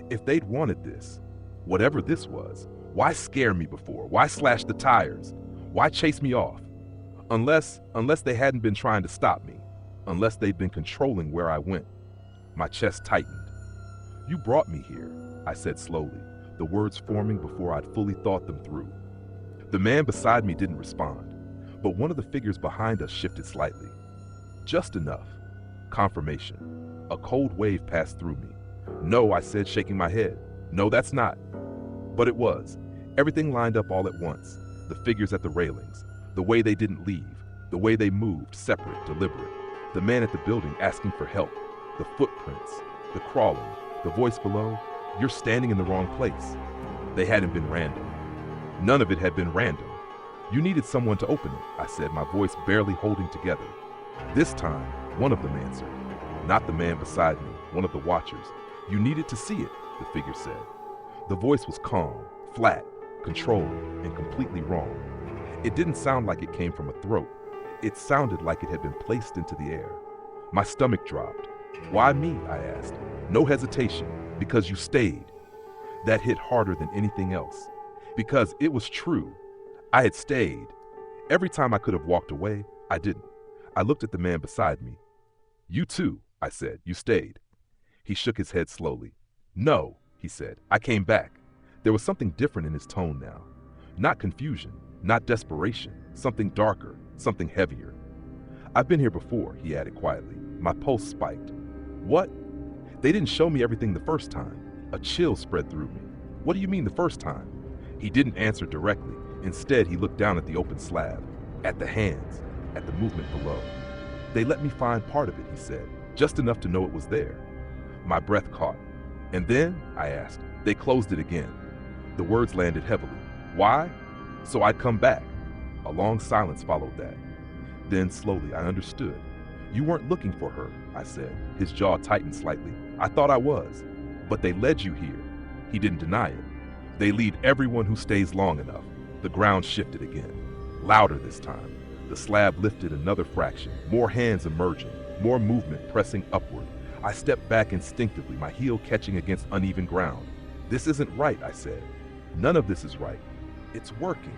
If they'd wanted this, whatever this was, why scare me before? Why slash the tires? Why chase me off? Unless they hadn't been trying to stop me. Unless they'd been controlling where I went. My chest tightened. "You brought me here," I said slowly, the words forming before I'd fully thought them through. The man beside me didn't respond, but one of the figures behind us shifted slightly. Just enough. Confirmation. A cold wave passed through me. "No," I said, shaking my head. "No, that's not." But it was. Everything lined up all at once. The figures at the railings, the way they didn't leave, the way they moved, separate, deliberate. The man at the building asking for help, the footprints, the crawling, the voice below, "You're standing in the wrong place." They hadn't been random. None of it had been random. "You needed someone to open it," I said, my voice barely holding together. This time, one of them answered. Not the man beside me, one of the watchers. "You needed to see it," the figure said. The voice was calm, flat, controlled, and completely wrong. It didn't sound like it came from a throat. It sounded like it had been placed into the air. My stomach dropped. "Why me?" I asked. No hesitation. "Because you stayed." That hit harder than anything else. Because it was true. I had stayed. Every time I could have walked away, I didn't. I looked at the man beside me. "You too," I said. "You stayed." He shook his head slowly. "No," he said. "I came back." There was something different in his tone now. Not confusion, not desperation, something darker, something heavier. "I've been here before," he added quietly. My pulse spiked. "What?" "They didn't show me everything the first time." A chill spread through me. "What do you mean the first time?" He didn't answer directly. Instead, he looked down at the open slab, at the hands, at the movement below. "They let me find part of it," he said, "just enough to know it was there." My breath caught. "And then?" I asked. "They closed it again." The words landed heavily. "Why?" "So I'd come back." A long silence followed that. Then, slowly, I understood. "You weren't looking for her," I said. His jaw tightened slightly. "I thought I was. But they led you here." He didn't deny it. "They lead everyone who stays long enough." The ground shifted again. Louder this time. The slab lifted another fraction, more hands emerging, more movement pressing upward. I stepped back instinctively, my heel catching against uneven ground. "This isn't right," I said. "None of this is right." "It's working,"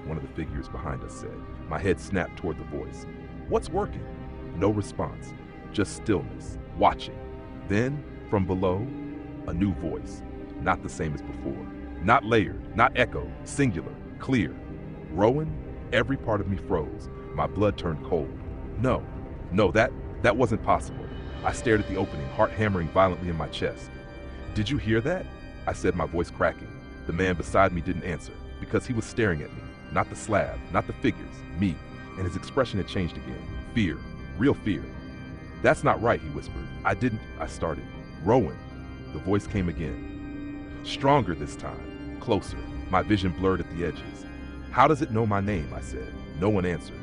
one of the figures behind us said. My head snapped toward the voice. "What's working?" No response, just stillness, watching. Then, from below, a new voice, not the same as before. Not layered, not echo, singular, clear. "Rowan?" Every part of me froze. My blood turned cold. No, that wasn't possible. I stared at the opening, heart hammering violently in my chest. "Did you hear that?" I said, my voice cracking. The man beside me didn't answer, because he was staring at me. Not the slab, not the figures, me. And his expression had changed again. Fear, real fear. "That's not right," he whispered. I started. "Rowan." The voice came again. Stronger this time, closer. My vision blurred at the edges. "How does it know my name?" I said. No one answered.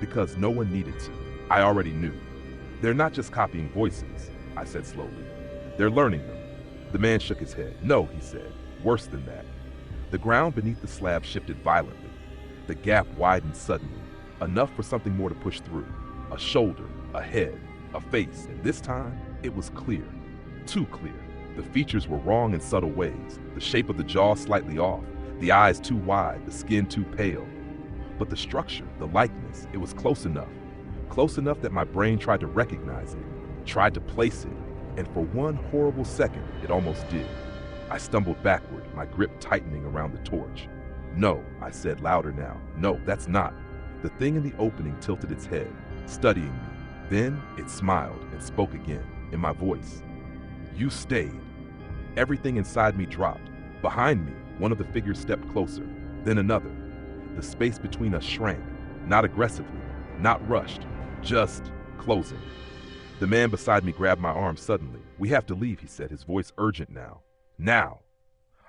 Because no one needed to. I already knew. "They're not just copying voices," I said slowly. "They're learning them." The man shook his head. "No," he said. "Worse than that." The ground beneath the slab shifted violently. The gap widened suddenly, enough for something more to push through. A shoulder, a head, a face, and this time, it was clear. Too clear. The features were wrong in subtle ways, the shape of the jaw slightly off, the eyes too wide, the skin too pale. But the structure, the likeness, it was close enough that my brain tried to recognize it, tried to place it, and for one horrible second, it almost did. I stumbled backward, my grip tightening around the torch. "No," I said louder now. "No, that's not." The thing in the opening tilted its head, studying me. Then it smiled and spoke again, in my voice. "You stayed." Everything inside me dropped. Behind me, one of the figures stepped closer, then another. The space between us shrank, not aggressively, not rushed, just closing. The man beside me grabbed my arm suddenly. "We have to leave," he said, his voice urgent now. "Now!"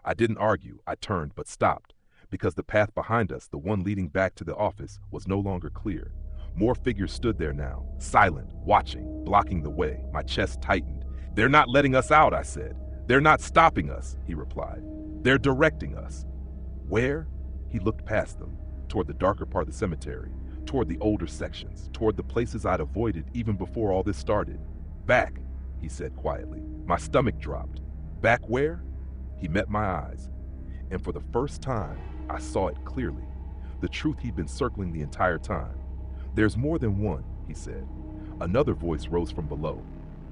I didn't argue. I turned, but stopped, because the path behind us, the one leading back to the office, was no longer clear. More figures stood there now, silent, watching, blocking the way. My chest tightened. "They're not letting us out," I said. "They're not stopping us," he replied. "They're directing us." Where? He looked past them, toward the darker part of the cemetery, toward the older sections, toward the places I'd avoided even before all this started. "Back," he said quietly. My stomach dropped. "Back where?" He met my eyes, and for the first time, I saw it clearly. The truth he'd been circling the entire time. "There's more than one," he said. Another voice rose from below.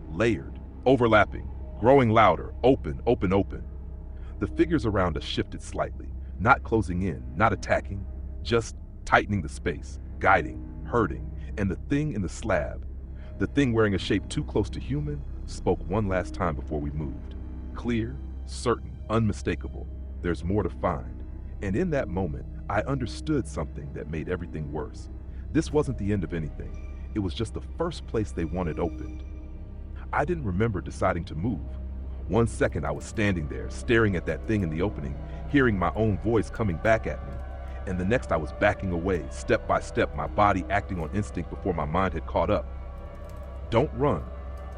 Layered, overlapping, growing louder, open, open, open. The figures around us shifted slightly, not closing in, not attacking, just tightening the space, guiding, herding, and the thing in the slab, the thing wearing a shape too close to human, spoke one last time before we moved. Clear, certain, unmistakable. There's more to find. And in that moment, I understood something that made everything worse. This wasn't the end of anything. It was just the first place they wanted opened. I didn't remember deciding to move. One second I was standing there, staring at that thing in the opening, hearing my own voice coming back at me. And the next I was backing away, step by step, my body acting on instinct before my mind had caught up. "Don't run,"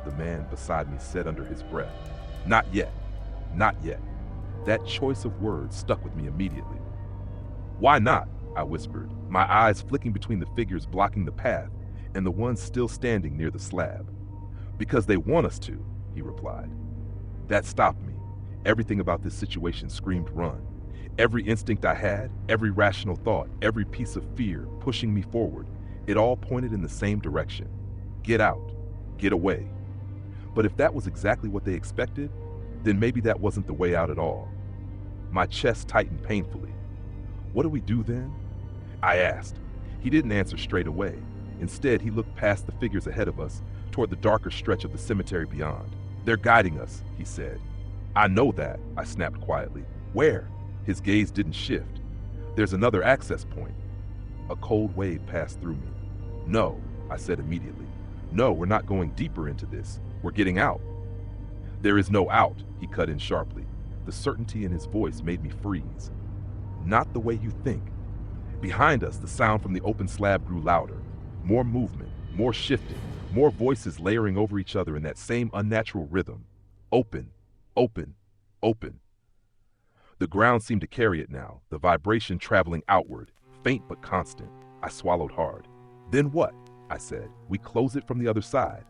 the man beside me said under his breath. "Not yet. Not yet." That choice of words stuck with me immediately. "Why not?" I whispered, my eyes flicking between the figures blocking the path and the ones still standing near the slab. "Because they want us to," he replied. That stopped me. Everything about this situation screamed run. Every instinct I had, every rational thought, every piece of fear pushing me forward, it all pointed in the same direction. Get out. Get away. But if that was exactly what they expected, then maybe that wasn't the way out at all. My chest tightened painfully. "What do we do then?" I asked. He didn't answer straight away. Instead, he looked past the figures ahead of us, toward the darker stretch of the cemetery beyond. "They're guiding us," he said. "I know that," I snapped quietly. "Where?" His gaze didn't shift. "There's another access point." A cold wave passed through me. "No," I said immediately. "No, we're not going deeper into this. We're getting out." "There is no out," he cut in sharply. The certainty in his voice made me freeze. "Not the way you think." Behind us, the sound from the open slab grew louder. More movement, more shifting, more voices layering over each other in that same unnatural rhythm. Open, open, open. The ground seemed to carry it now, the vibration traveling outward, faint but constant. I swallowed hard. "Then what?" I said. "We close it from the other side."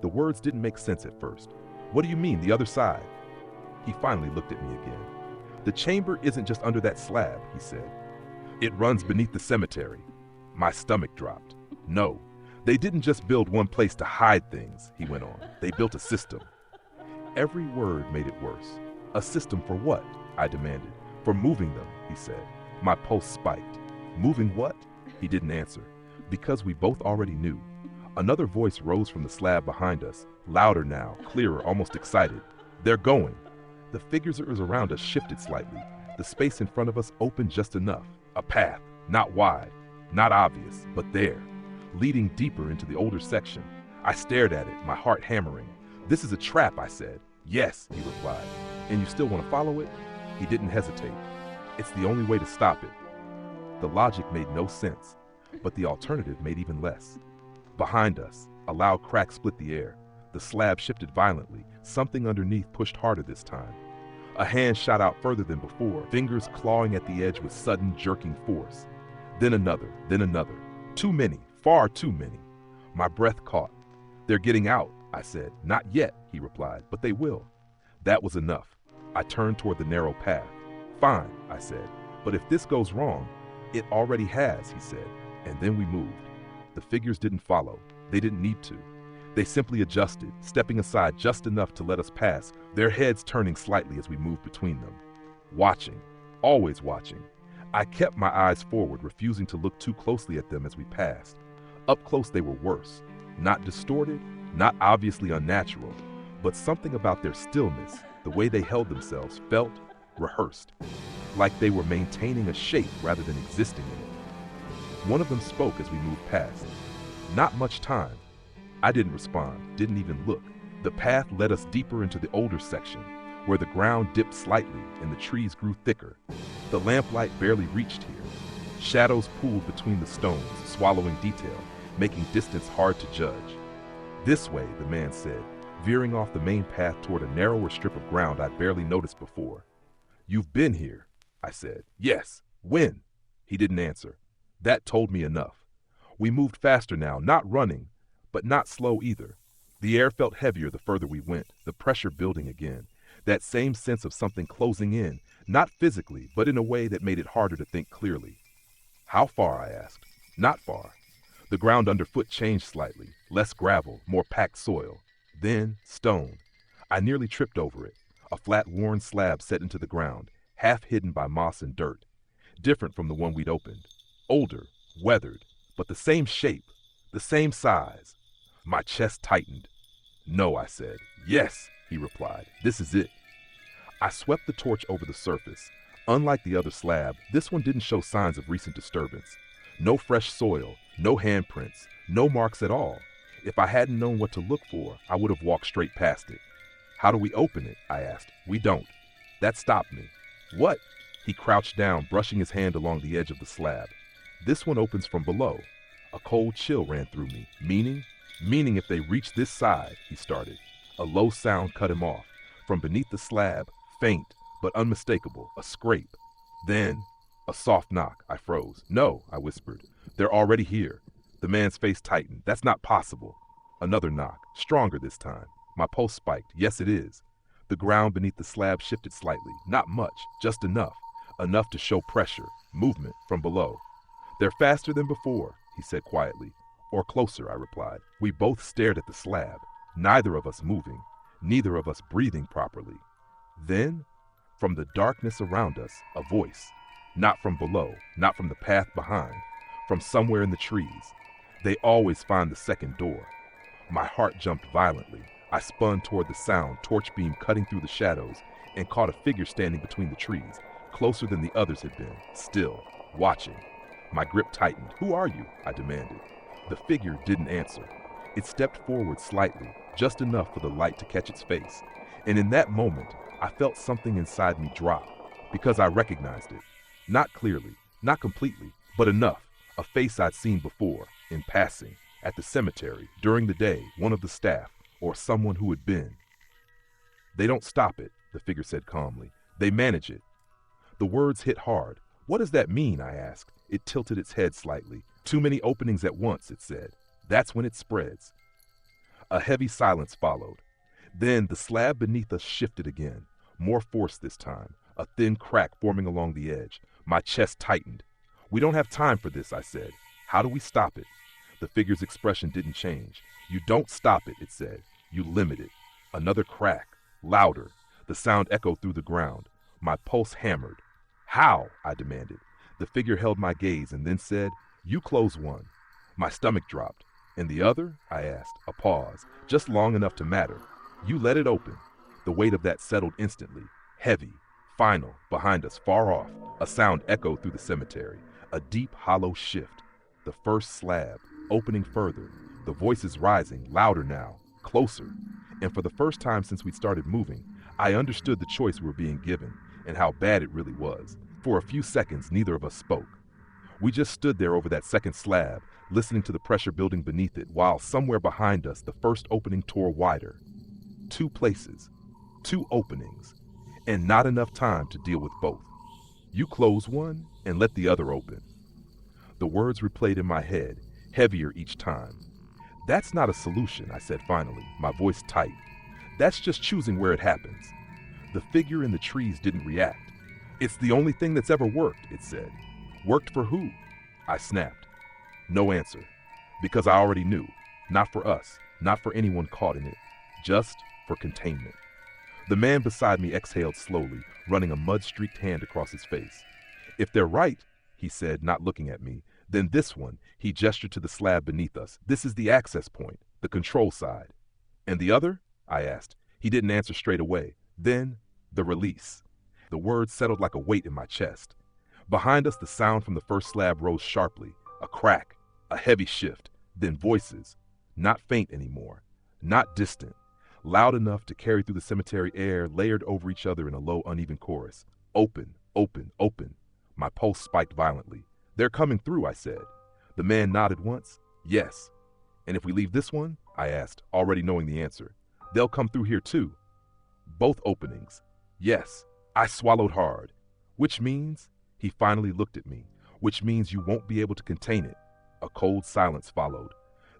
The words didn't make sense at first. "What do you mean, the other side?" He finally looked at me again. "The chamber isn't just under that slab," he said. "It runs beneath the cemetery." My stomach dropped. "No, they didn't just build one place to hide things," he went on. "They built a system." Every word made it worse. "A system for what?" I demanded. "For moving them," he said. My pulse spiked. "Moving what?" He didn't answer. Because we both already knew. Another voice rose from the slab behind us, louder now, clearer, almost excited. "They're going." The figures around us shifted slightly. The space in front of us opened just enough. A path, not wide, not obvious, but there, leading deeper into the older section. I stared at it, my heart hammering. "This is a trap," I said. "Yes," he replied. "And you still want to follow it?" He didn't hesitate. "It's the only way to stop it." The logic made no sense, but the alternative made even less. Behind us, a loud crack split the air. The slab shifted violently. Something underneath pushed harder this time. A hand shot out further than before, fingers clawing at the edge with sudden, jerking force. Then another, then another. Too many, far too many. My breath caught. "They're getting out," I said. "Not yet," he replied, "but they will." That was enough. I turned toward the narrow path. "Fine," I said, "but if this goes wrong..." "It already has," he said, and then we moved. The figures didn't follow. They didn't need to. They simply adjusted, stepping aside just enough to let us pass, their heads turning slightly as we moved between them. Watching, always watching. I kept my eyes forward, refusing to look too closely at them as we passed. Up close they were worse. Not distorted, not obviously unnatural, but something about their stillness, the way they held themselves, felt rehearsed, like they were maintaining a shape rather than existing in it. One of them spoke as we moved past. "Not much time." I didn't respond, didn't even look. The path led us deeper into the older section. where the ground dipped slightly and the trees grew thicker. The lamplight barely reached here. Shadows pooled between the stones, swallowing detail, making distance hard to judge. This way, the man said, veering off the main path toward a narrower strip of ground I'd barely noticed before. You've been here, I said. Yes. When? He didn't answer. That told me enough. We moved faster now, not running, but not slow either. The air felt heavier the further we went, the pressure building again. That same sense of something closing in, not physically, but in a way that made it harder to think clearly. How far? I asked. Not far. The ground underfoot changed slightly, less gravel, more packed soil. Then, stone. I nearly tripped over it. A flat, worn slab set into the ground, half hidden by moss and dirt. Different from the one we'd opened. Older, weathered, but the same shape, the same size. My chest tightened. No, I said. Yes, he replied. This is it. I swept the torch over the surface. Unlike the other slab, this one didn't show signs of recent disturbance. No fresh soil, no handprints, no marks at all. If I hadn't known what to look for, I would have walked straight past it. How do we open it? I asked. We don't. That stopped me. What? He crouched down, brushing his hand along the edge of the slab. This one opens from below. A cold chill ran through me. Meaning if they reach this side, he started. A low sound cut him off. From beneath the slab, faint but unmistakable, a scrape. Then, a soft knock. I froze. No, I whispered. They're already here. The man's face tightened. That's not possible. Another knock, stronger this time. My pulse spiked. Yes, it is. The ground beneath the slab shifted slightly. Not much, just enough. Enough to show pressure, movement from below. They're faster than before, he said quietly. Or closer, I replied. We both stared at the slab, neither of us moving, neither of us breathing properly. Then, from the darkness around us, a voice. Not from below, not from the path behind, from somewhere in the trees. They always find the second door. My heart jumped violently. I spun toward the sound, torch beam cutting through the shadows, and caught a figure standing between the trees, closer than the others had been, still, watching. My grip tightened. Who are you? I demanded. The figure didn't answer. It stepped forward slightly, just enough for the light to catch its face. And in that moment, I felt something inside me drop, because I recognized it. Not clearly, not completely, but enough. A face I'd seen before, in passing, at the cemetery, during the day, one of the staff, or someone who had been. They don't stop it, the figure said calmly. They manage it. The words hit hard. What does that mean? I asked. It tilted its head slightly. Too many openings at once, it said. That's when it spreads. A heavy silence followed. Then the slab beneath us shifted again. More force this time. A thin crack forming along the edge. My chest tightened. We don't have time for this, I said. How do we stop it? The figure's expression didn't change. You don't stop it, it said. You limit it. Another crack. Louder. The sound echoed through the ground. My pulse hammered. How? I demanded. The figure held my gaze and then said, You close one. My stomach dropped. And the other? I asked. A pause, just long enough to matter. You let it open. The weight of that settled instantly. Heavy. Final. Behind us, far off. A sound echoed through the cemetery. A deep, hollow shift. The first slab. Opening further. The voices rising, louder now. Closer. And for the first time since we'd started moving, I understood the choice we were being given and how bad it really was. For a few seconds, neither of us spoke. We just stood there over that second slab, listening to the pressure building beneath it, while somewhere behind us, the first opening tore wider. 2 places, 2 openings, and not enough time to deal with both. You close one and let the other open. The words replayed in my head, heavier each time. That's not a solution, I said finally, my voice tight. That's just choosing where it happens. The figure in the trees didn't react. It's the only thing that's ever worked, it said. Worked for who? I snapped. No answer. Because I already knew. Not for us, not for anyone caught in it. Just for containment. The man beside me exhaled slowly, running a mud-streaked hand across his face. If they're right, he said, not looking at me, then this one, he gestured to the slab beneath us. This is the access point, the control side. And the other? I asked. He didn't answer straight away. Then, the release. The words settled like a weight in my chest. Behind us, the sound from the first slab rose sharply. A crack, a heavy shift, then voices. Not faint anymore, not distant. loud enough to carry through the cemetery air, layered over each other in a low, uneven chorus. Open, open, open. My pulse spiked violently. They're coming through, I said. The man nodded once. Yes. And if we leave this one? I asked, already knowing the answer. They'll come through here too. Both openings. Yes. I swallowed hard. Which means? He finally looked at me. Which means you won't be able to contain it. A cold silence followed.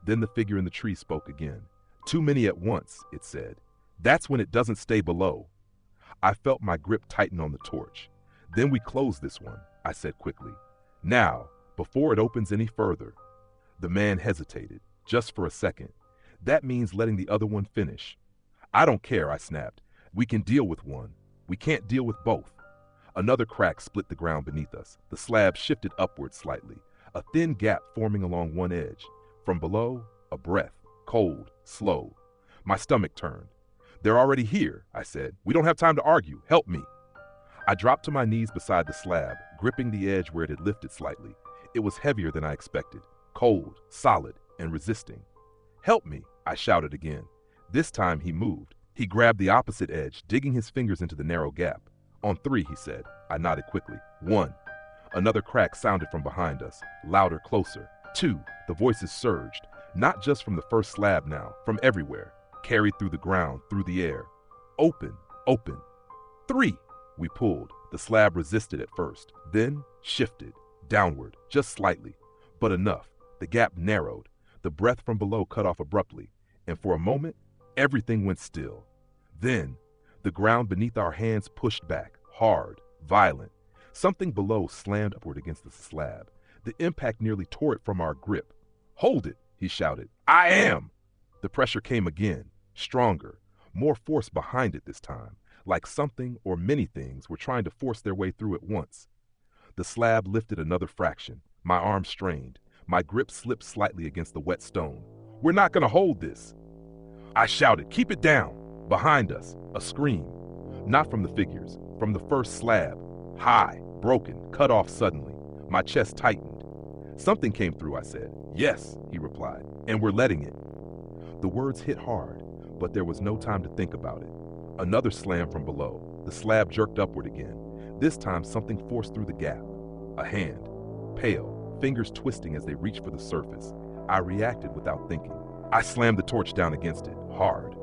Then the figure in the tree spoke again. Too many at once, it said. That's when it doesn't stay below. I felt my grip tighten on the torch. Then we close this one, I said quickly. Now, before it opens any further. The man hesitated, just for a second. That means letting the other one finish. I don't care, I snapped. We can deal with one. We can't deal with both. Another crack split the ground beneath us. The slab shifted upward slightly, a thin gap forming along one edge. From below, a breath, cold, slow. My stomach turned. They're already here, I said. We don't have time to argue. Help me. I dropped to my knees beside the slab, gripping the edge where it had lifted slightly. It was heavier than I expected, cold, solid, and resisting. Help me, I shouted again. This time he moved. He grabbed the opposite edge, digging his fingers into the narrow gap. On 3, he said. I nodded quickly. 1. Another crack sounded from behind us, louder, closer. 2. The voices surged, not just from the first slab now, from everywhere, carried through the ground, through the air. Open, open. 3. We pulled. The slab resisted at first, then shifted, downward, just slightly, but enough. The gap narrowed. The breath from below cut off abruptly, and for a moment, everything went still. Then, the ground beneath our hands pushed back, hard, violent. Something below slammed upward against the slab. The impact nearly tore it from our grip. Hold it, he shouted. I am! The pressure came again, stronger, more force behind it this time, like something or many things were trying to force their way through at once. The slab lifted another fraction. My arm strained. My grip slipped slightly against the wet stone. We're not going to hold this. I shouted, keep it down. Behind us, a scream. Not from the figures, from the first slab. High, broken, cut off suddenly. My chest tightened. Something came through, I said. Yes, he replied, and we're letting it. The words hit hard, but there was no time to think about it. Another slam from below. The slab jerked upward again. This time something forced through the gap. A hand, pale, fingers twisting as they reached for the surface. I reacted without thinking. I slammed the torch down against it, hard.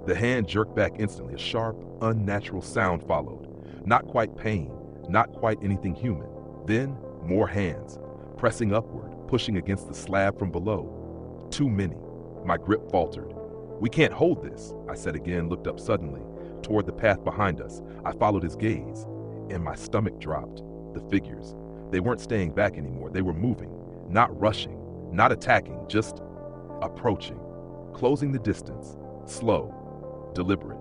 The hand jerked back instantly. A sharp, unnatural sound followed. Not quite pain, not quite anything human. Then, more hands, pressing upward, pushing against the slab from below. Too many. My grip faltered. We can't hold this, I said again, looked up suddenly, toward the path behind us. I followed his gaze, and my stomach dropped. The figures. They weren't staying back anymore. They were moving, not rushing, not attacking, just approaching, closing the distance, slow, deliberate.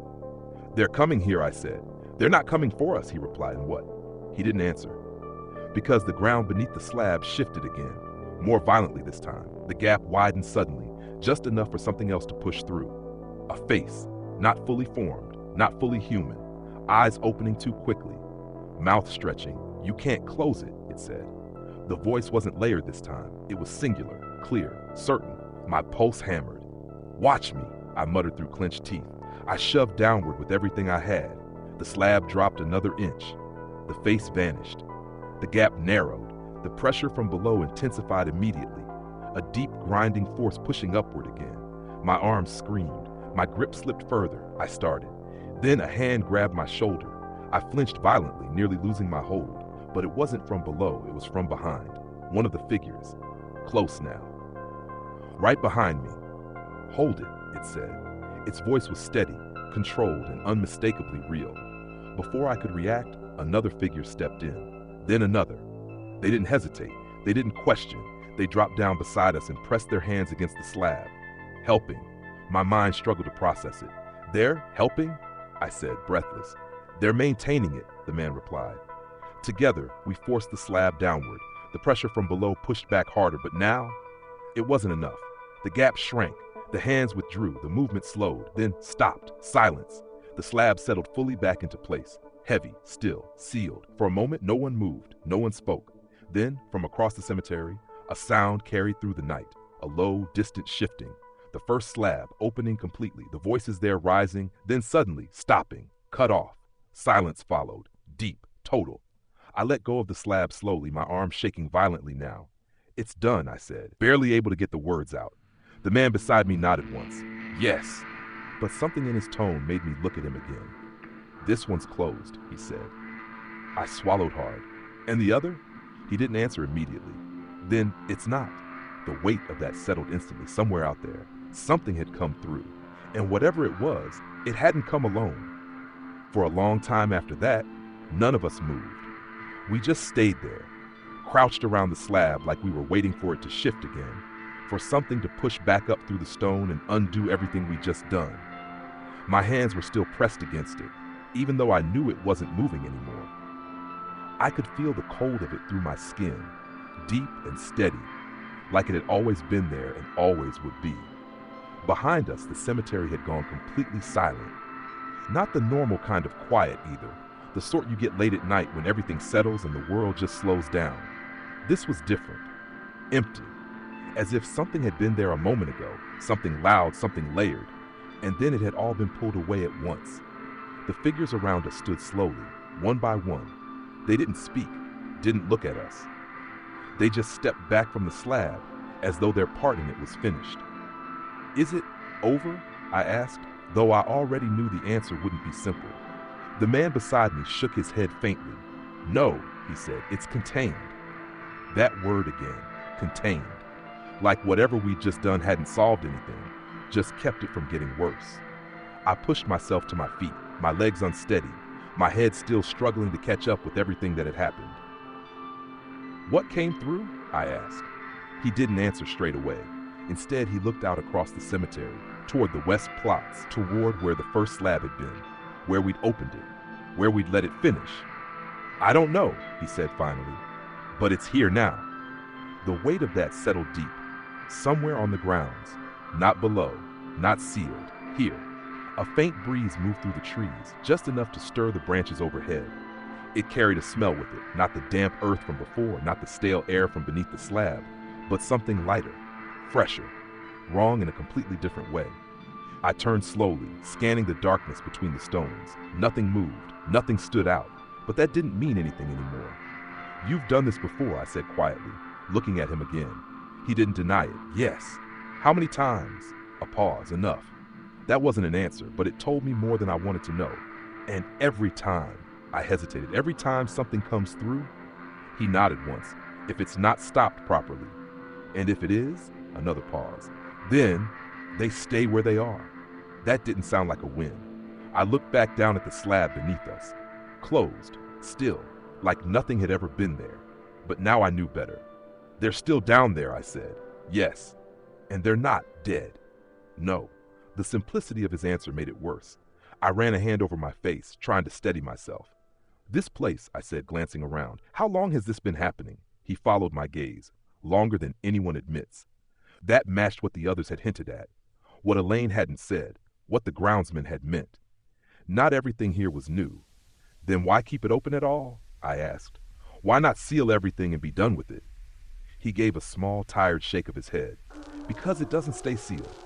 They're coming here, I said. They're not coming for us, he replied. And what? He didn't answer. Because the ground beneath the slab shifted again, more violently this time. The gap widened suddenly, just enough for something else to push through. A face, not fully formed, not fully human, eyes opening too quickly, mouth stretching. You can't close it, it said. The voice wasn't layered this time. It was singular, clear, certain. My pulse hammered. Watch me, I muttered through clenched teeth. I shoved downward with everything I had. The slab dropped another inch. The face vanished. The gap narrowed. The pressure from below intensified immediately. A deep, grinding force pushing upward again. My arms screamed. My grip slipped further. I started. Then a hand grabbed my shoulder. I flinched violently, nearly losing my hold. But it wasn't from below, it was from behind. One of the figures. Close now. Right behind me. Hold it, it said. Its voice was steady, controlled, and unmistakably real. Before I could react, another figure stepped in. Then another. They didn't hesitate. They didn't question. They dropped down beside us and pressed their hands against the slab. Helping. My mind struggled to process it. They're helping? I said, breathless. They're maintaining it, the man replied. Together, we forced the slab downward. The pressure from below pushed back harder, but now, it wasn't enough. The gap shrank. The hands withdrew. The movement slowed, then stopped. Silence. The slab settled fully back into place. Heavy, still, sealed. For a moment, no one moved. No one spoke. Then, from across the cemetery, a sound carried through the night. A low, distant shifting. The The first slab, opening completely, the voices there rising, then suddenly stopping, cut off. Silence followed, deep, total. I let go of the slab slowly, my arms shaking violently now. "It's done," I said, barely able to get the words out. The man beside me nodded once. "Yes." But something in his tone made me look at him again. "This one's closed," he said. I swallowed hard. "And the other?" He didn't answer immediately. "Then it's not." The weight of that settled instantly, somewhere out there. Something had come through. And whatever it was, it hadn't come alone. For a long time after that, none of us moved. We just stayed there, crouched around the slab like we were waiting for it to shift again, for something to push back up through the stone and undo everything we'd just done. My hands were still pressed against it, even though I knew it wasn't moving anymore. I could feel the cold of it through my skin, deep and steady, like it had always been there and always would be. Behind us, the cemetery had gone completely silent. Not the normal kind of quiet either, the sort you get late at night when everything settles and the world just slows down. This was different, empty, as if something had been there a moment ago, something loud, something layered, and then it had all been pulled away at once. The figures around us stood slowly, one by one. They didn't speak, didn't look at us. They just stepped back from the slab, as though their part in it was finished. "Is it over?" I asked, though I already knew the answer wouldn't be simple. The man beside me shook his head faintly. "No," he said, "it's contained." That word again, contained. Like whatever we'd just done hadn't solved anything, just kept it from getting worse. I pushed myself to my feet, my legs unsteady, my head still struggling to catch up with everything that had happened. "What came through?" I asked. He didn't answer straight away. Instead, he looked out across the cemetery, toward the west plots, toward where the first slab had been, where we'd opened it, where we'd let it finish. "I don't know," he said finally, "but it's here now." The weight of that settled deep, somewhere on the grounds, not below, not sealed, here. A faint breeze moved through the trees, just enough to stir the branches overhead. It carried a smell with it, not the damp earth from before, not the stale air from beneath the slab, but something lighter, fresher, wrong in a completely different way. I turned slowly, scanning the darkness between the stones. Nothing moved, nothing stood out, but that didn't mean anything anymore. "You've done this before," I said quietly, looking at him again. He didn't deny it. "Yes." "How many times?" A pause, enough. That wasn't an answer, but it told me more than I wanted to know. "And every time," I hesitated, "every time something comes through?" He nodded once. "If it's not stopped properly." "And if it is?" Another pause. "Then they stay where they are." That didn't sound like a win. I looked back down at the slab beneath us. Closed, still, like nothing had ever been there. But now I knew better. "They're still down there," I said. "Yes." "And they're not dead." "No." The simplicity of his answer made it worse. I ran a hand over my face, trying to steady myself. "This place," I said, glancing around, "how long has this been happening?" He followed my gaze. "Longer than anyone admits." That matched what the others had hinted at, what Elaine hadn't said, what the groundsman had meant. Not everything here was new. "Then why keep it open at all?" I asked. "Why not seal everything and be done with it?" He gave a small, tired shake of his head. "Because it doesn't stay sealed."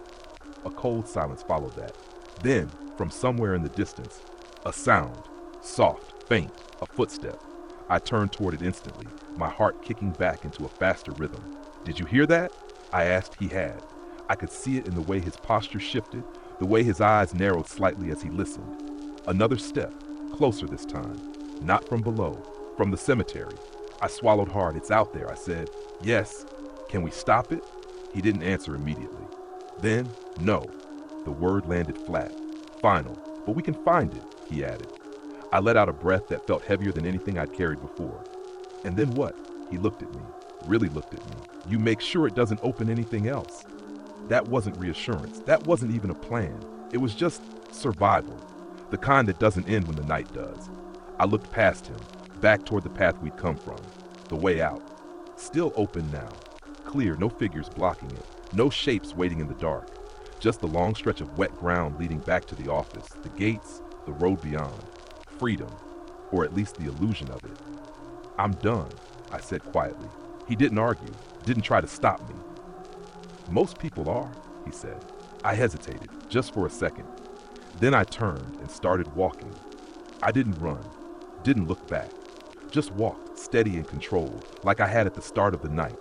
A cold silence followed that. Then, from somewhere in the distance, a sound, soft, faint, a footstep. I turned toward it instantly, my heart kicking back into a faster rhythm. "Did you hear that?" I asked. He had. I could see it in the way his posture shifted, the way his eyes narrowed slightly as he listened. Another step, closer this time, not from below, from the cemetery. I swallowed hard. "It's out there," I said. "Yes." "Can we stop it?" He didn't answer immediately. Then, "No." The word landed flat, final. "But we can find it," he added. I let out a breath that felt heavier than anything I'd carried before. "And then what?" He looked at me, really looked at me. "You make sure it doesn't open anything else." That wasn't reassurance. That wasn't even a plan. It was just survival, the kind that doesn't end when the night does. I looked past him, back toward the path we'd come from, the way out. Still open now, clear, no figures blocking it, no shapes waiting in the dark. Just the long stretch of wet ground leading back to the office, the gates, the road beyond. Freedom, or at least the illusion of it. "I'm done," I said quietly. He didn't argue, didn't try to stop me. "Most people are," he said. I hesitated, just for a second. Then I turned and started walking. I didn't run, didn't look back. Just walked, steady and controlled, like I had at the start of the night.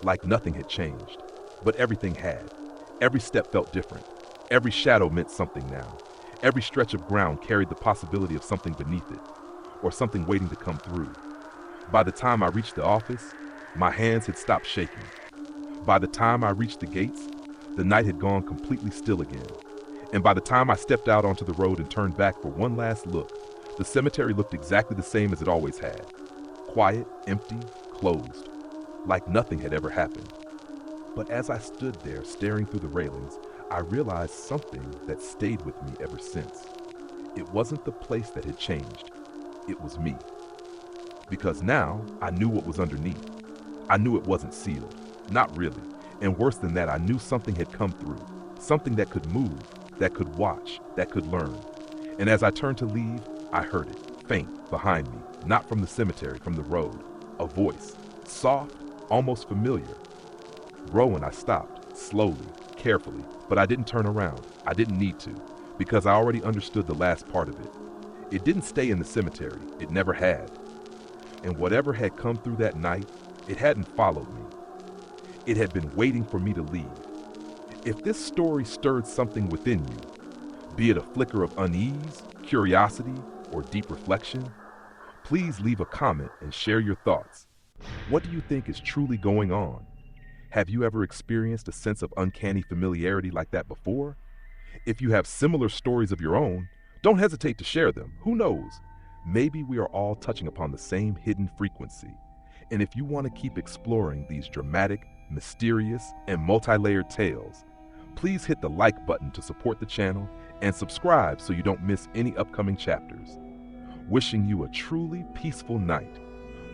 Like nothing had changed. But everything had. Every step felt different. Every shadow meant something now. Every stretch of ground carried the possibility of something beneath it, or something waiting to come through. By the time I reached the office, my hands had stopped shaking. By the time I reached the gates, the night had gone completely still again. And by the time I stepped out onto the road and turned back for one last look, the cemetery looked exactly the same as it always had. Quiet, empty, closed, like nothing had ever happened. But as I stood there staring through the railings, I realized something that stayed with me ever since. It wasn't the place that had changed. It was me. Because now I knew what was underneath. I knew it wasn't sealed. Not really. And worse than that, I knew something had come through. Something that could move, that could watch, that could learn. And as I turned to leave, I heard it, faint, behind me, not from the cemetery, from the road. A voice, soft, almost familiar. Rowan, I stopped, slowly, carefully, but I didn't turn around. I didn't need to, because I already understood the last part of it. It didn't stay in the cemetery. It never had. And whatever had come through that night, it hadn't followed me. It had been waiting for me to leave. If this story stirred something within you, be it a flicker of unease, curiosity, or deep reflection, please leave a comment and share your thoughts. What do you think is truly going on? Have you ever experienced a sense of uncanny familiarity like that before? If you have similar stories of your own, don't hesitate to share them. Who knows? Maybe we are all touching upon the same hidden frequency. And if you want to keep exploring these dramatic, mysterious, and multi-layered tales, please hit the like button to support the channel and subscribe so you don't miss any upcoming chapters. Wishing you a truly peaceful night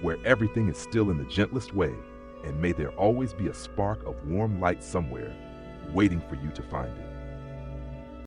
where everything is still in the gentlest way, and may there always be a spark of warm light somewhere waiting for you to find it.